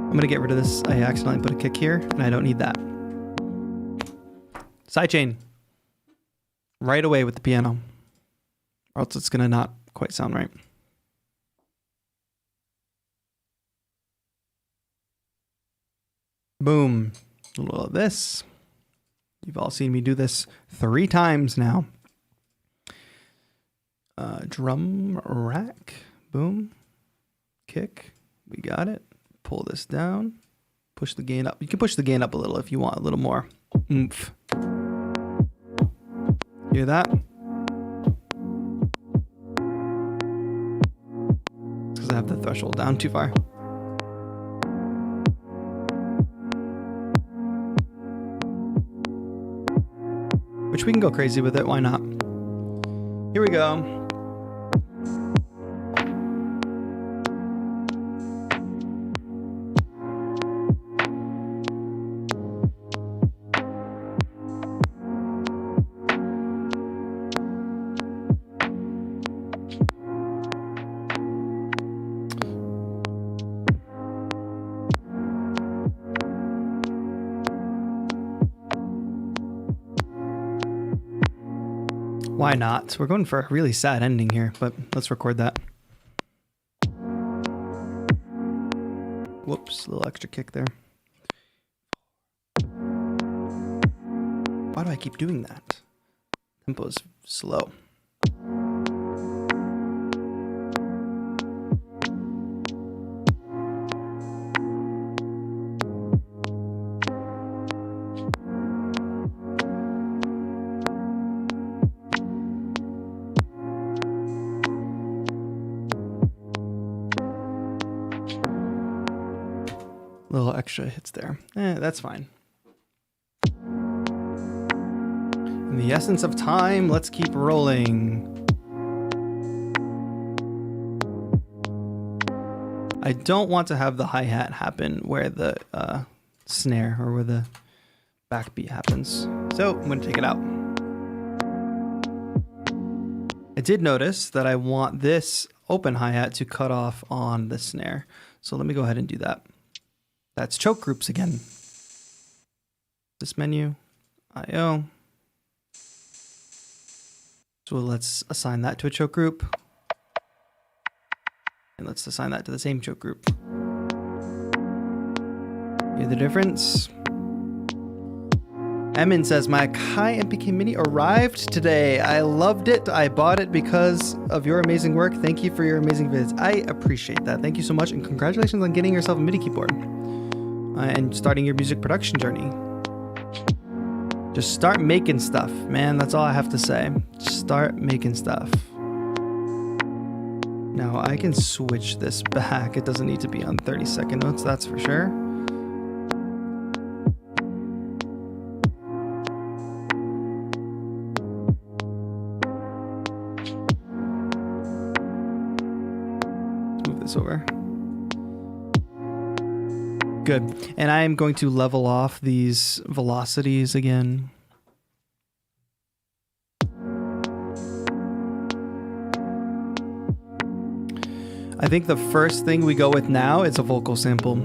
I'm going to get rid of this. I accidentally put a kick here, and I don't need that. Sidechain. Right away with the piano. Or else it's going to not quite sound right. Boom. A little of this. You've all seen me do this 3 times now. Drum rack. Boom. Kick. We got it. Pull this down, push the gain up. You can push the gain up a little if you want a little more oomph. Hear that? It's because I have the threshold down too far. Which we can go crazy with it, why not? Here we go. Why not? We're going for a really sad ending here, but let's record that. Whoops, a little extra kick there. Why do I keep doing that? Tempo is slow. Little extra hits there. That's fine. In the essence of time, let's keep rolling. I don't want to have the hi-hat happen where the snare or where the backbeat happens. So I'm going to take it out. I did notice that I want this open hi-hat to cut off on the snare. So let me go ahead and do that. That's choke groups again. This menu, I/O. So let's assign that to a choke group. And let's assign that to the same choke group. Hear the difference? Emin says, my Akai MPK Mini arrived today. I loved it. I bought it because of your amazing work. Thank you for your amazing vids. I appreciate that. Thank you so much. And congratulations on getting yourself a MIDI keyboard and starting your music production journey. Just start making stuff, man. That's all I have to say. Just start making stuff. Now I can switch this back. It doesn't need to be on 30-second notes, that's for sure. Over. Good. And I am going to level off these velocities again. I think the first thing we go with now is a vocal sample.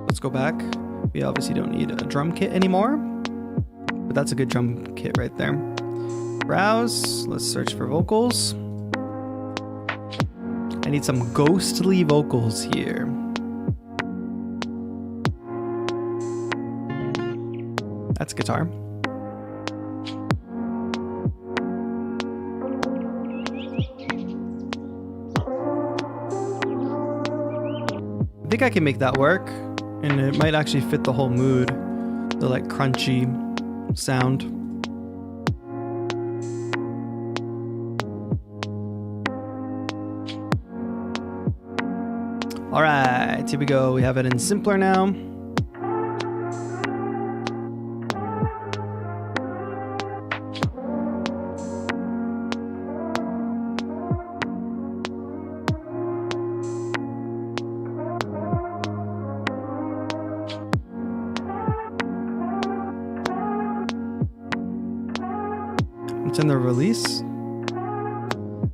Let's go back. We obviously don't need a drum kit anymore, but that's a good drum kit right there. Browse. Let's search for vocals. I need some ghostly vocals here. That's guitar. I think I can make that work, and it might actually fit the whole mood. The like crunchy sound. All right, here we go. We have it in simpler now. Turn the release.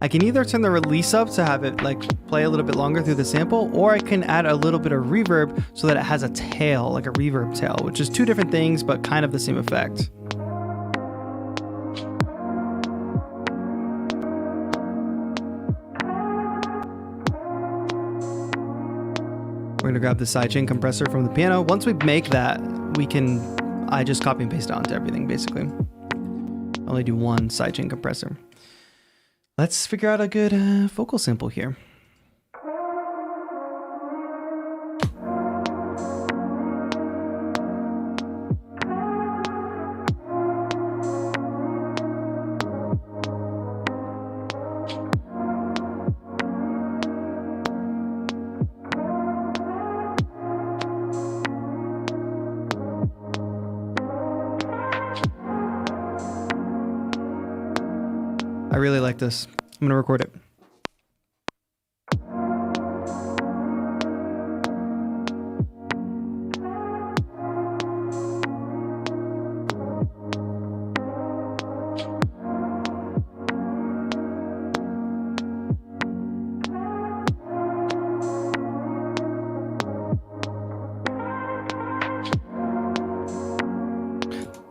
I can either turn the release up to have it like play a little bit longer through the sample, or I can add a little bit of reverb so that it has a tail, like a reverb tail, which is two different things, but kind of the same effect. We're gonna grab the sidechain compressor from the piano. Once we make that, I just copy and paste it onto everything basically. Only do one sidechain compressor. Let's figure out a good vocal sample here. I really like this. I'm gonna record it.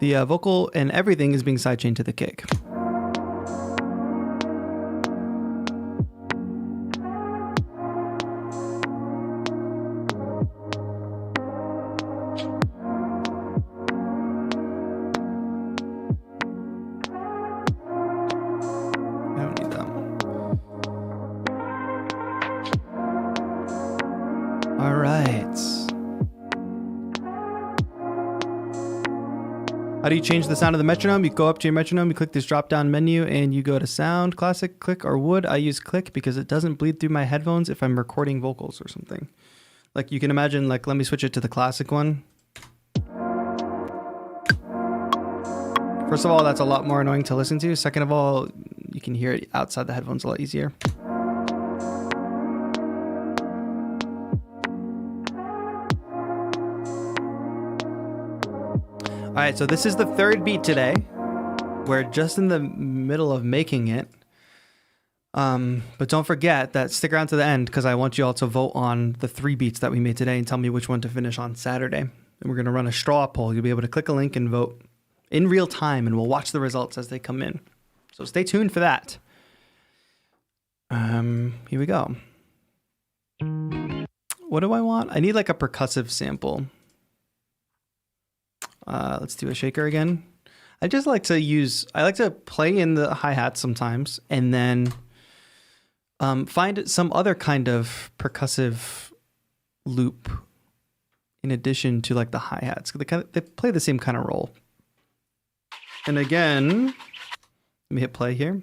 The vocal and everything is being sidechained to the kick. All right. How do you change the sound of the metronome? You go up to your metronome, you click this drop down menu, and you go to sound, classic, click, or wood. I use click because it doesn't bleed through my headphones if I'm recording vocals or something. Like you can imagine, like, let me switch it to the classic one. First of all, that's a lot more annoying to listen to. Second of all, you can hear it outside the headphones a lot easier. All right, so this is the third beat today. We're just in the middle of making it. But don't forget that stick around to the end because I want you all to vote on the 3 beats that we made today and tell me which one to finish on Saturday. And we're going to run a straw poll. You'll be able to click a link and vote in real time, and we'll watch the results as they come in. So stay tuned for that. Here we go. What do I want? I need like a percussive sample. Let's do a shaker again. I like to play in the hi-hat sometimes and then find some other kind of percussive loop in addition to like the hi-hats. They play the same kind of role. And again, let me hit play here.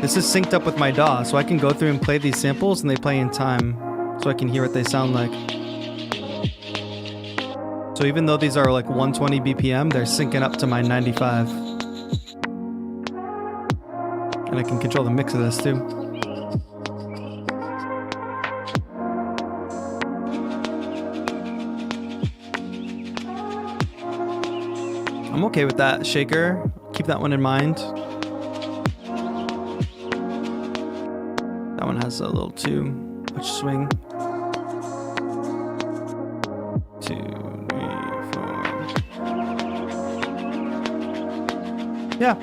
This is synced up with my DAW, so I can go through and play these samples and they play in time so I can hear what they sound like. So even though these are like 120 BPM, they're syncing up to my 95. And I can control the mix of this too. I'm okay with that shaker. Keep that one in mind. That one has a little too much swing. 2, 3, 4. Yeah, I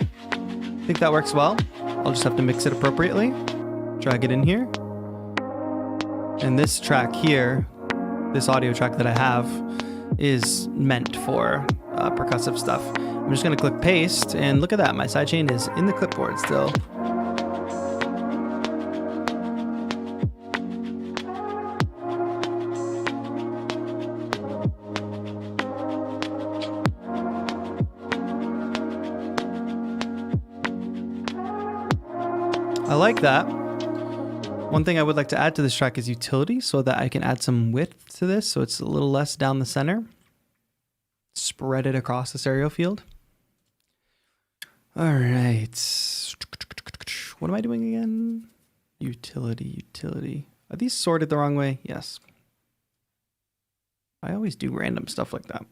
think that works well. I'll just have to mix it appropriately. Drag it in here. And this track here, this audio track that I have, is meant for percussive stuff. I'm just going to click paste, and look at that. My sidechain is in the clipboard still. I like that. One thing I would like to add to this track is utility so that I can add some width to this so it's a little less down the center. Spread it across the stereo field. All right. What am I doing again? Utility. Are these sorted the wrong way? Yes. I always do random stuff like that.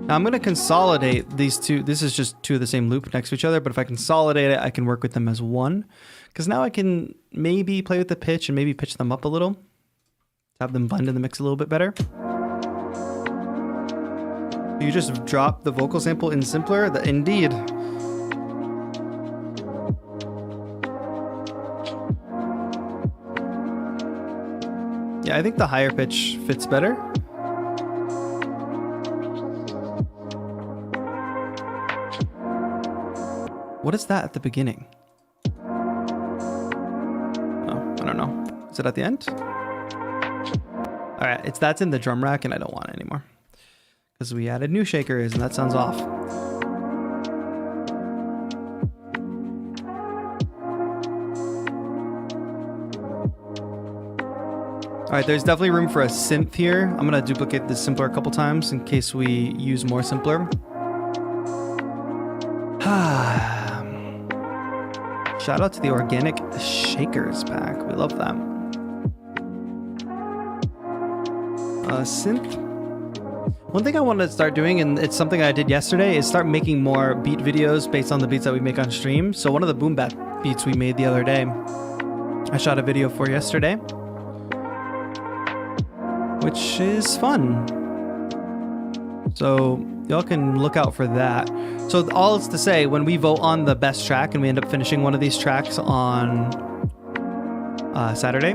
Now I'm going to consolidate these two. This is just 2 of the same loop next to each other, but if I consolidate it, I can work with them as one. Because now I can maybe play with the pitch and maybe pitch them up a little. Have them blend in the mix a little bit better. You just drop the vocal sample in simpler? Indeed. Yeah, I think the higher pitch fits better. What is that at the beginning? Oh, I don't know. Is it at the end? All right, that's in the drum rack and I don't want it anymore because we added new shakers and that sounds off. All right, there's definitely room for a synth here. I'm gonna duplicate this simpler a couple times in case we use more simpler. Shout out to the organic shakers pack. We love that. Synth. One thing I want to start doing, and it's something I did yesterday, is start making more beat videos based on the beats that we make on stream. So one of the boom bap beats we made the other day, I shot a video for yesterday, which is fun. So y'all can look out for that. So all is to say, when we vote on the best track and we end up finishing one of these tracks on Saturday,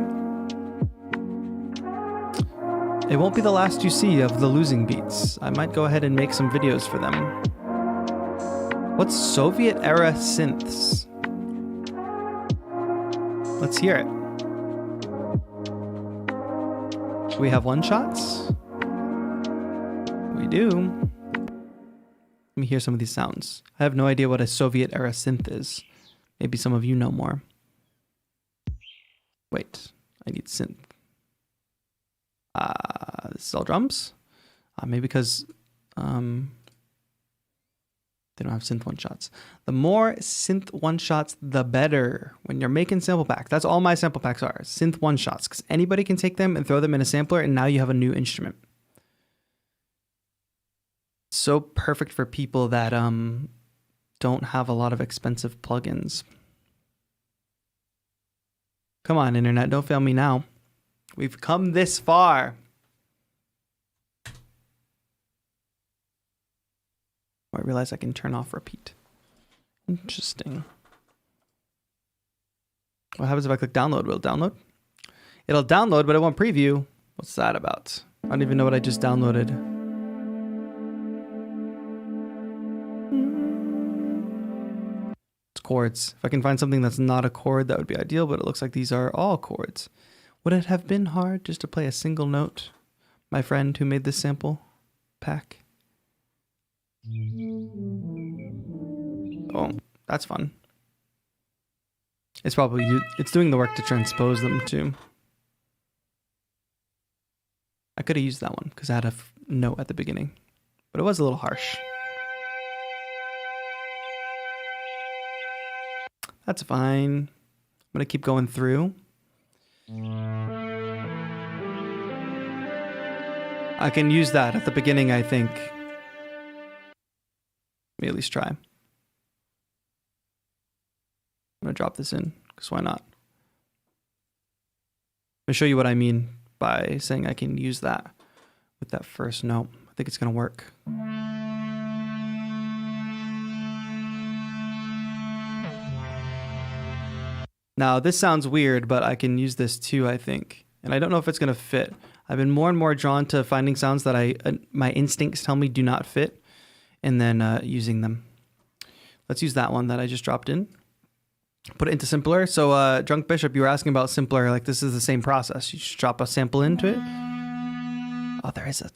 it won't be the last you see of the losing beats. I might go ahead and make some videos for them. What's Soviet era synths? Let's hear it. Do we have one shots? We do. Let me hear some of these sounds. I have no idea what a Soviet era synth is. Maybe some of you know more. Wait, I need synth. This is all drums. Maybe because they don't have synth one shots. The more synth one shots, the better. When you're making sample packs, that's all my sample packs are. Synth one shots, because anybody can take them and throw them in a sampler, and now you have a new instrument. So perfect for people that don't have a lot of expensive plugins. Come on, internet, don't fail me now. We've come this far. Oh, I realize I can turn off repeat. Interesting. What happens if I click download? Will it download? It'll download, but it won't preview. What's that about? I don't even know what I just downloaded. It's chords. If I can find something that's not a chord, that would be ideal, but it looks like these are all chords. Would it have been hard just to play a single note? My friend who made this sample pack. Oh, that's fun. It's probably, it's doing the work to transpose them too. I could have used that one because I had a note at the beginning, but it was a little harsh. That's fine. I'm gonna keep going through. I can use that at the beginning, I think. Let me at least try. I'm gonna drop this in, because why not? I'll show you what I mean by saying I can use that with that first note. I think it's gonna work. Now this sounds weird, but I can use this too, I think. And I don't know if it's gonna fit. I've been more and more drawn to finding sounds that my instincts tell me do not fit, and then using them. Let's use that one that I just dropped in. Put it into Simpler. So Drunk Bishop, you were asking about Simpler. Like, this is the same process. You just drop a sample into it. Oh, there is a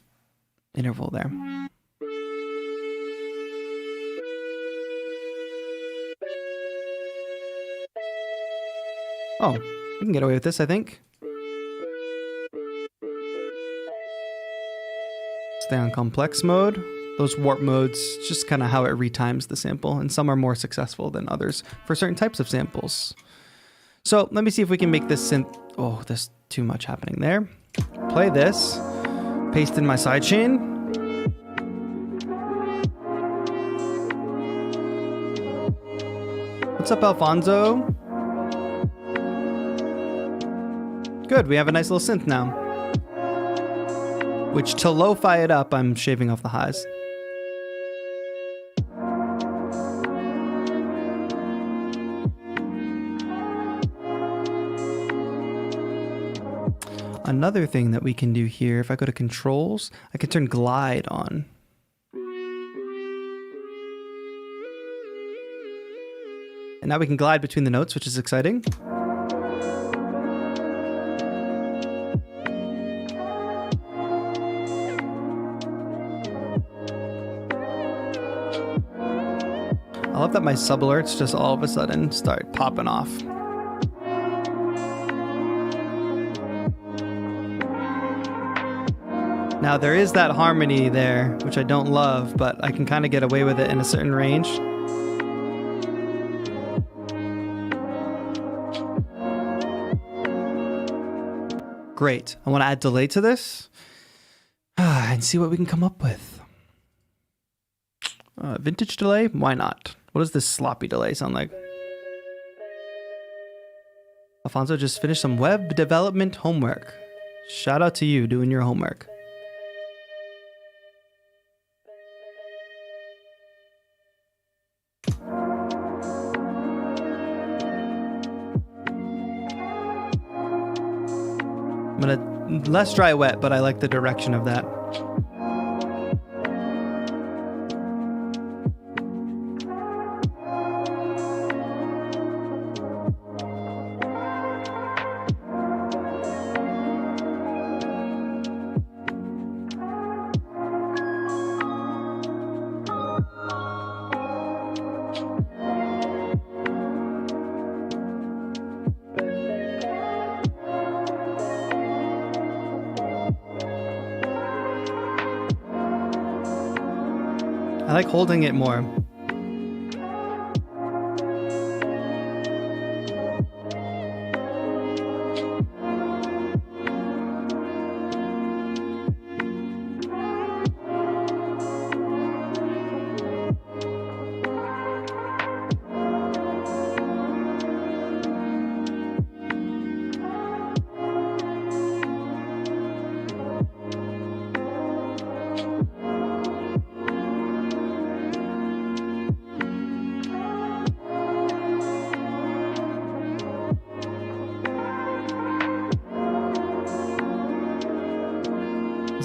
interval there. Oh, we can get away with this, I think. Stay on complex mode. Those warp modes, just kind of how it retimes the sample, and some are more successful than others for certain types of samples. So let me see if we can make this synth. Oh, there's too much happening there. Play this, paste in my sidechain. What's up, Alfonso? Good, we have a nice little synth now. Which, to lo-fi it up, I'm shaving off the highs. Another thing that we can do here, if I go to controls, I can turn glide on. And now we can glide between the notes, which is exciting. I love that my sub alerts just all of a sudden start popping off. Now there is that harmony there, which I don't love, but I can kind of get away with it in a certain range. Great. I want to add delay to this and see what we can come up with. Vintage delay? Why not? What does this sloppy delay sound like? Alfonso just finished some web development homework. Shout out to you doing your homework. I'm gonna less dry wet, but I like the direction of that. I like holding it more.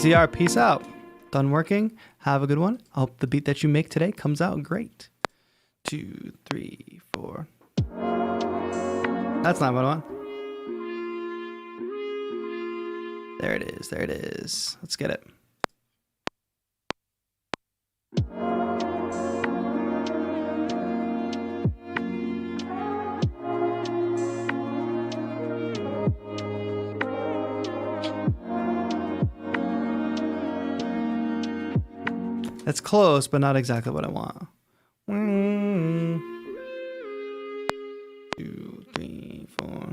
ZR, peace out. Done working. Have a good one. I hope the beat that you make today comes out great. 2, 3, 4. That's not what I want. There it is. There it is. Let's get it. It's close, but not exactly what I want. 2, 3, 4.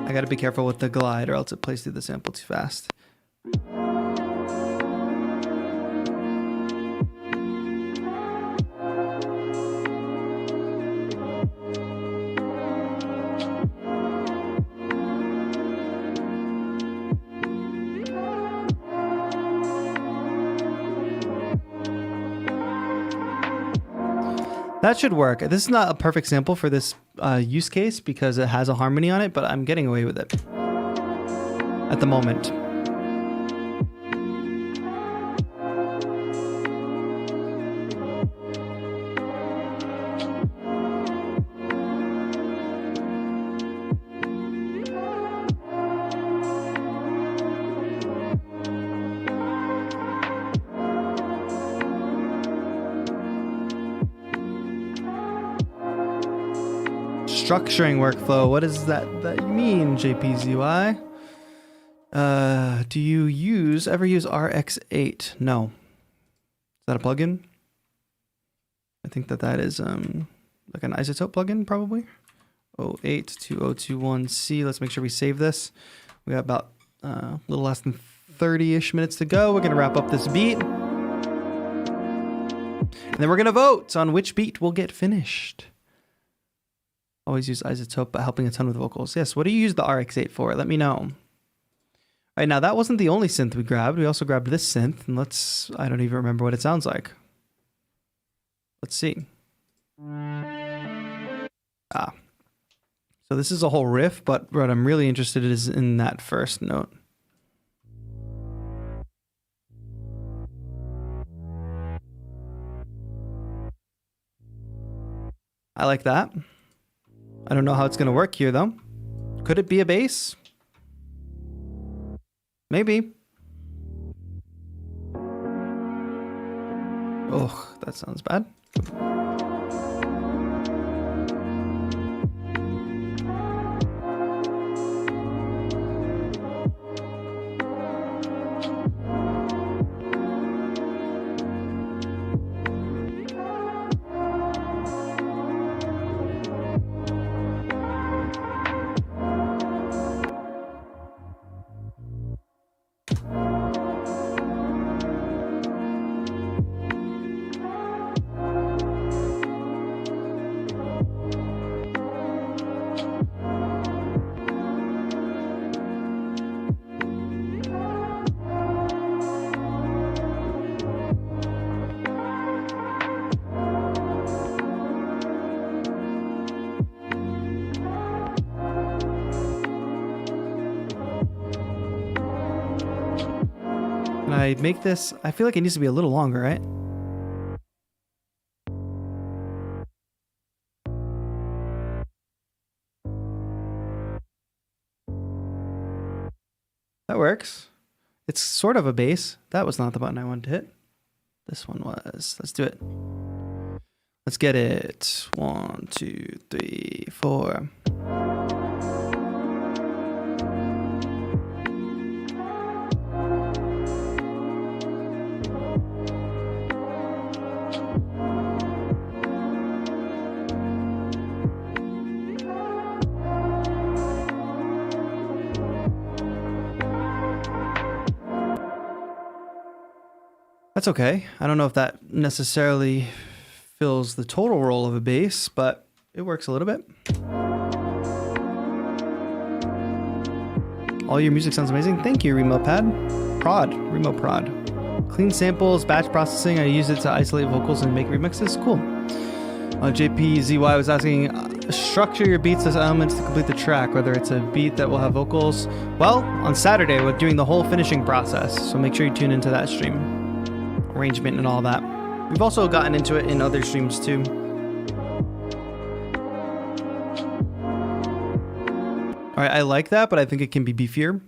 I gotta be careful with the glide or else it plays through the sample too fast. That should work. This is not a perfect sample for this use case because it has a harmony on it, but I'm getting away with it at the moment. Structuring workflow. What does that you mean, JPZY? Do you ever use RX8? No. Is that a plugin? I think that is like an isotope plugin, probably. 082021C. Let's make sure we save this. We got about a little less than 30-ish minutes to go. We're gonna wrap up this beat. And then we're gonna vote on which beat will get finished. Always use isotope, but helping a ton with vocals. Yes, what do you use the RX8 for? Let me know. All right, now that wasn't the only synth we grabbed. We also grabbed this synth, and I don't even remember what it sounds like. Let's see. So this is a whole riff, but what I'm really interested in is in that first note. I like that. I don't know how it's going to work here, though. Could it be a bass? Maybe. Oh, that sounds bad. I make this, I feel like it needs to be a little longer, right? That works. It's sort of a bass. That was not the button I wanted to hit. This one was. Let's do it. Let's get it. 1, 2, 3, 4. That's okay. I don't know if that necessarily fills the total role of a bass, but it works a little bit. All your music sounds amazing. Thank you, Remo Prod. Clean samples, batch processing. I use it to isolate vocals and make remixes. Cool. JPZY was asking, structure your beats as elements to complete the track, whether it's a beat that will have vocals. Well, on Saturday, we're doing the whole finishing process, so make sure you tune into that stream. Arrangement and all that. We've also gotten into it in other streams too. All right, I like that, but I think it can be beefier.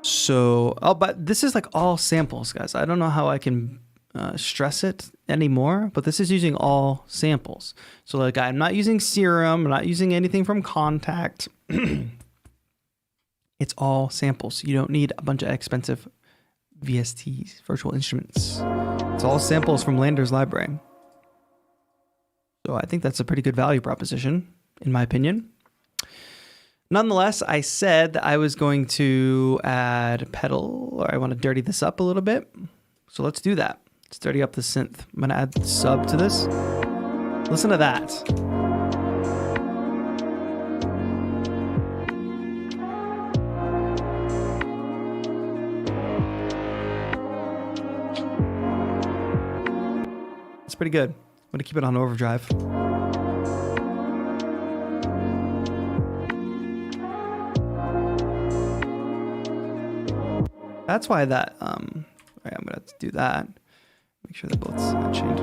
So, oh, but this is like all samples, guys. I don't know how I can stress it anymore, but this is using all samples. So like I'm not using Serum, I'm not using anything from Contact. It's all samples. You don't need a bunch of expensive VSTs, virtual instruments. It's all samples from Landr's library. So I think that's a pretty good value proposition, in my opinion. Nonetheless, I said that I was going to add pedal, or I want to dirty this up a little bit. So let's do that. Let's dirty up the synth. I'm going to add the sub to this. Listen to that. It's pretty good. I'm going to keep it on overdrive. That's why that, all right, I'm going to do that. Make sure they're both chained.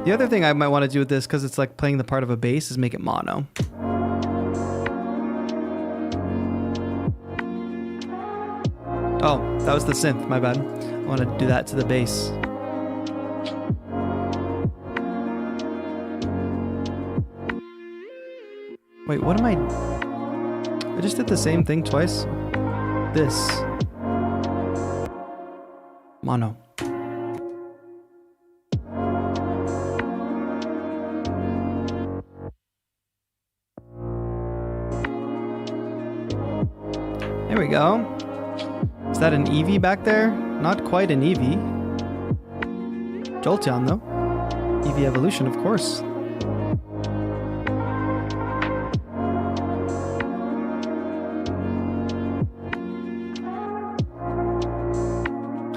The other thing I might want to do with this, because it's like playing the part of a bass, is make it mono. Oh, that was the synth, my bad. I want to do that to the bass. Wait, what am I just did the same thing twice. This. Mono. There we go. Is that an Eevee back there? Not quite an Eevee. Jolteon though. Eevee evolution, of course.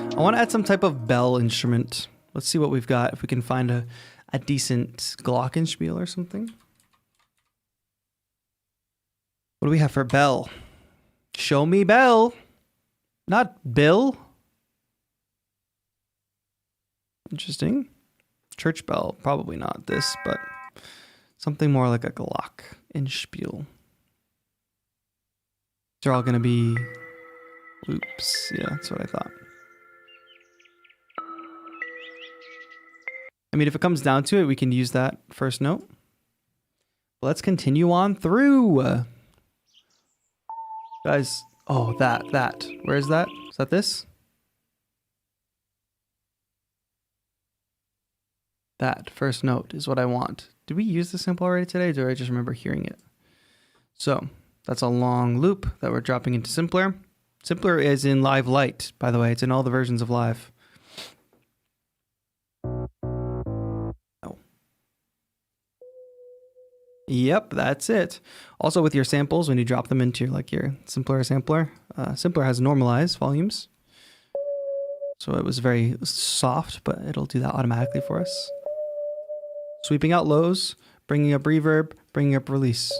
I want to add some type of bell instrument. Let's see what we've got. If we can find a decent glockenspiel or something. What do we have for bell? Show me bell. Not Bill. Interesting. Church bell. Probably not this, but something more like a glockenspiel. They're all going to be loops. Yeah, that's what I thought. I mean, if it comes down to it, we can use that first note. Let's continue on through. Guys, oh, that. Where is that? Is that this? That first note is what I want. Did we use the sample already today, or do I just remember hearing it? So that's a long loop that we're dropping into Simpler. Simpler is in Live Light, by the way. It's in all the versions of Live. Yep, that's it. Also with your samples, when you drop them into like your Simpler sampler, Simpler has normalized volumes. So it was very soft, but it'll do that automatically for us. Sweeping out lows, bringing up reverb, bringing up release.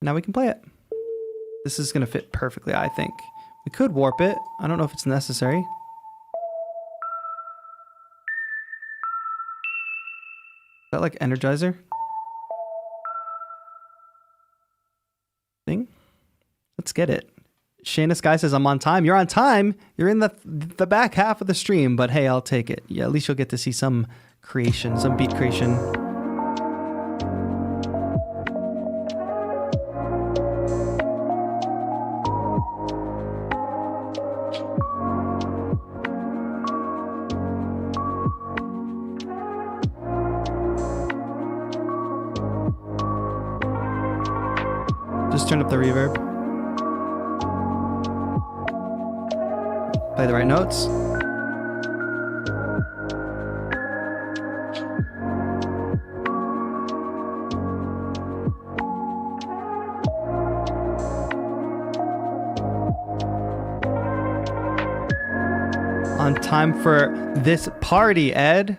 Now we can play it. This is going to fit perfectly, I think. We could warp it. I don't know if it's necessary. Is that like Energizer? Thing? Let's get it. Shayna Sky says, I'm on time. You're on time. You're in the back half of the stream, but hey, I'll take it. Yeah, at least you'll get to see some creation, some beat creation. Just turn up the reverb. Play the right notes. On time for this party, Ed,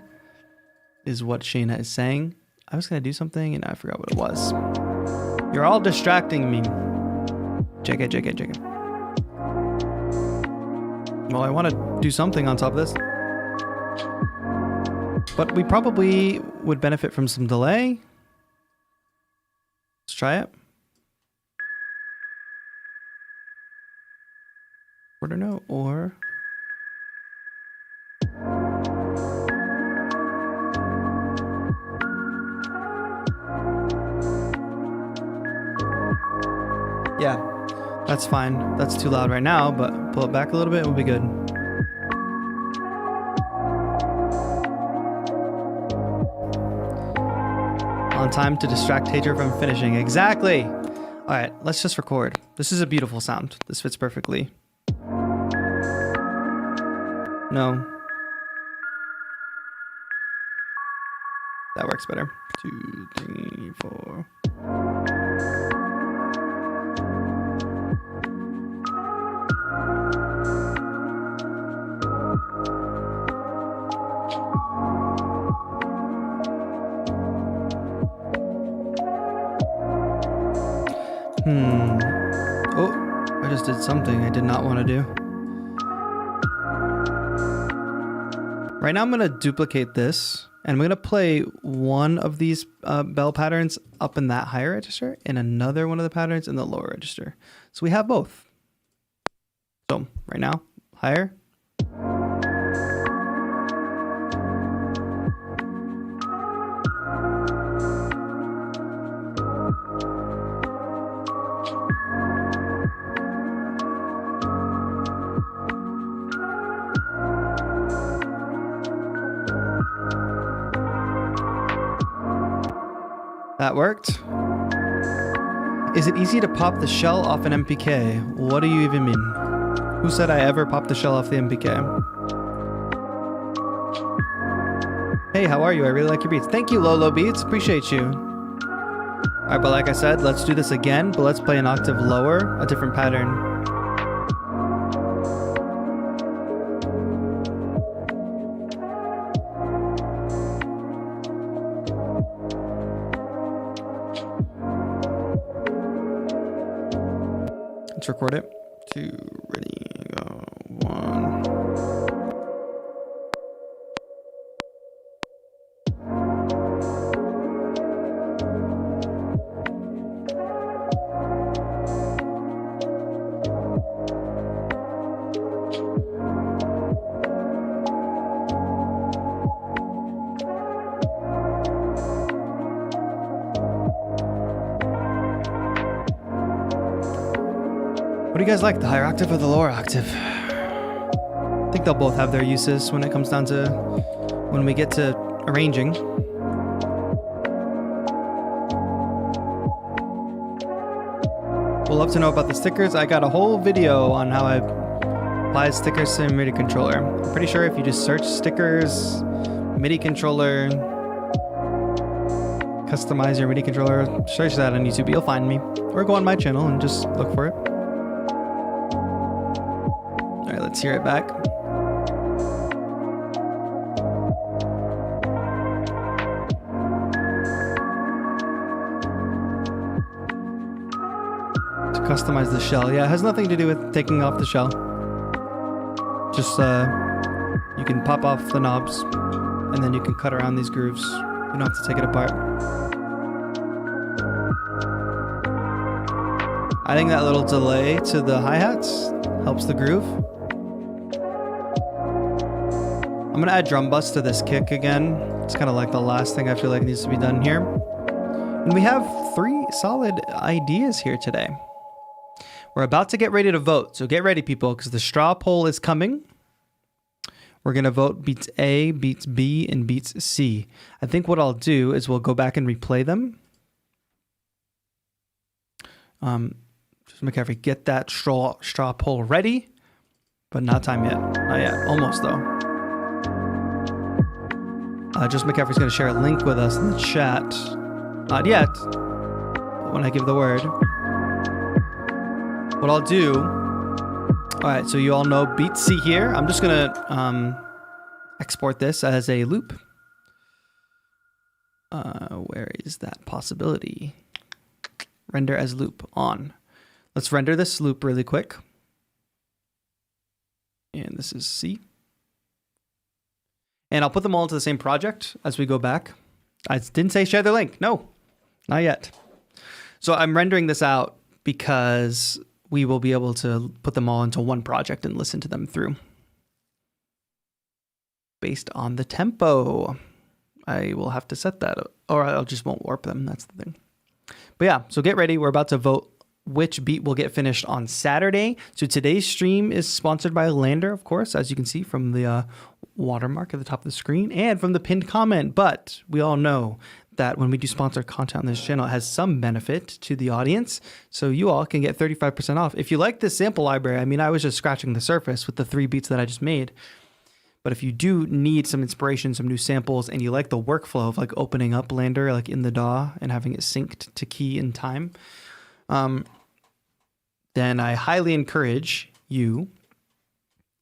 is what Shayna is saying. I was going to do something and I forgot what it was. You're all distracting me. JK. Well, I want to do something on top of this. But we probably would benefit from some delay. Let's try it. Or no, or... Yeah, that's fine. That's too loud right now, but pull it back a little bit, we'll be good. On time to distract TAETRO from finishing. Exactly! Alright, let's just record. This is a beautiful sound. This fits perfectly. No. That works better. 2, 3, 4... Oh, I just did something I did not want to do. Right now I'm going to duplicate this, and I'm going to play one of these bell patterns up in that higher register, and another one of the patterns in the lower register. So we have both. So right now, higher. That worked. Is it easy to pop the shell off an MPK? What do you even mean? Who said I ever popped the shell off the MPK? Hey, how are you? I really like your beats. Thank you, Lolo Beats. Appreciate you. Alright, but like I said, let's do this again, but let's play an octave lower, a different pattern. Let's record it. 2, ready, go, 1. What do you guys like, the higher octave or the lower octave? I think they'll both have their uses when it comes down to when we get to arranging. We'll love to know about the stickers. I got a whole video on how I apply stickers to a MIDI controller. I'm pretty sure if you just search stickers, MIDI controller, customize your MIDI controller, search that on YouTube, you'll find me. Or go on my channel and just look for it. Alright, let's hear it back. To customize the shell. Yeah, it has nothing to do with taking off the shell. Just, you can pop off the knobs, and then you can cut around these grooves. You don't have to take it apart. I think that little delay to the hi-hats helps the groove. I'm gonna add drum bus to this kick again. It's kind of like the last thing I feel like needs to be done here. And we have 3 solid ideas here today. We're about to get ready to vote, so get ready, people, because the straw poll is coming. We're gonna vote beats A, beats B, and beats C. I think what I'll do is we'll go back and replay them. Just Mk3, get that straw poll ready, but not time yet. Not yet. Almost though. Just Mk3's gonna share a link with us in the chat. Not yet. But when I give the word. What I'll do All right, so you all know beat C here. I'm just gonna export this as a loop. Where is that possibility? Render as loop on. Let's render this loop really quick. And this is C. And I'll put them all into the same project as we go back. I didn't say share the link. No, not yet. So I'm rendering this out because we will be able to put them all into one project and listen to them through based on the tempo. I will have to set that, or I just won't warp them. That's the thing. But yeah, so get ready. We're about to vote which beat will get finished on Saturday. So today's stream is sponsored by Landr, of course, as you can see from the watermark at the top of the screen and from the pinned comment. But we all know that when we do sponsored content on this channel, it has some benefit to the audience. So you all can get 35% off. If you like this sample library, I mean, I was just scratching the surface with the 3 beats that I just made. But if you do need some inspiration, some new samples, and you like the workflow of like opening up Landr like in the DAW and having it synced to key in time, then I highly encourage you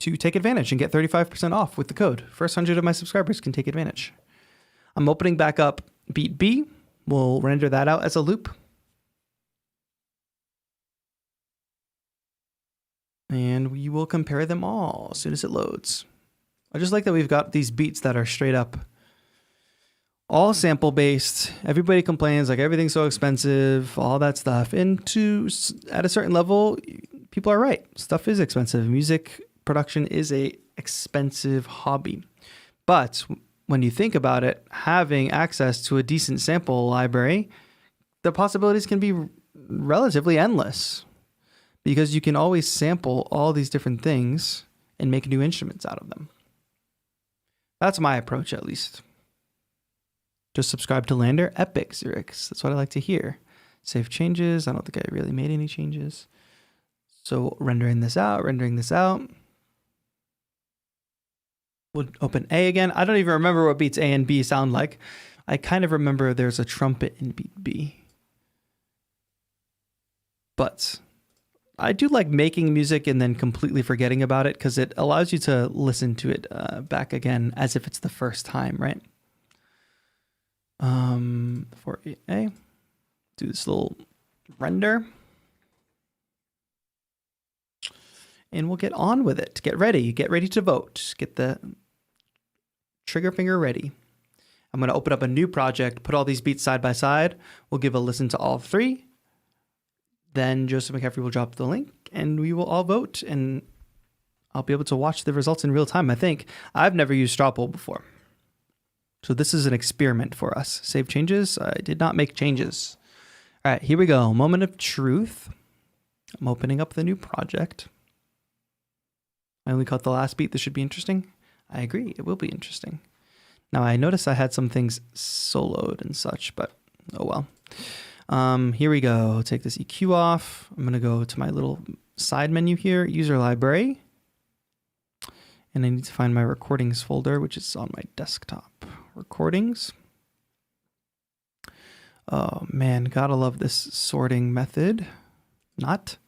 to take advantage and get 35% off with the code. First 100 of my subscribers can take advantage. I'm opening back up beat B. We'll render that out as a loop. And we will compare them all as soon as it loads. I just like that we've got these beats that are straight up all sample based. Everybody complains like everything's so expensive, all that stuff. And at a certain level, people are right. Stuff is expensive. Music production is a expensive hobby. But when you think about it, having access to a decent sample library, the possibilities can be relatively endless because you can always sample all these different things and make new instruments out of them. That's my approach, at least. Just subscribe to Landr. Epic, Zurich. That's what I like to hear. Save changes. I don't think I really made any changes. So rendering this out. We'll open A again. I don't even remember what beats A and B sound like. I kind of remember there's a trumpet in beat B. But I do like making music and then completely forgetting about it because it allows you to listen to it back again as if it's the first time, right? For A, do this little render. And we'll get on with it. Get ready to vote. Get the trigger finger ready. I'm going to open up a new project, put all these beats side by side. We'll give a listen to all 3. Then Joseph McCaffrey will drop the link and we will all vote and I'll be able to watch the results in real time. I think I've never used straw poll before. So this is an experiment for us. Save changes. I did not make changes. All right, here we go. Moment of truth. I'm opening up the new project. I only caught the last beat. This should be interesting. I agree. It will be interesting. Now I noticed I had some things soloed and such, but oh well. Here we go. Take this EQ off. I'm going to go to my little side menu here, user library. And I need to find my recordings folder, which is on my desktop. Recordings. Oh man, gotta love this sorting method. Not.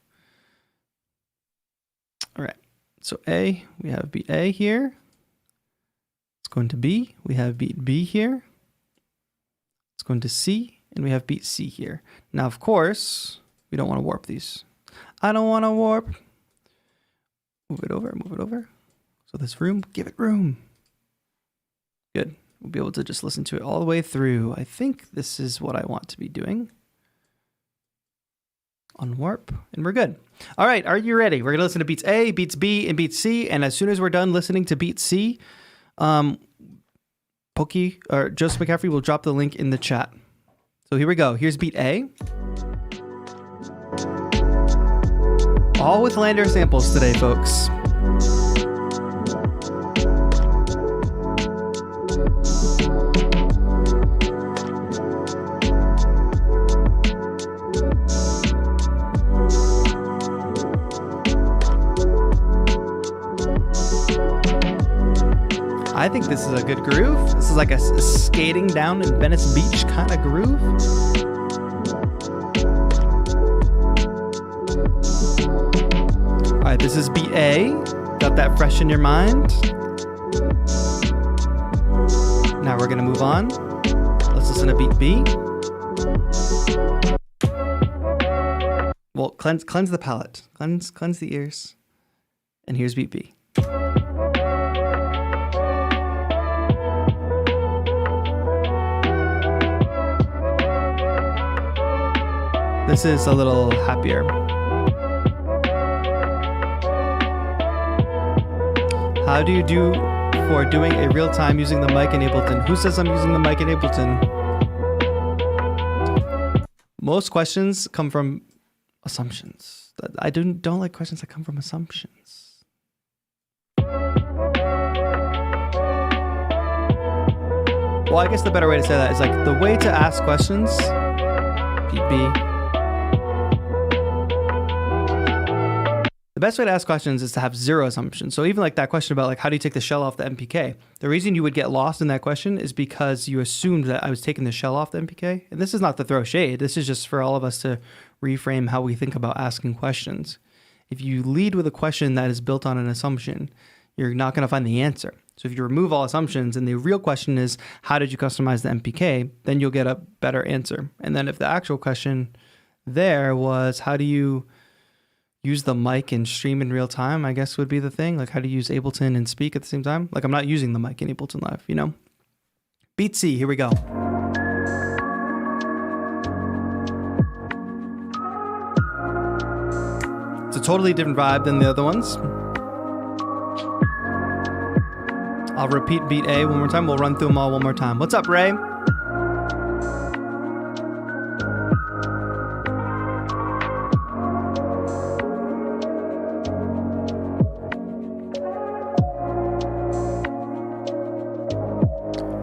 All right. So A, we have beat A here. It's going to B. We have beat B here. It's going to C. And we have beat C here. Now, of course, we don't want to warp these. I don't want to warp. Move it over, move it over. So this room, give it room. Good. We'll be able to just listen to it all the way through. I think this is what I want to be doing. Unwarp, and we're good. All right, are you ready? We're going to listen to beats A, beats B, and beats C. And as soon as we're done listening to beat C, Pokey or Joseph McCaffrey will drop the link in the chat. So here we go. Here's beat A. All with Landr samples today, folks. I think this is a good groove. This is like a skating down in Venice Beach kind of groove. All right, this is beat A. Got that fresh in your mind? Now we're gonna move on. Let's listen to beat B. Well, cleanse the palate. Cleanse the ears. And here's beat B. This is a little happier. How do you do for doing a real time using the mic in Ableton? Who says I'm using the mic in Ableton? Most questions come from assumptions. I don't like questions that come from assumptions. Well, I guess the better way to say that is like the way to ask questions. Beat B. The best way to ask questions is to have zero assumptions. So even like that question about like, how do you take the shell off the MPK? The reason you would get lost in that question is because you assumed that I was taking the shell off the MPK. And this is not to throw shade. This is just for all of us to reframe how we think about asking questions. If you lead with a question that is built on an assumption, you're not going to find the answer. So if you remove all assumptions and the real question is, how did you customize the MPK? Then you'll get a better answer. And then if the actual question there was, how do you use the mic and stream in real time, I guess would be the thing. Like how to use Ableton and speak at the same time. Like I'm not using the mic in Ableton Live, you know? Beat C, here we go. It's a totally different vibe than the other ones. I'll repeat beat A one more time. We'll run through them all one more time. What's up, Ray?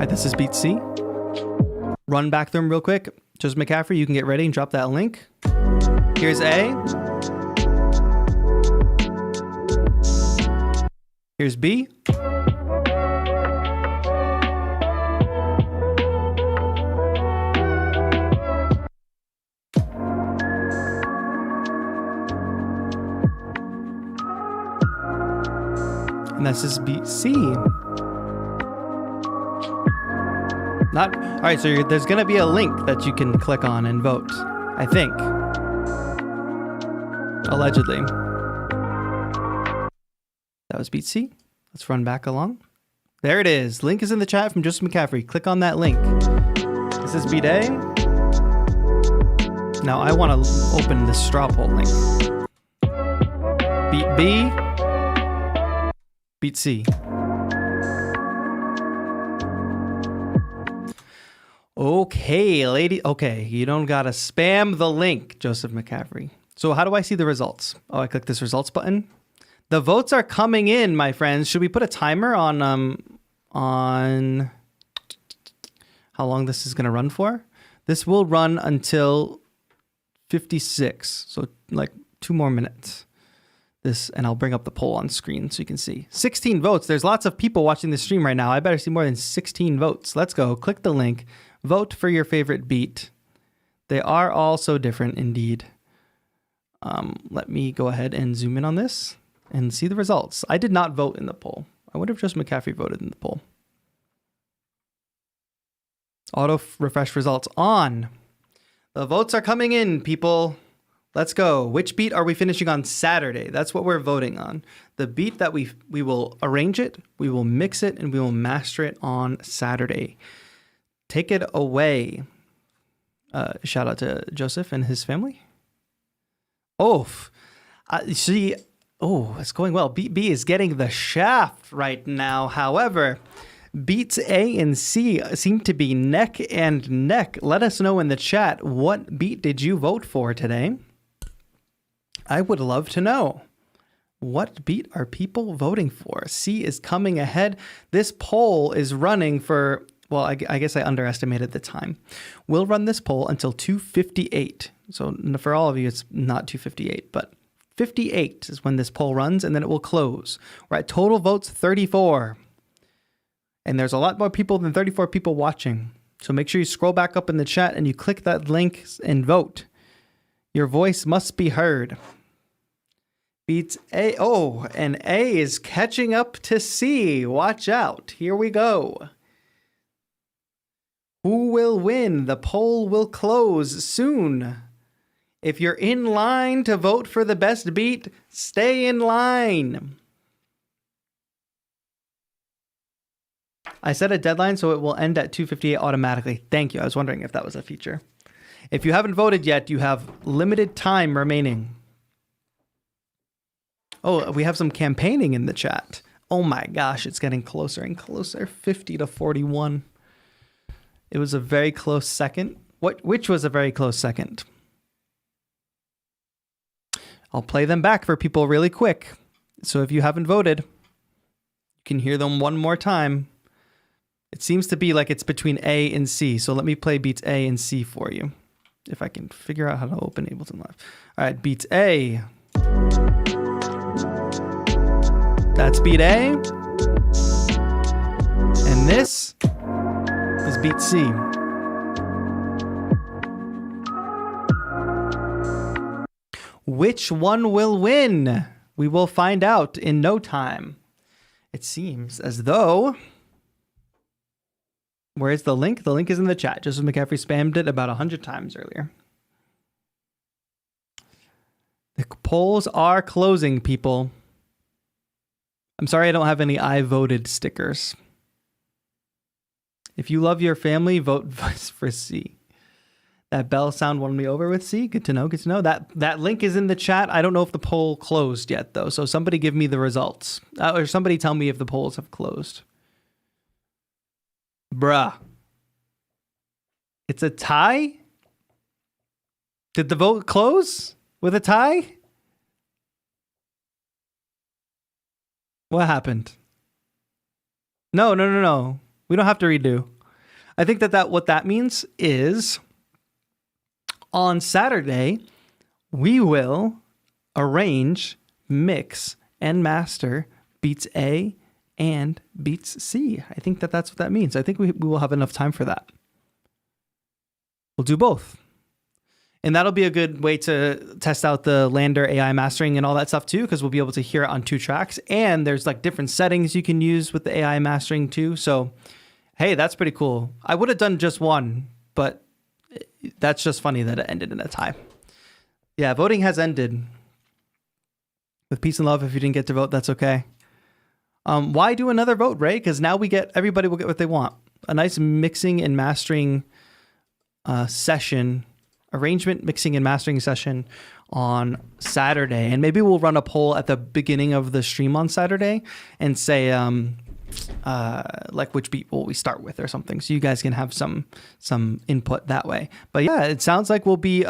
This is beat C. Run back through them real quick. Joseph McCaffrey, you can get ready and drop that link. Here's A. Here's B. And this is beat C. All right, so there's going to be a link that you can click on and vote, I think. Allegedly. That was beat C. Let's run back along. There it is. Link is in the chat from Joseph McCaffrey. Click on that link. This is beat A. Now I want to open the straw poll link. Beat B. Beat C. Okay, lady. Okay, you don't gotta spam the link, Joseph McCaffrey. So how do I see the results? Oh, I click this results button. The votes are coming in, my friends. Should we put a timer on how long this is gonna run for? This will run until 56, so like 2 more minutes. And I'll bring up the poll on screen so you can see. 16 votes. There's lots of people watching the stream right now. I better see more than 16 votes. Let's go. Click the link. Vote for your favorite beat. They are all so different indeed. Let me go ahead and zoom in on this and see the results. I did not vote in the poll. I wonder if Joseph McCaffrey voted in the poll. Auto refresh results on. The votes are coming in, people. Let's go. Which beat are we finishing on Saturday? That's what we're voting on. The beat that we will arrange it, we will mix it, and we will master it on Saturday. Take it away. Shout out to Joseph and his family. Oh, see, it's going well. Beat B is getting the shaft right now. However, beats A and C seem to be neck and neck. Let us know in the chat, what beat did you vote for today? I would love to know. What beat are people voting for? C is coming ahead. This poll is running for, well, I guess I underestimated the time. We'll run this poll until 2:58. So for all of you, it's not 2:58, but 58 is when this poll runs, and then it will close. We're at total votes 34. And there's a lot more people than 34 people watching. So make sure you scroll back up in the chat and you click that link and vote. Your voice must be heard. beats A. Oh, and A is catching up to C. Watch out. Here we go. Who will win? The poll will close soon. If you're in line to vote for the best beat, stay in line. I set a deadline so it will end at 2:58 automatically. Thank you. I was wondering if that was a feature. If you haven't voted yet, you have limited time remaining. Oh, we have some campaigning in the chat. Oh my gosh, it's getting closer and closer. 50 to 41. It was a very close second. Which was a very close second? I'll play them back for people really quick. So if you haven't voted, you can hear them one more time. It seems to be like it's between A and C. So let me play beats A and C for you. If I can figure out how to open Ableton Live. All right, beats A. That's beat A. And this is beat C. Which one will win? We will find out in no time. It seems as though... Where's the link? The link is in the chat. Joseph McCaffrey spammed it about 100 times earlier. The polls are closing, people. I'm sorry I don't have any I voted stickers. If you love your family, vote for C. That bell sound won me over with C. Good to know. Good to know. That link is in the chat. I don't know if the poll closed yet, though. So somebody give me the results. Or somebody tell me if the polls have closed. Bruh. It's a tie? Did the vote close with a tie? What happened? No. We don't have to redo. I think that what that means is on Saturday, we will arrange, mix, and master beats A and beats C. I think that's what that means. I think we will have enough time for that. We'll do both. And that'll be a good way to test out the Landr AI mastering and all that stuff too, because we'll be able to hear it on 2 tracks. And there's like different settings you can use with the AI mastering too. So, hey, that's pretty cool. I would have done just one, but that's just funny that it ended in a tie. Yeah, voting has ended. With peace and love, if you didn't get to vote, that's okay. Why do another vote, Ray? Because now everybody will get what they want. A nice mixing and mastering session, arrangement, mixing and mastering session on Saturday. And maybe we'll run a poll at the beginning of the stream on Saturday and say, like which beat will we start with or something. So you guys can have some input that way. But yeah, it sounds like we'll be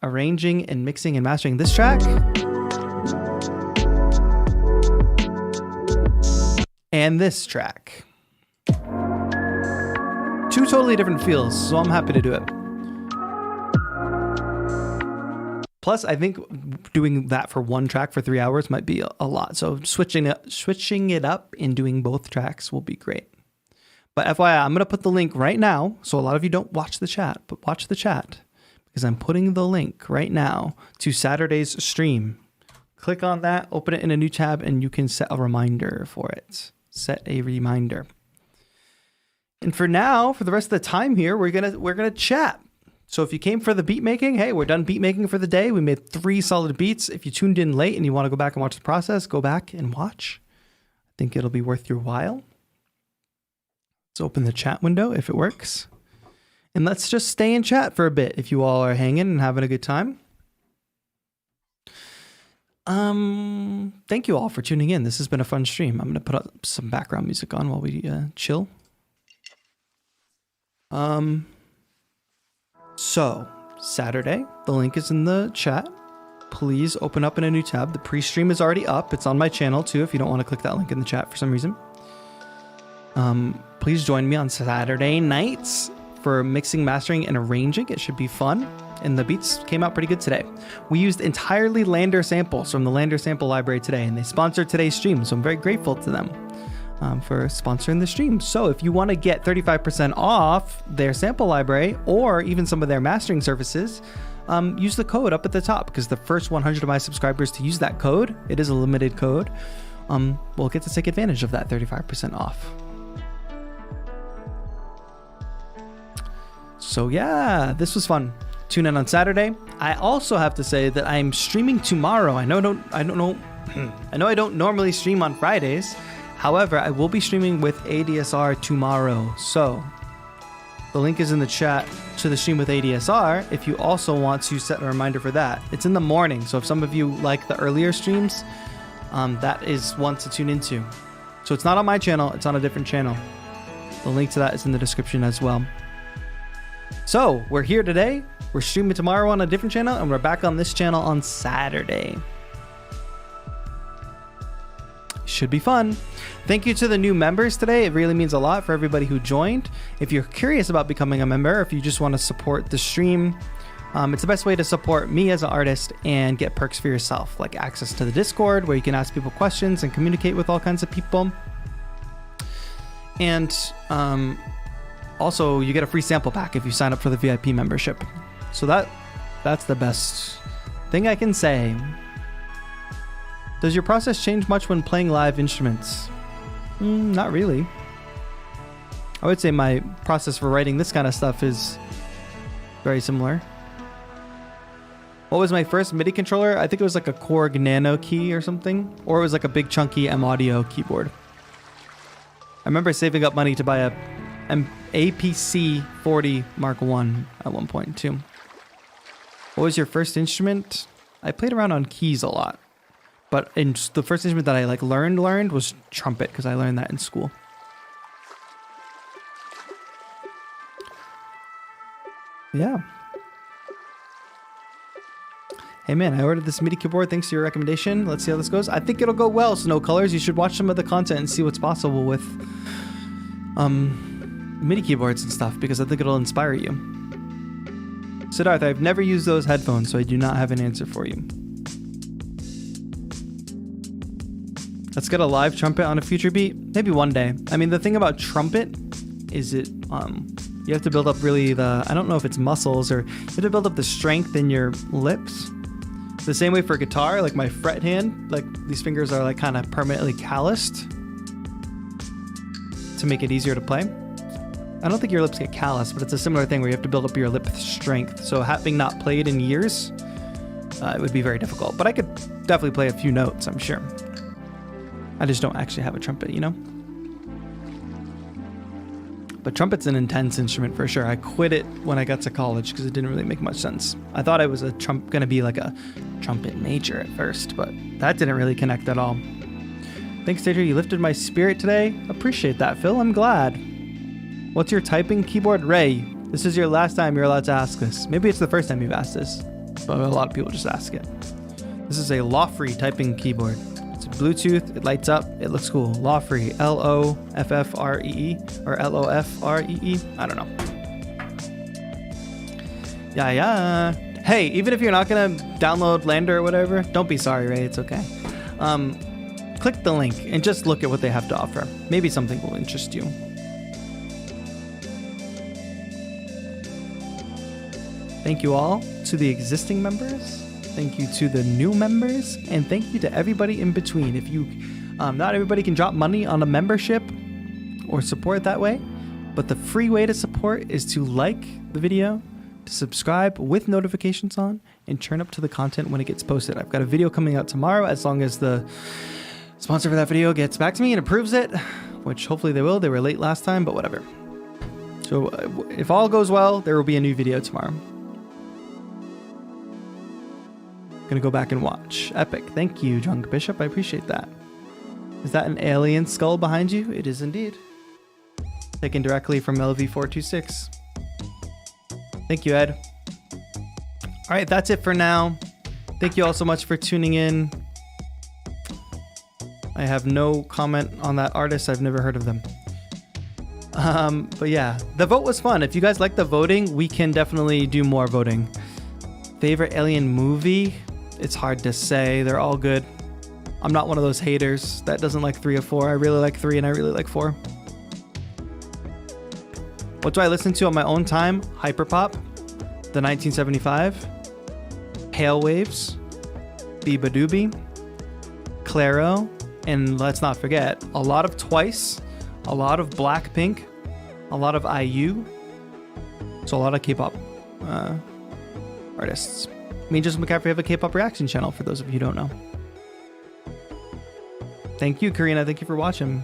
arranging and mixing and mastering this track. And this track. 2 totally different feels, so I'm happy to do it. Plus, I think doing that for one track for 3 hours might be a lot. So switching it up and doing both tracks will be great. But FYI, I'm going to put the link right now. So a lot of you don't watch the chat, but watch the chat because I'm putting the link right now to Saturday's stream. Click on that, open it in a new tab, and you can set a reminder for it. Set a reminder. And for now, for the rest of the time here, we're gonna chat. So if you came for the beat making, hey, we're done beat making for the day. We made 3 solid beats. If you tuned in late and you want to go back and watch the process, go back and watch. I think it'll be worth your while. Let's open the chat window if it works. And let's just stay in chat for a bit if you all are hanging and having a good time. Thank you all for tuning in. This has been a fun stream. I'm going to put up some background music on while we chill. So Saturday, the link is in the chat. Please open up in a new tab. The pre-stream is already up. It's on my channel too if you don't want to click that link in the chat for some reason. Please join me on Saturday nights for mixing, mastering, and arranging. It should be fun. And the beats came out pretty good today. We used entirely Landr samples from the Landr sample library today, and they sponsored today's stream, so I'm very grateful to them. for sponsoring the stream. So if you want to get 35% off their sample library or even some of their mastering services, use the code up at the top, because the first 100 of my subscribers to use that code, it is a limited code, will get to take advantage of that 35% off. So yeah, this was fun. Tune in on Saturday. I also have to say that I'm streaming tomorrow. I know I don't normally stream on Fridays. However, I will be streaming with ADSR tomorrow. So the link is in the chat to the stream with ADSR if you also want to set a reminder for that. It's in the morning, so if some of you like the earlier streams, that is one to tune into. So it's not on my channel, it's on a different channel. The link to that is in the description as well. So we're here today, we're streaming tomorrow on a different channel, and we're back on this channel on Saturday. Should be fun. Thank you to the new members today. It really means a lot for everybody who joined. If you're curious about becoming a member, or if you just want to support the stream, it's the best way to support me as an artist and get perks for yourself, like access to the Discord where you can ask people questions and communicate with all kinds of people. And also you get a free sample pack if you sign up for the VIP membership. So that's the best thing I can say. Does your process change much when playing live instruments? Not really. I would say my process for writing this kind of stuff is very similar. What was my first MIDI controller? I think it was like a Korg Nano key or something, or it was like a big chunky M Audio keyboard. I remember saving up money to buy a APC 40 Mark I at one point too. What was your first instrument? I played around on keys a lot. But the first instrument that I learned was trumpet, because I learned that in school. Yeah. Hey man, I ordered this MIDI keyboard thanks to your recommendation. Let's see how this goes. I think it'll go well, Snow Colors. You should watch some of the content and see what's possible with MIDI keyboards and stuff, because I think it'll inspire you. Siddharth, I've never used those headphones, so I do not have an answer for you. Let's get a live trumpet on a future beat. Maybe one day. I mean, the thing about trumpet is you have to build up really I don't know if it's muscles, or you have to build up the strength in your lips. The same way for guitar, like my fret hand, like these fingers are like kind of permanently calloused to make it easier to play. I don't think your lips get calloused, but it's a similar thing where you have to build up your lip strength. So having not played in years, it would be very difficult. But I could definitely play a few notes, I'm sure. I just don't actually have a trumpet, you know? But trumpet's an intense instrument for sure. I quit it when I got to college because it didn't really make much sense. I thought I was gonna be like a trumpet major at first, but that didn't really connect at all. Thanks, TAETRO. You lifted my spirit today. Appreciate that, Phil. I'm glad. What's your typing keyboard? Ray, this is your last time you're allowed to ask this. Maybe it's the first time you've asked this, but a lot of people just ask it. This is a LOFI typing keyboard. It's Bluetooth, it lights up, it looks cool. LOFI, L-O-F-F-R-E-E, or L-O-F-R-E-E, I don't know. Yeah. Hey, even if you're not gonna download Landr or whatever, don't be sorry, Ray, it's okay. Click the link and just look at what they have to offer. Maybe something will interest you. Thank you all to the existing members. Thank you to the new members, and thank you to everybody in between. If you, not everybody can drop money on a membership or support that way, but the free way to support is to like the video, to subscribe with notifications on, and turn up to the content when it gets posted. I've got a video coming out tomorrow, as long as the sponsor for that video gets back to me and approves it, which hopefully they will. They were late last time, but whatever. So if all goes well, there will be a new video tomorrow. Gonna go back and watch. Epic. Thank you, Drunk Bishop. I appreciate that. Is that an alien skull behind you? It is indeed. Taken directly from LV426. Thank you, Ed. All right, that's it for now. Thank you all so much for tuning in. I have no comment on that artist. I've never heard of them. But yeah, the vote was fun. If you guys like the voting, we can definitely do more voting. Favorite alien movie? It's hard to say. They're all good. I'm not one of those haters that doesn't like 3 or 4. I really like 3 and I really like 4. What do I listen to on my own time? Hyperpop, the 1975, Pale Waves, Biba Doobie, Claro, and let's not forget, a lot of Twice, a lot of Blackpink, a lot of IU, so a lot of K-pop artists. Me and Joseph McCaffrey have a K-pop reaction channel, for those of you who don't know. Thank you, Karina. Thank you for watching.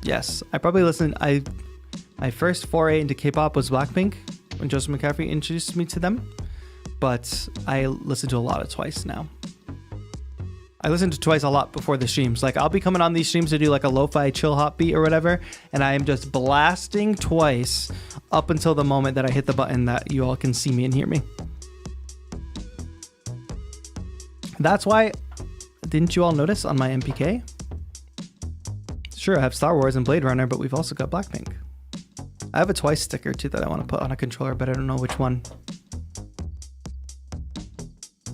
Yes, I probably listened. My first foray into K-pop was Blackpink when Joseph McCaffrey introduced me to them, but I listen to a lot of Twice now. I listen to Twice a lot before the streams. Like, I'll be coming on these streams to do like a lo-fi Chillhop beat or whatever, and I am just blasting Twice up until the moment that I hit the button that you all can see me and hear me. That's why, didn't you all notice on my MPK? Sure, I have Star Wars and Blade Runner, but we've also got Blackpink. I have a Twice sticker too that I want to put on a controller, but I don't know which one.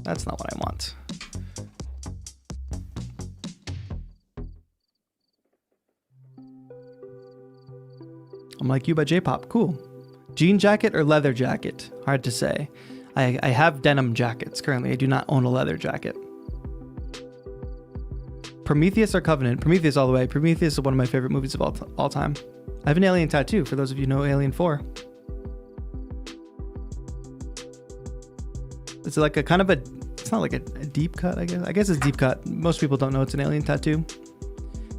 That's not what I want. I'm like you by J-pop. Cool. Jean jacket or leather jacket? Hard to say. I have denim jackets currently. I do not own a leather jacket. Prometheus or Covenant? Prometheus all the way. Prometheus is one of my favorite movies of all time. I have an alien tattoo, for those of you who know Alien 4. It's like a kind of a... It's not like a deep cut, I guess. I guess it's deep cut. Most people don't know it's an alien tattoo.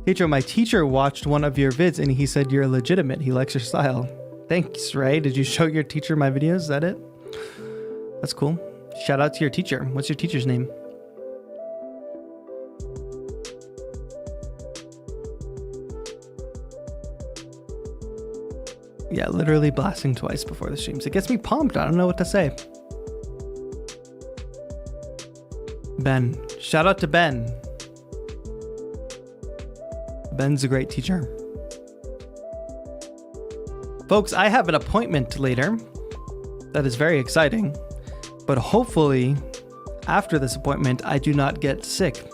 TAETRO, my teacher watched one of your vids and he said you're legitimate. He likes your style. Thanks, Ray. Did you show your teacher my videos? Is that it? That's cool. Shout out to your teacher. What's your teacher's name? Yeah, literally blasting Twice before the streams. It gets me pumped. I don't know what to say. Ben. Shout out to Ben. Ben's a great teacher. Folks, I have an appointment later. That is very exciting. But hopefully, after this appointment, I do not get sick,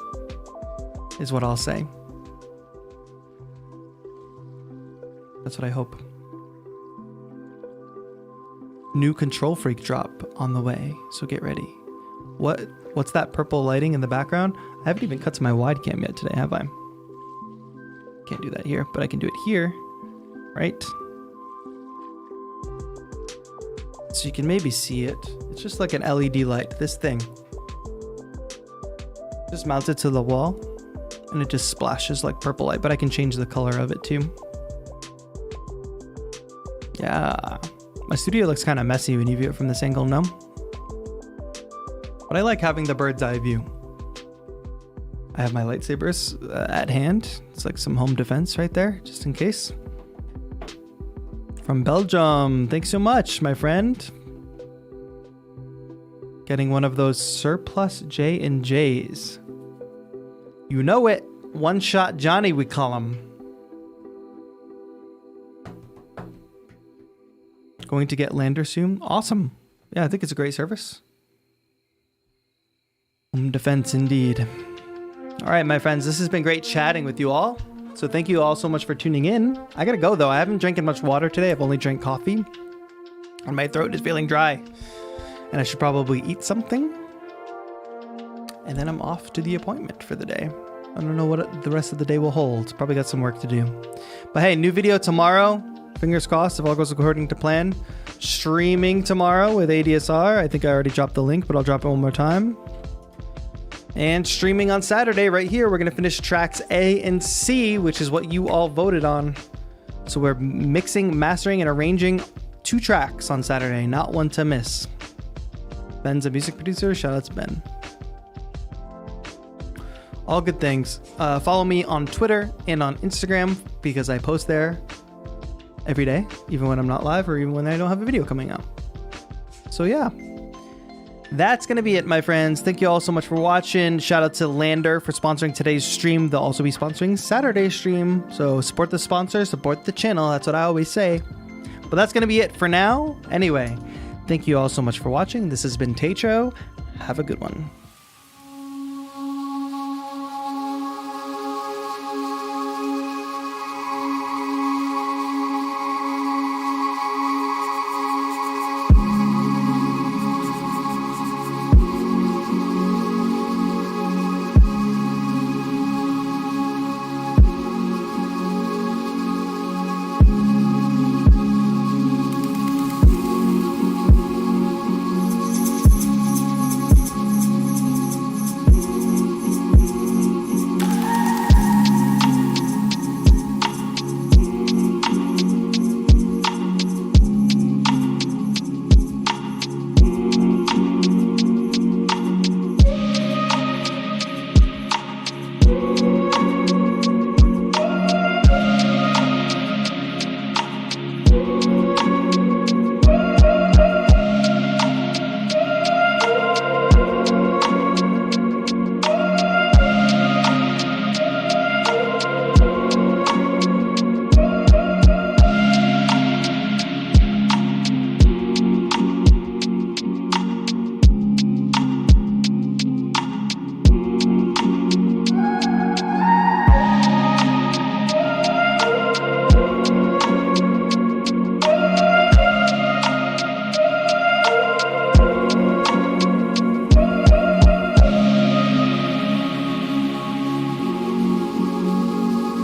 is what I'll say. That's what I hope. New Control Freak drop on the way, so get ready. What's that purple lighting in the background? I haven't even cut to my wide cam yet today, have I? Can't do that here, but I can do it here, right? So you can maybe see it. It's just like an LED light, this thing. Just mounted to the wall, and it just splashes like purple light, but I can change the color of it too. Yeah. My studio looks kind of messy when you view it from this angle, no? But I like having the bird's eye view. I have my lightsabers at hand. It's like some home defense right there, just in case. From Belgium, thanks so much, my friend. Getting one of those surplus J&Js. You know it. One Shot Johnny, we call him. Going to get Landr soon. Awesome. Yeah, I think it's a great service. Home defense indeed. All right, my friends, this has been great chatting with you all. So thank you all so much for tuning in. I gotta go though. I haven't drinking much water today. I've only drank coffee. And my throat is feeling dry. And I should probably eat something. And then I'm off to the appointment for the day. I don't know what the rest of the day will hold. Probably got some work to do. But hey, new video tomorrow. Fingers crossed if all goes according to plan. Streaming tomorrow with ADSR. I think I already dropped the link, but I'll drop it one more time. And streaming on Saturday right here. We're going to finish tracks A and C, which is what you all voted on. So we're mixing, mastering, and arranging 2 tracks on Saturday. Not one to miss. Ben's a music producer. Shout out to Ben. All good things. Follow me on Twitter and on Instagram because I post there every day, even when I'm not live or even when I don't have a video coming out. So yeah. That's going to be it, my friends. Thank you all so much for watching. Shout out to Landr for sponsoring today's stream. They'll also be sponsoring Saturday's stream. So support the sponsor, support the channel. That's what I always say. But that's going to be it for now. Anyway, Thank you all so much for watching. This has been TAETRO. Have a good one.